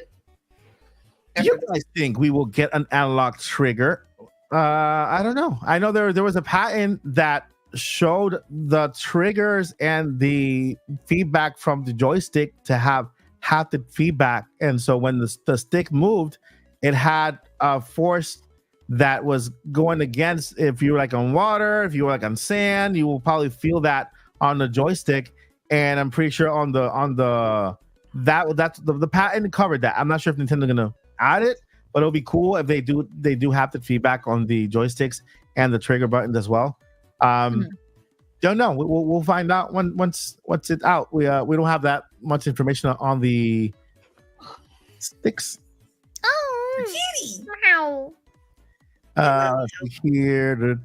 B: Do you guys think we will get an analog trigger? I don't know. I know there was a patent that showed the triggers and the feedback from the joystick to have haptic feedback, and so when the stick moved, it had a force that was going against. If you were like on water, if you were like on sand, you will probably feel that on the joystick. And I'm pretty sure on the patent covered that. I'm not sure if Nintendo's gonna add it, but it'll be cool if they do haptic feedback on the joysticks and the trigger buttons as well. Don't know. We'll find out once it's out. We don't have that much information on the sticks.
D: Oh,
F: Kitty.
D: wow.
B: Let's see here.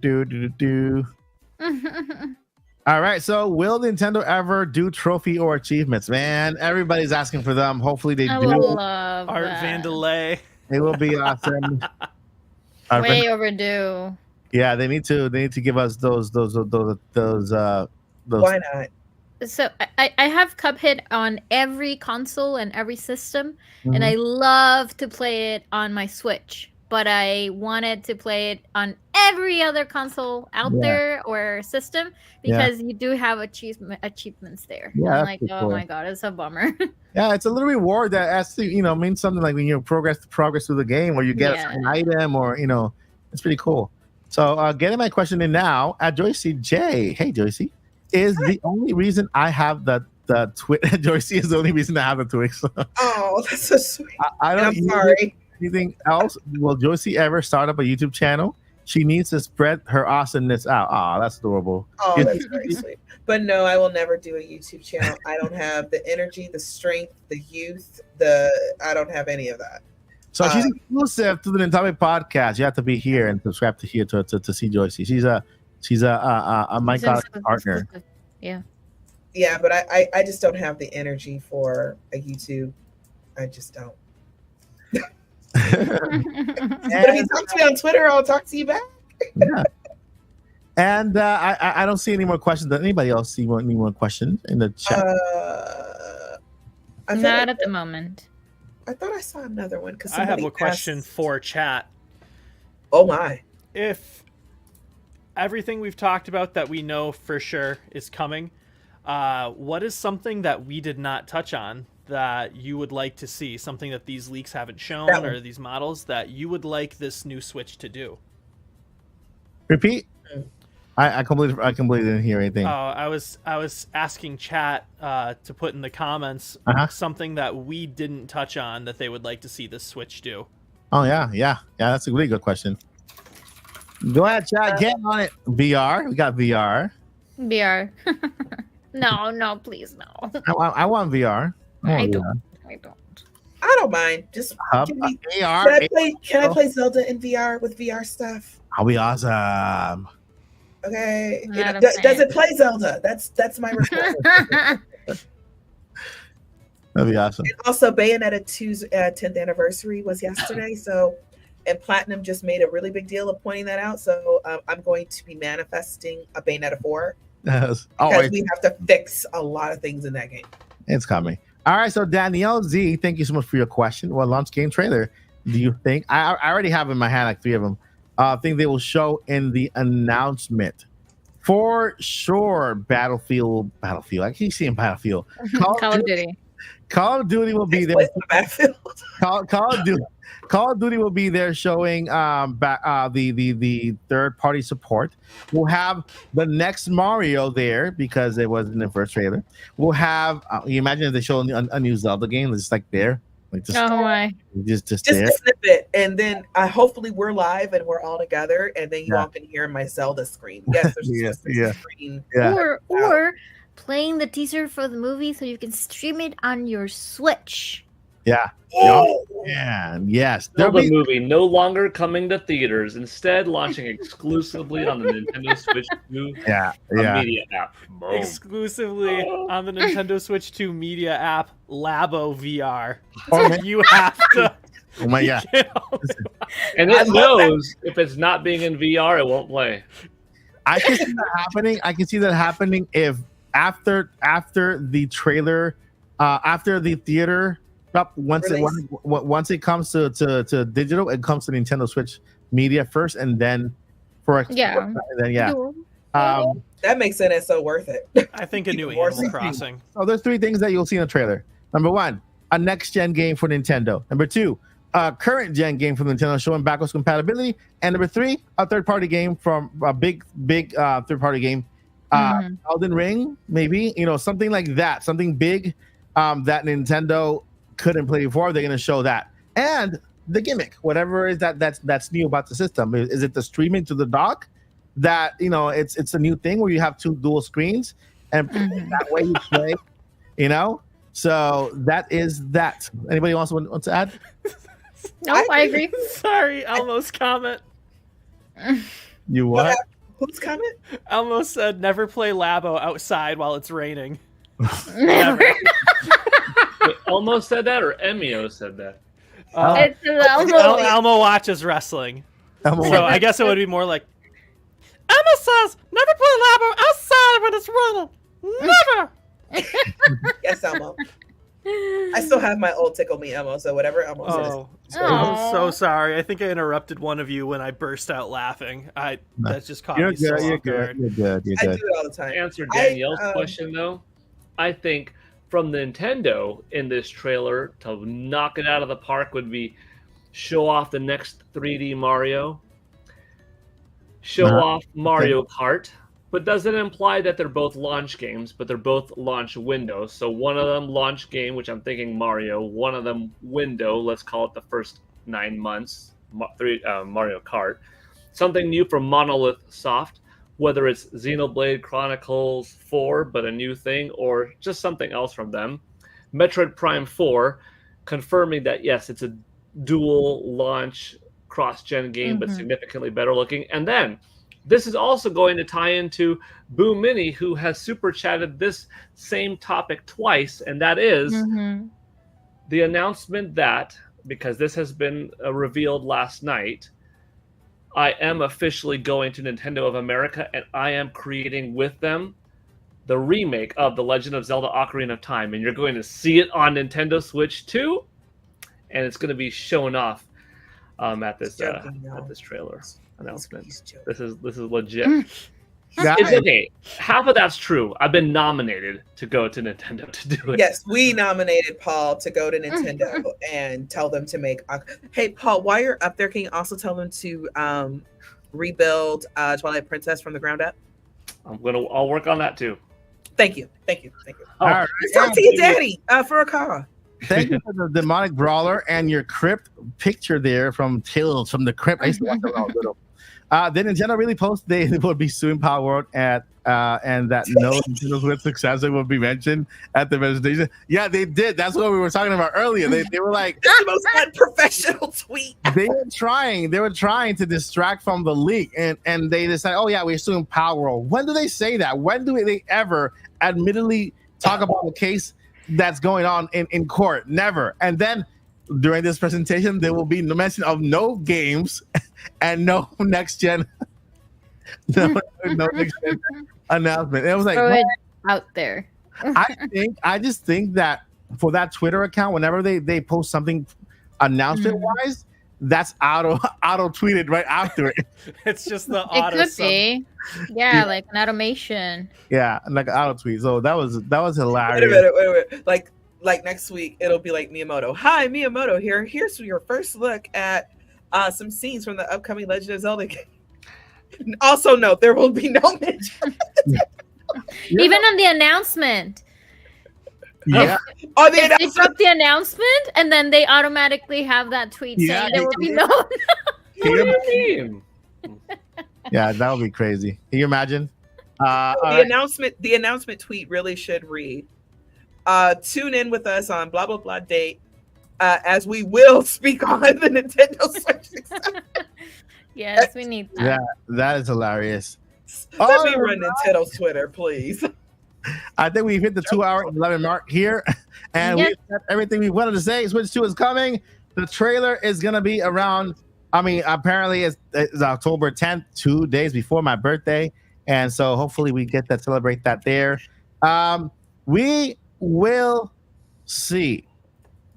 B: All right. So, will Nintendo ever do trophy or achievements? Man, everybody's asking for them. Hopefully, they
D: I
B: do.
D: love
E: Art
D: that.
E: Vandelay.
B: It will be awesome.
D: Way overdue.
B: Yeah, they need to give us those.
F: Why not?
D: So I have Cuphead on every console and every system, and I love to play it on my Switch. But I wanted to play it on every other console out there or system because you do have achievements there.
B: Yeah,
D: I'm like, oh
B: cool.
D: my god, it's a bummer.
B: Yeah, it's a little reward that has to, mean something like when you progress through the game, or you get an item, or It's pretty cool. So getting my question in now at Joycey J. Hey Joycey, is the only reason I have the Joycey is the only reason I have the Twix.
F: Oh, that's so sweet.
B: I don't.
F: I'm sorry.
B: Anything else? Will Joycey ever start up a YouTube channel? She needs to spread her awesomeness out. Oh, that's adorable.
F: Oh, that's very sweet. But no, I will never do a YouTube channel. I don't have the energy, the strength, the youth. I don't have any of that.
B: So she's exclusive to the Nintopics podcast. You have to be here and subscribe to here to see Joycey. She's a my God partner.
D: Yeah.
F: Yeah, but I just don't have the energy for a YouTube. I just don't. But if you talk to me on Twitter, I'll talk to you back.
B: Yeah. And I don't see any more questions. Does anybody else see any more questions in the chat?
D: Not at the moment.
F: I thought I saw another one because
E: I have a question for chat.
F: Oh my!
E: If everything we've talked about that we know for sure is coming, what is something that we did not touch on that you would like to see? Something that these leaks haven't shown, or these models that you would like this new Switch to do?
B: Repeat. I completely didn't hear anything.
E: Oh, I was asking chat to put in the comments something that we didn't touch on that they would like to see this Switch do.
B: Oh yeah. That's a really good question. Go ahead, chat. Get on it. VR. We got VR.
D: VR. No, please no.
B: I want VR.
D: I don't.
F: I don't mind. Just
B: AR.
F: Can I play Zelda in VR with VR stuff?
B: That'll be awesome.
F: Okay. Does it play Zelda? That's my request.
B: That'd be awesome.
F: And also, Bayonetta 2's 10th anniversary was yesterday. And Platinum just made a really big deal of pointing that out. So I'm going to be manifesting a Bayonetta 4.
B: Yes.
F: Because we have to fix a lot of things in that game.
B: It's coming. All right. So Danielle Z, thank you so much for your question. What launch game trailer do you think? I already have in my hand like 3 of them. I think they will show in the announcement. For sure, Battlefield. I keep seeing Battlefield.
D: Call of Duty.
B: Call of Duty will be there. Call of Duty will be there showing the third party support. We'll have the next Mario there because it was in the first trailer. We'll have you imagine if they show a new Zelda game just like there. Like just,
D: oh my!
B: Just
F: a snippet, and then hopefully we're live and we're all together, and then you all can hear my Zelda screen. Yes, there's a screen.
B: Yeah.
D: Or playing the teaser for the movie so you can stream it on your Switch.
B: Yeah.
F: Oh.
B: Yeah. Yes.
C: Zelda movie no longer coming to theaters, instead launching exclusively on the Nintendo Switch 2 media app. Boom.
E: Exclusively on the Nintendo Switch 2 media app, Labo VR. You have to.
B: Oh my God.
C: And it knows if it's not being in VR, it won't play.
B: I can see that happening. I can see that happening if after the trailer, after the theater. Once it comes to digital, it comes to Nintendo Switch media first, and then
F: that makes it so worth it.
E: I think a new Animal Crossing.
B: So there's 3 things that you'll see in the trailer. Number 1, a next gen game for Nintendo. Number 2, a current gen game from Nintendo showing backwards compatibility, and number 3, a third party game from a big third party game, Elden Ring, maybe something like that, something big that Nintendo couldn't play before. They're going to show that, and the gimmick, whatever is that's new about the system. Is it the streaming to the dock that it's a new thing where you have 2 dual screens and that way you play, So that is that. Anybody else want to add?
D: No, I agree.
E: Sorry, Elmo's comment.
B: You what?
F: Whose comment?
E: Elmo said, "Never play Labo outside while it's raining."
D: Never.
C: Wait, Elmo said that, or Emio said that?
E: Elmo watches wrestling. So I guess it would be more like, Emma says, "Never play Labo outside when it's raining." Never.
F: Yes, Elmo. I still have my old Tickle Me Elmo, so whatever Elmo says.
E: I'm so sorry. I think I interrupted one of you when I burst out laughing. That just caught me so off guard.
B: You're good.
F: I do it all the time.
C: To answer Danielle's question, though, I think from Nintendo in this trailer to knock it out of the park would be show off the next 3D Mario, show
B: Uh-huh.
C: off Mario Kart, but doesn't imply that they're both launch games, but they're both launch windows. So one of them launch game, which I'm thinking Mario, one of them window, let's call it the first 9 months, Mario Kart. Something new from Monolith Soft, whether it's Xenoblade Chronicles 4, but a new thing, or just something else from them. Metroid Prime 4, confirming that, yes, it's a dual launch cross-gen game, but significantly better looking. And then this is also going to tie into Boo Mini, who has super chatted this same topic twice, and that is the announcement that, because this has been revealed last night, I am officially going to Nintendo of America, and I am creating with them the remake of The Legend of Zelda Ocarina of Time, and you're going to see it on Nintendo Switch 2, and it's going to be shown off at this trailer announcement. This is legit. It's okay. Half of that's true. I've been nominated to go to Nintendo to do it.
F: Yes, we nominated Paul to go to Nintendo and tell them to make. Hey, Paul, while you're up there, can you also tell them to rebuild Twilight Princess from the ground up?
C: I'll work on that too.
F: Thank you.
B: All right.
F: Talk to your daddy for a call.
B: Thank you for the demonic brawler and your crypt picture there from Tales from the Crypt. I used to watch that when I was little. Then Nintendo really posted they will be suing Palworld and that no Nintendo Switch successor will be mentioned at the presentation. Yeah, they did. That's what we were talking about earlier. They were like,
F: that's the most unprofessional tweet.
B: They were trying to distract from the leak, and they decided, oh yeah, we're suing Palworld. When do they say that? When do they ever admittedly talk about the case that's going on in court? Never. And then during this presentation, there will be no mention of no games and no next gen, no next gen announcement. It was like,
D: throw it out there.
B: I just think that for that Twitter account, whenever they post something announcement wise, that's auto tweeted right after it.
E: It's just the
D: It
E: auto.
D: could be. Yeah, like an automation.
B: Yeah, like an auto tweet. So that was hilarious.
F: Wait a minute. Like next week, it'll be like Miyamoto. Hi, Miyamoto here. Here's your first look at some scenes from the upcoming Legend of Zelda game. Also note, there will be no mention.
D: Even on the announcement.
B: Yeah.
F: Oh, the
D: They
F: announcement.
D: drop the announcement and then they automatically have that tweet saying there will be no.
C: What do you mean?
B: Yeah, that would be crazy. Can you imagine?
F: The announcement tweet really should read, tune in with us on blah blah blah date, as we will speak on the Nintendo Switch.
D: Yes, we need that.
B: That is hilarious.
F: Let me run Nintendo's Twitter, please.
B: I think we've hit the 2 hour 11 mark here, and
D: Yep.
B: we've said everything we wanted to say. Switch 2 is coming. The trailer is gonna be around. I mean, apparently it's October 10th, 2 days before my birthday, and so hopefully we get to celebrate that there. We will see.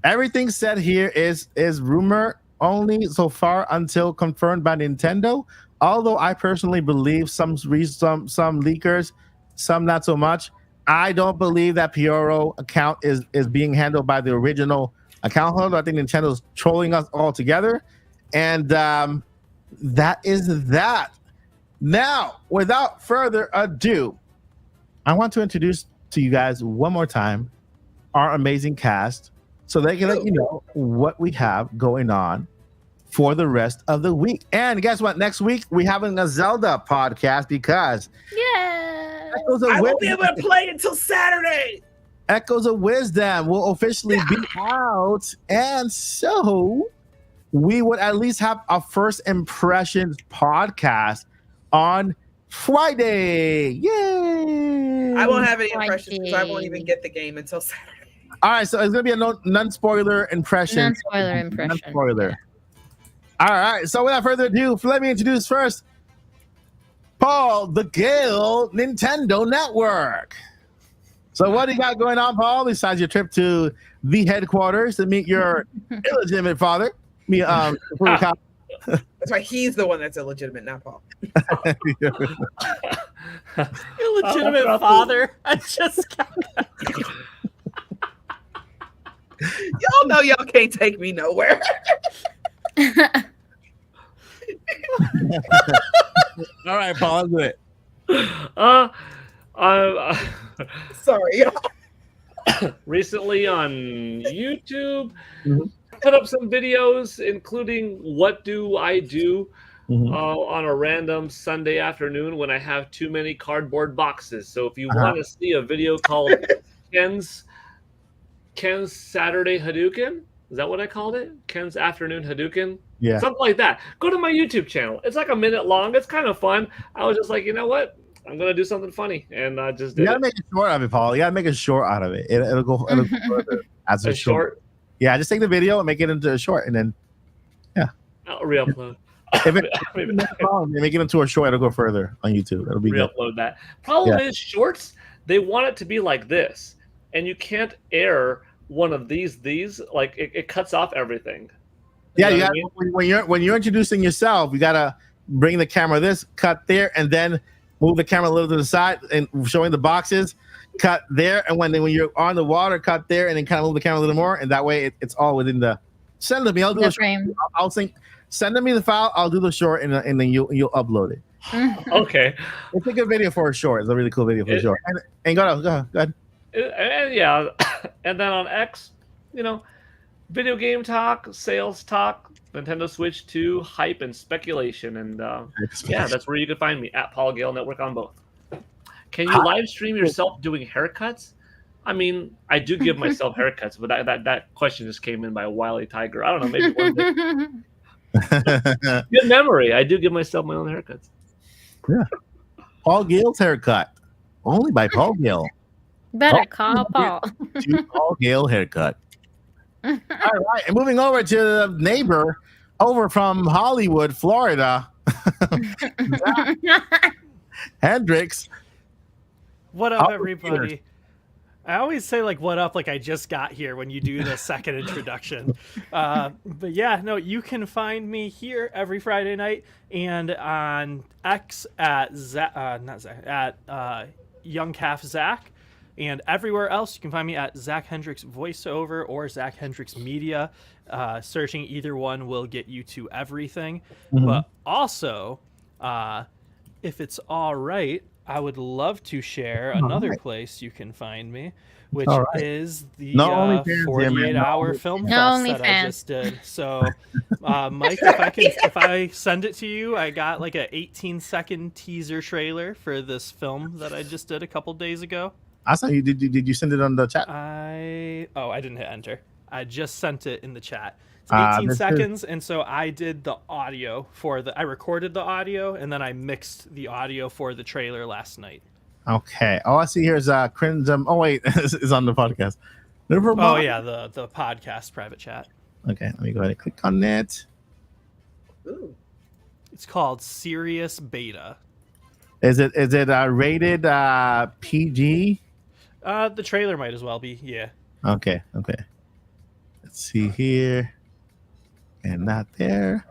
B: Everything said here is rumor only so far until confirmed by Nintendo. Although I personally believe some leakers, some not so much. I don't believe that Pioro account is being handled by the original account holder. I think Nintendo's trolling us all together. And that is that. Now, without further ado, I want to introduce to you guys one more time our amazing cast so they can let you know what we have going on for the rest of the week. And guess what? Next week, we're having a Zelda podcast because
D: Yeah.
F: I won't be able to play until Saturday.
B: Echoes of Wisdom will officially be out. And so we would at least have a first impressions podcast on Friday. Yay!
F: I won't have any impressions because I won't even get the game until Saturday.
B: All right, so it's gonna be a non-spoiler impression.
D: Non-spoiler impression.
B: Non-spoiler. All right, so without further ado, let me introduce first Paul, the Gale Nintendo Network. So what do you got going on, Paul, besides your trip to the headquarters to meet your illegitimate father?
F: That's why he's the one that's illegitimate, not Paul.
E: Illegitimate father. I just got
F: Y'all know y'all can't take me nowhere.
B: All right, Paul, let's do it.
C: I
F: Sorry.
C: recently on YouTube,
B: Mhm.
C: put up some videos, including what do I do
B: Mhm.
C: on a random Sunday afternoon when I have too many cardboard boxes. So if you
B: Uh-huh.
C: want to see a video called Ken's Saturday Hadouken, is that what I called it? Ken's Afternoon Hadouken?
B: Yeah.
C: Something like that. Go to my YouTube channel. It's like a minute long. It's kind of fun. I was just like, you know what? I'm gonna do something funny, and I just
B: You
C: did
B: gotta
C: it.
B: make a short of it, Paul. You gotta make a short out of it. It'll go further as a
C: A
B: short.
C: short.
B: Yeah, just take the video and make it into a short, and then
C: I'll re-upload.
B: if it
C: Maybe
B: make it into a short, it'll go further on YouTube. It'll be good.
C: re-upload that. Problem is, shorts, they want it to be like this, and you can't air one of these. Like it cuts off everything.
B: Yeah,
C: know
B: you
C: what
B: got
C: I mean?
B: when you're introducing yourself, you gotta bring the camera this, cut there, and then move the camera a little to the side and showing the boxes, cut there, and when you're on the water, cut there, and then kind of move the camera a little more, and that way it's all within the. Send it to me. I'll do
D: The
B: a short.
D: frame.
B: I'll think. Send me the file. I'll do the short, and then you'll upload it.
C: Okay.
B: It's a good video for a short. It's a really cool video for a short. And go ahead.
C: And yeah, and then on X, video game talk, sales talk, Nintendo Switch 2, hype, and speculation. And yeah, that's where you can find me, at Paul Gale Network on both. Can you live stream yourself doing haircuts? I mean, I do give myself haircuts, but that question just came in by a wily tiger. I don't know, maybe one day. Good memory. I do give myself my own haircuts.
B: Yeah. Paul Gale's haircut. Only by Paul Gale.
D: Better call Paul.
B: Paul Gale haircut. All right. And moving over to the neighbor over from Hollywood, Florida. Hendrix.
E: What up, everybody? I always say like "what up" like I just got here when you do the second introduction. But yeah, no, you can find me here every Friday night and on X at Young Calf Zach, and everywhere else you can find me at Zach Hendricks Voiceover or Zach Hendricks Media. Searching either one will get you to everything. But also, if it's all right, I would love to share another place you can find me, which is the 48-hour film fest that I just did. So, Mike, if I send it to you, I got like a 18-second teaser trailer for this film that I just did a couple days ago.
B: I saw you. Did you send it on the chat?
E: I didn't hit enter. I just sent it in the chat. It's 18 seconds, and so I did the audio I recorded the audio, and then I mixed the audio for the trailer last night.
B: Okay. All I see here is Crimson. Oh wait, it's on the podcast.
E: Oh yeah, the podcast private chat.
B: Okay, let me go ahead and click on that.
F: Ooh.
E: It's called Serious Beta.
B: Is it rated PG?
E: The trailer might as well be. Yeah.
B: Okay. Let's see here. And not there.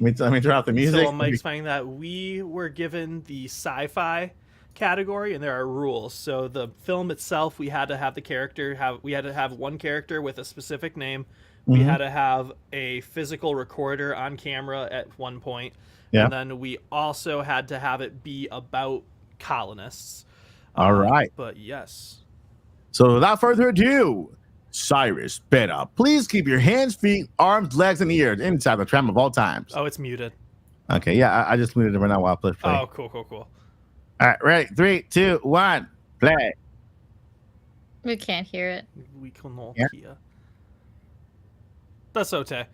B: Let me turn off the music.
E: So Mike's finding that we were given the sci-fi category, and there are rules. So the film itself, we had to have we had to have one character with a specific name. We had to have a physical recorder on camera at one point.
B: Yeah.
E: And then we also had to have it be about colonists.
B: All right.
E: But yes.
B: So without further ado, Cyrus Beta, please keep your hands, feet, arms, legs, and ears inside the tram of all times.
E: Oh, it's muted.
B: Okay, yeah, I just muted it right now while I play.
E: Oh, cool.
B: All right, ready? 3, 2, 1, play.
D: We can't hear it.
E: We can not
B: Yeah.
E: hear. That's okay.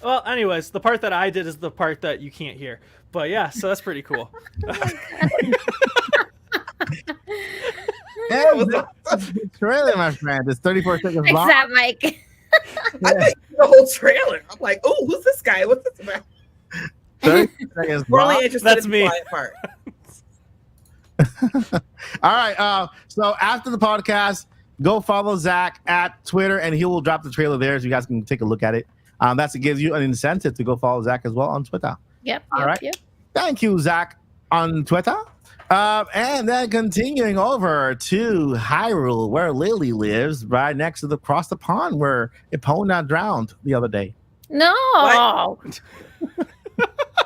E: Well, anyways, the part that I did is the part that you can't hear. But yeah, so that's pretty cool.
B: Hey, that's a good trailer, my friend. It's 34 seconds
D: Fix
B: long.
D: that, Mike.
F: I think the whole trailer. I'm like, oh, who's this guy? What's this about?
B: 30 seconds
F: We're
B: long.
F: only interested
E: That's
F: in the
E: me.
F: quiet part.
B: All right. So after the podcast, go follow Zach at Twitter, and he will drop the trailer there, so you guys can take a look at it. That gives you an incentive to go follow Zach as well on Twitter.
D: Yep.
B: All right. Thank you, Zach, on Twitter. And then continuing over to Hyrule, where Lilly lives, right next to across the pond where Epona drowned the other day.
D: No.
F: What?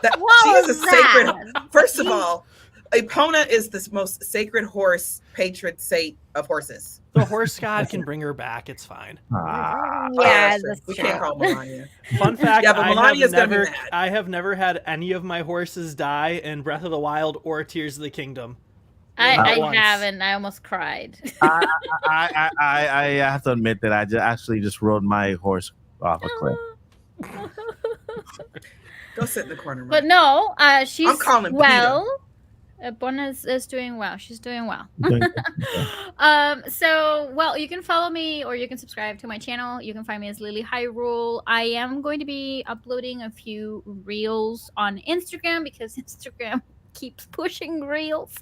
F: She is a
D: was
F: sacred.
D: that?
F: First of all, Epona is the most sacred horse patron saint of horses.
E: The horse god can bring her back. It's fine.
B: Ah,
D: Yeah,
F: Sure.
D: that's
F: We
D: true.
F: can't call Melania.
E: Fun fact:
F: Yeah, but Melania's gonna be mad.
E: I have never had any of my horses die in Breath of the Wild or Tears of the Kingdom. Not
D: I
E: once.
D: haven't. I almost cried.
B: I have to admit that I actually just rode my horse off a cliff.
F: Go sit in the corner.
D: But
F: Mike.
D: no, she's
F: I'm calling
D: well. Bona is doing well. She's doing well. So well, you can follow me or you can subscribe to my channel. You can find me as Lilly Hyrule. I am going to be uploading a few reels on Instagram because Instagram keeps pushing reels.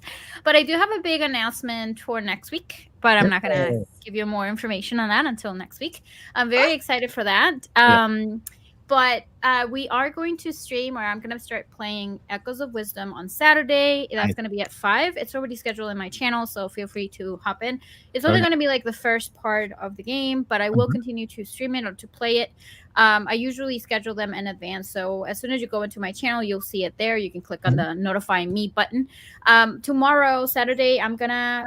D: But I do have a big announcement for next week. But I'm not gonna give you more information on that until next week. I'm very excited for that. But we are going to stream, or I'm going to start playing Echoes of Wisdom on Saturday. That's going to be at 5. It's already scheduled in my channel, so feel free to hop in. It's only going to be like the first part of the game, but I will continue to stream it or to play it. I usually schedule them in advance, so as soon as you go into my channel, you'll see it there. You can click on the Notify Me button. Tomorrow, Saturday, I'm going to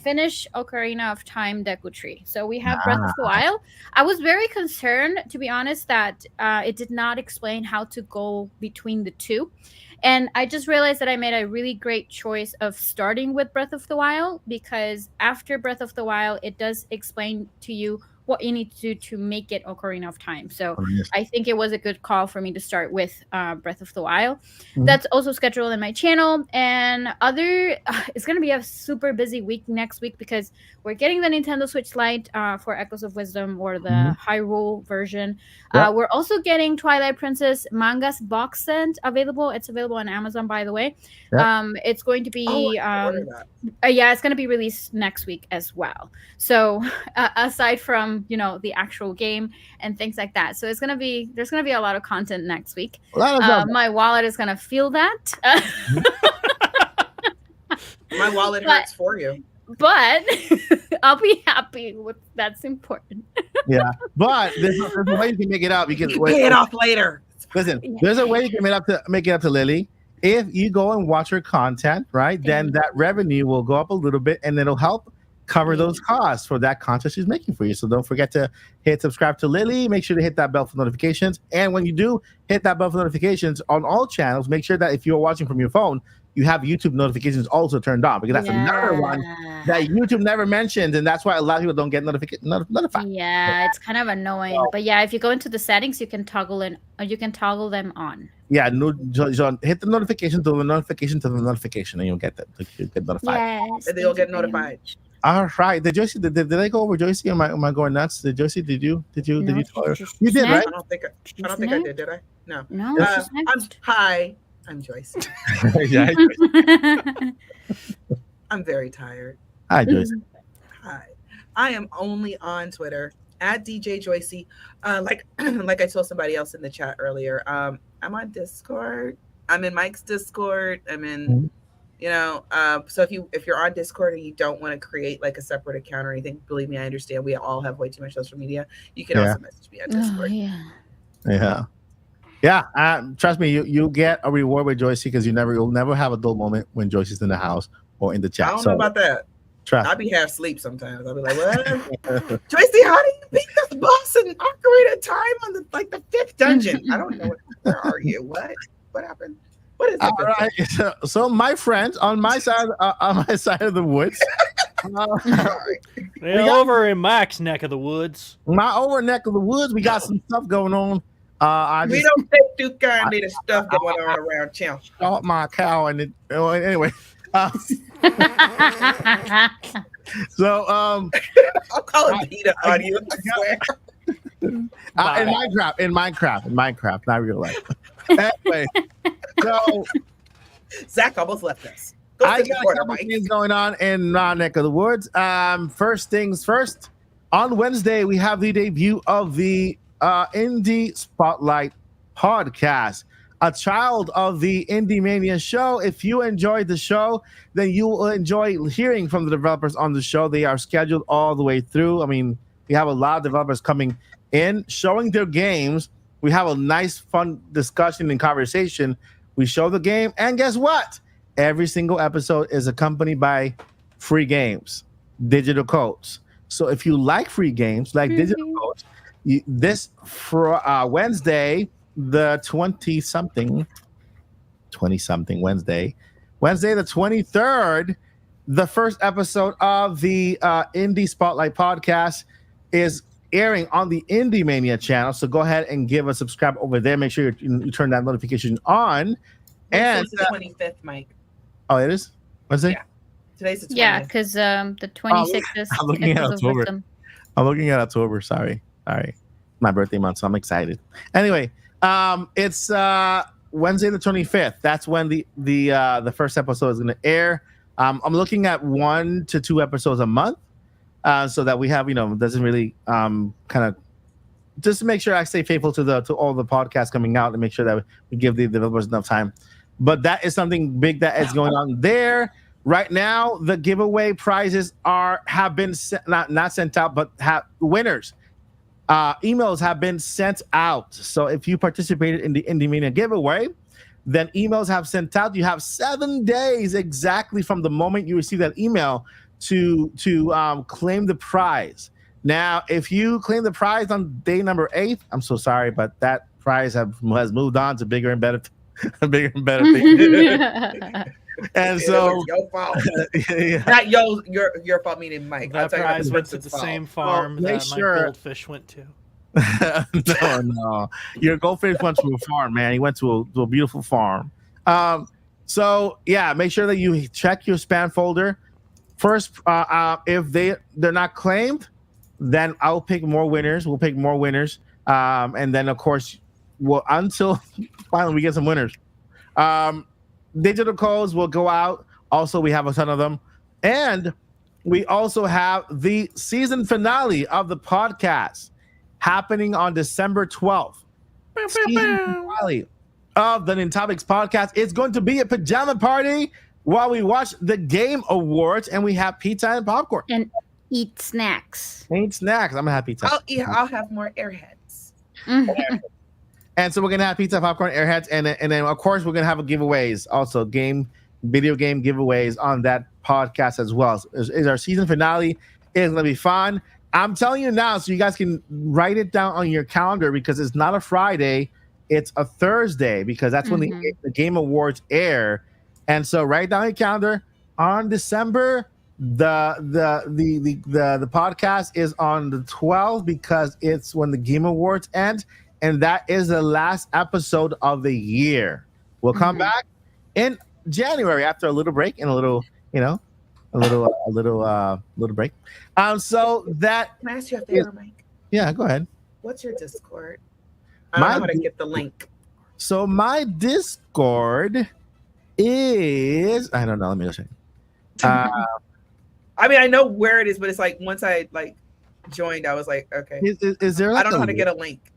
D: finish Ocarina of Time Deku Tree. So we have Breath of the Wild. I was very concerned, to be honest, that it did not explain how to go between the two. And I just realized that I made a really great choice of starting with Breath of the Wild, because after Breath of the Wild, it does explain to you what you need to do to make it Ocarina of Time. So I think it was a good call for me to start with Breath of the Wild. That's also scheduled in my channel. And it's going to be a super busy week next week because we're getting the Nintendo Switch Lite for Echoes of Wisdom, or the Hyrule version. We're also getting Twilight Princess Manga's box set available. It's available on Amazon, by the way. It's going to be it's going to be released next week as well. So aside from the actual game and things like that, so there's going to be a lot of content next week. My wallet is going to feel that.
F: My wallet hurts for you.
D: But I'll be happy with that's important.
B: But there's a way you can make it up. You can
F: pay it off later.
B: Listen, there's a way you can make it up to Lily. If you go and watch her content, right, then that revenue will go up a little bit, and it'll help cover those costs for that content she's making for you. So don't forget to hit subscribe to Lily. Make sure to hit that bell for notifications. And when you do hit that bell for notifications on all channels, make sure that if you're watching from your phone, you have YouTube notifications also turned on, because that's another one that YouTube never mentions, and that's why a lot of people don't get notified.
D: Yeah, it's kind of annoying. But yeah, if you go into the settings, you can toggle them on.
B: Yeah, so hit the notification to the notification, and you'll get that. You'll get notified.
D: Yes,
F: And they'll get notified.
B: All right. Did Joycey? Did I go over Joycey? Am I going nuts? Did Joycey? Did you?
D: No,
B: Tell her? You did, right?
F: I don't think I did. Did I? No.
D: No.
F: I'm Joyce.
B: Yeah.
F: I'm very tired.
B: Hi, Joycey.
F: Hi. I am only on Twitter at DJ Joycey. Like I told somebody else in the chat earlier. I'm on Discord. I'm in Mike's Discord. I'm in. So if you're on Discord and you don't want to create like a separate account or anything, believe me, I understand. We all have way too much social media. You can also message me on Discord.
B: Trust me, you get a reward with Joycey, because you'll never have a dull moment when Joycey's in the house or in the chat.
F: I don't know about that.
B: Trust.
F: I'll be half asleep sometimes. I'll be like, "What, Joycey? How do you beat this boss in Ocarina of Time on the 5th dungeon? I don't know. Where are you? What happened? What is it?"
B: All right. So my friends on my side of the woods.
E: They're over in Mike's neck of the woods.
B: My over neck of the woods, we got some stuff going on.
F: We don't take too kindly to stuff going on around town.
B: Shot my cow, and anyway. So
F: I'll call it Peter on you. I swear.
B: In Minecraft, not real life. Anyway, so
F: Zach almost left us.
B: I got a couple things going on in my neck of the woods. First things first. On Wednesday, we have the debut of the Indie Spotlight podcast, a child of the Indie Mania show. If you enjoyed the show, then you will enjoy hearing from the developers on the show. They are scheduled all the way through. I mean, we have a lot of developers coming in, showing their games We have a nice, fun discussion and conversation. We show the game, and guess what? Every single episode is accompanied by free games, digital codes. So if you like free games, like digital codes, this for Wednesday, the 20-something Wednesday the 23rd, the first episode of the Indie Spotlight podcast is airing on the Indie Mania channel. So go ahead and give a subscribe over there. Make sure you turn that notification on. And
F: the 25th, Mike.
B: Oh, it is Wednesday.
F: Yeah. Today's the 20th.
D: Yeah, because the 26th is
B: I'm looking at October. I'm looking at October. Sorry. My birthday month, so I'm excited. Anyway, it's Wednesday the 25th. That's when the first episode is going to air. I'm looking at 1 to 2 episodes a month, so that we have, doesn't really kind of just to make sure I stay faithful to all the podcasts coming out and make sure that we give the developers enough time. But that is something big that is going on there right now. The giveaway prizes have been not sent out, but winners. Emails have been sent out. So if you participated in the Indie Mania giveaway, then emails have sent out. You have 7 days exactly from the moment you receive that email to claim the prize. Now, if you claim the prize on day number 8, I'm so sorry, but that prize has moved on to bigger and better things. And so
F: it's your fault.
B: Yeah.
F: Not your fault, meaning Mike.
E: That prize went to the same farm that my goldfish went to.
B: No. Your goldfish went to a farm, man. He went to a beautiful farm. So yeah, make sure that you check your spam folder first. If they're not claimed, then I'll pick more winners. We'll pick more winners, and then of course, until finally we get some winners. Digital codes will go out. Also, we have a ton of them, and we also have the season finale of the podcast happening on December 12th. Season finale of the Nintopics podcast. It's going to be a pajama party while we watch the Game Awards, and we have pizza and popcorn
D: and eat snacks.
B: I'm gonna have pizza.
F: I'll have more airheads.
B: And so we're gonna have pizza, popcorn, airheads, and then of course we're gonna have giveaways, also video game giveaways on that podcast as well. Is our season finale is gonna be fun. I'm telling you now, so you guys can write it down on your calendar because it's not a Friday, it's a Thursday because that's when the Game Awards air. And so write down your calendar on December. The podcast is on the 12th because it's when the Game Awards end. And that is the last episode of the year. We'll come back in January after a little break and a little break. So that.
F: Can I ask you a favor, Mike?
B: Yeah, go ahead.
F: What's your Discord? I don't know how to get the link.
B: So my Discord is, I don't know. Let me go check.
F: I mean, I know where it is, but it's like once I joined, I was like, okay.
B: Is there?
F: I don't know how to get a link.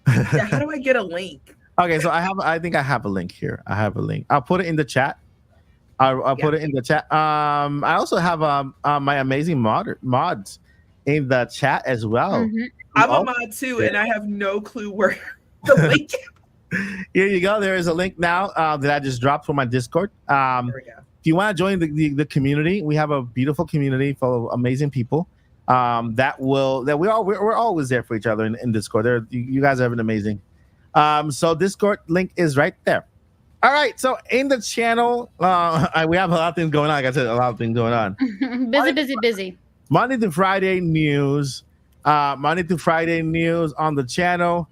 F: Yeah, how do I get a link?
B: Okay, so I think I have a link here. I have a link. I'll put it in the chat. I'll put it in the chat. I also have my amazing mods in the chat as well.
F: I'm a mod too, and I have no clue where the link.
B: Here you go. There is a link now that I just dropped from my Discord.
F: There we go.
B: If you want to join the community, we have a beautiful community full of amazing people. We're always there for each other in Discord. You guys have an amazing. So Discord link is right there. All right. So in the channel, we have a lot of things going on. Like I said, a lot of things going on.
D: busy.
B: Monday to Friday news. Monday to Friday news on the channel.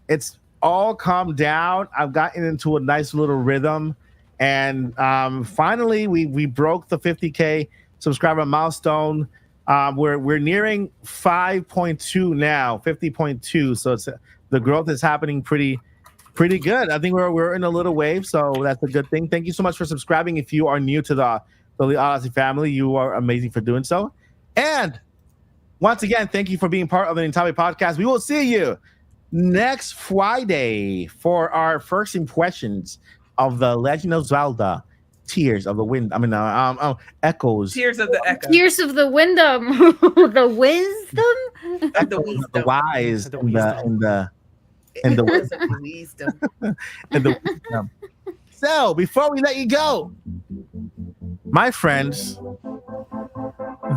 B: It's all calmed down. I've gotten into a nice little rhythm, and finally we broke the 50K subscriber milestone. We're nearing 5.2 now, 50.2. So the growth is happening pretty good. I think we're in a little wave, so that's a good thing. Thank you so much for subscribing. If you are new to the Odyssey family, you are amazing for doing so. And once again, thank you for being part of the Nintopics podcast. We will see you next Friday for our first impressions of The Legend of Zelda tears of the wind. I mean, echoes.
F: Tears of the echo.
D: Tears of the wisdom. The wisdom.
F: Of the
B: The
F: wisdom.
B: wise
E: The
B: and the
F: Words of the wisdom.
B: and the wisdom. So before we let you go, my friends,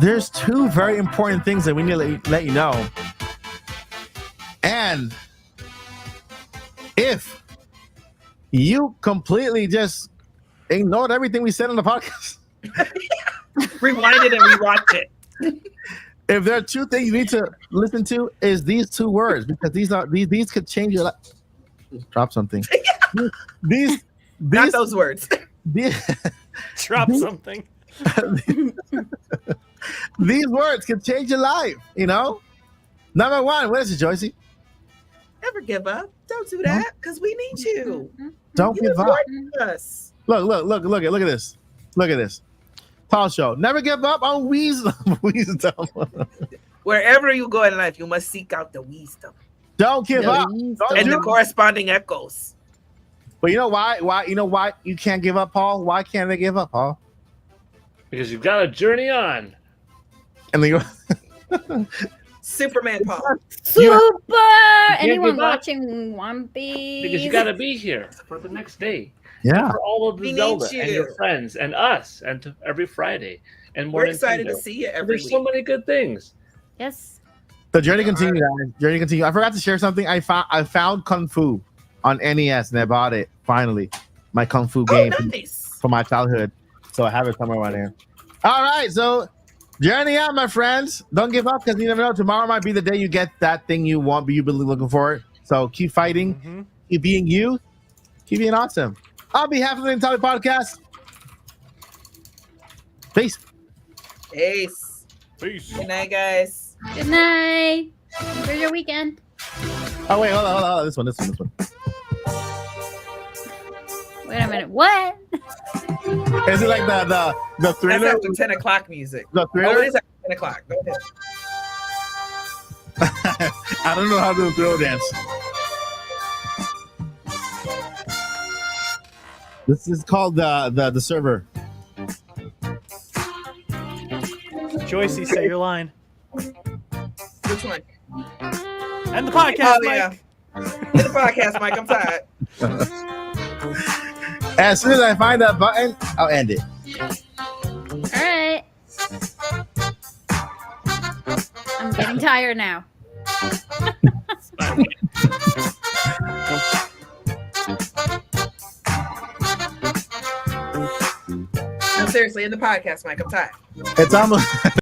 B: there's two very important things that we need to let you know. And if you completely just ignored everything we said on the podcast,
F: Rewind it and rewatch it.
B: if there are two things you need to listen to, is these two words, because these could change your life. Drop something. These
F: Not those words.
B: these,
E: Drop something.
B: these words can change your life. You know. Number one, what is it, Joycey?
F: Never give up. Don't do that because we need you.
B: Don't
F: You
B: give up.
F: important to us.
B: Look at this. Look at this. Paul show. Never give up on wisdom.
F: Wherever you go in life, you must seek out the wisdom
B: Don't give up. Don't
F: and
B: do
F: the
B: it.
F: corresponding echoes.
B: But you know why? You know why you can't give up, Paul? Why can't they give up, Paul?
C: Because you've got a journey on.
B: And they go.
F: Superman Paul.
D: Super.
C: give
D: Anyone
C: up.
D: watching One Piece?
C: Because you got to be here for the next day.
B: Yeah.
C: For all of
F: We
C: the
F: need
C: Zelda and
F: you.
C: your friends and us and to every Friday and more
F: We're excited
C: Nintendo.
F: to see you every
C: There's
F: week.
C: so many good things.
D: Yes.
B: The journey continues, guys. Journey continues. I forgot to share something. I found Kung Fu on NES and I bought it finally. My Kung Fu game
F: Nice.
B: from my childhood. So I have it somewhere around here. All right, so journey on, my friends. Don't give up because you never know. Tomorrow might be the day you get that thing you want, but you've been looking for it. So keep fighting, keep being you, keep being awesome. On behalf of the Nintopics Podcast, peace.
F: Ace.
E: Peace.
F: Good night, guys.
D: Good night. Enjoy your weekend.
B: Oh wait, hold on. This one.
D: Wait a minute. What?
B: Is it like the
F: That's
B: thriller?
F: after 10 o'clock music.
B: The
F: Oh,
B: thriller?
F: it is after 10 o'clock. Go ahead.
B: I don't know how to do a thrill dance. This is called the server.
E: Joycey, say your line.
F: Which one?
E: And the podcast,
F: Oh,
E: Mike.
F: yeah. In the podcast, Mike. I'm tired.
B: As soon as I find that button, I'll end it.
D: All right. I'm getting tired now.
F: No, seriously, in the podcast, Mike. I'm tired.
B: It's almost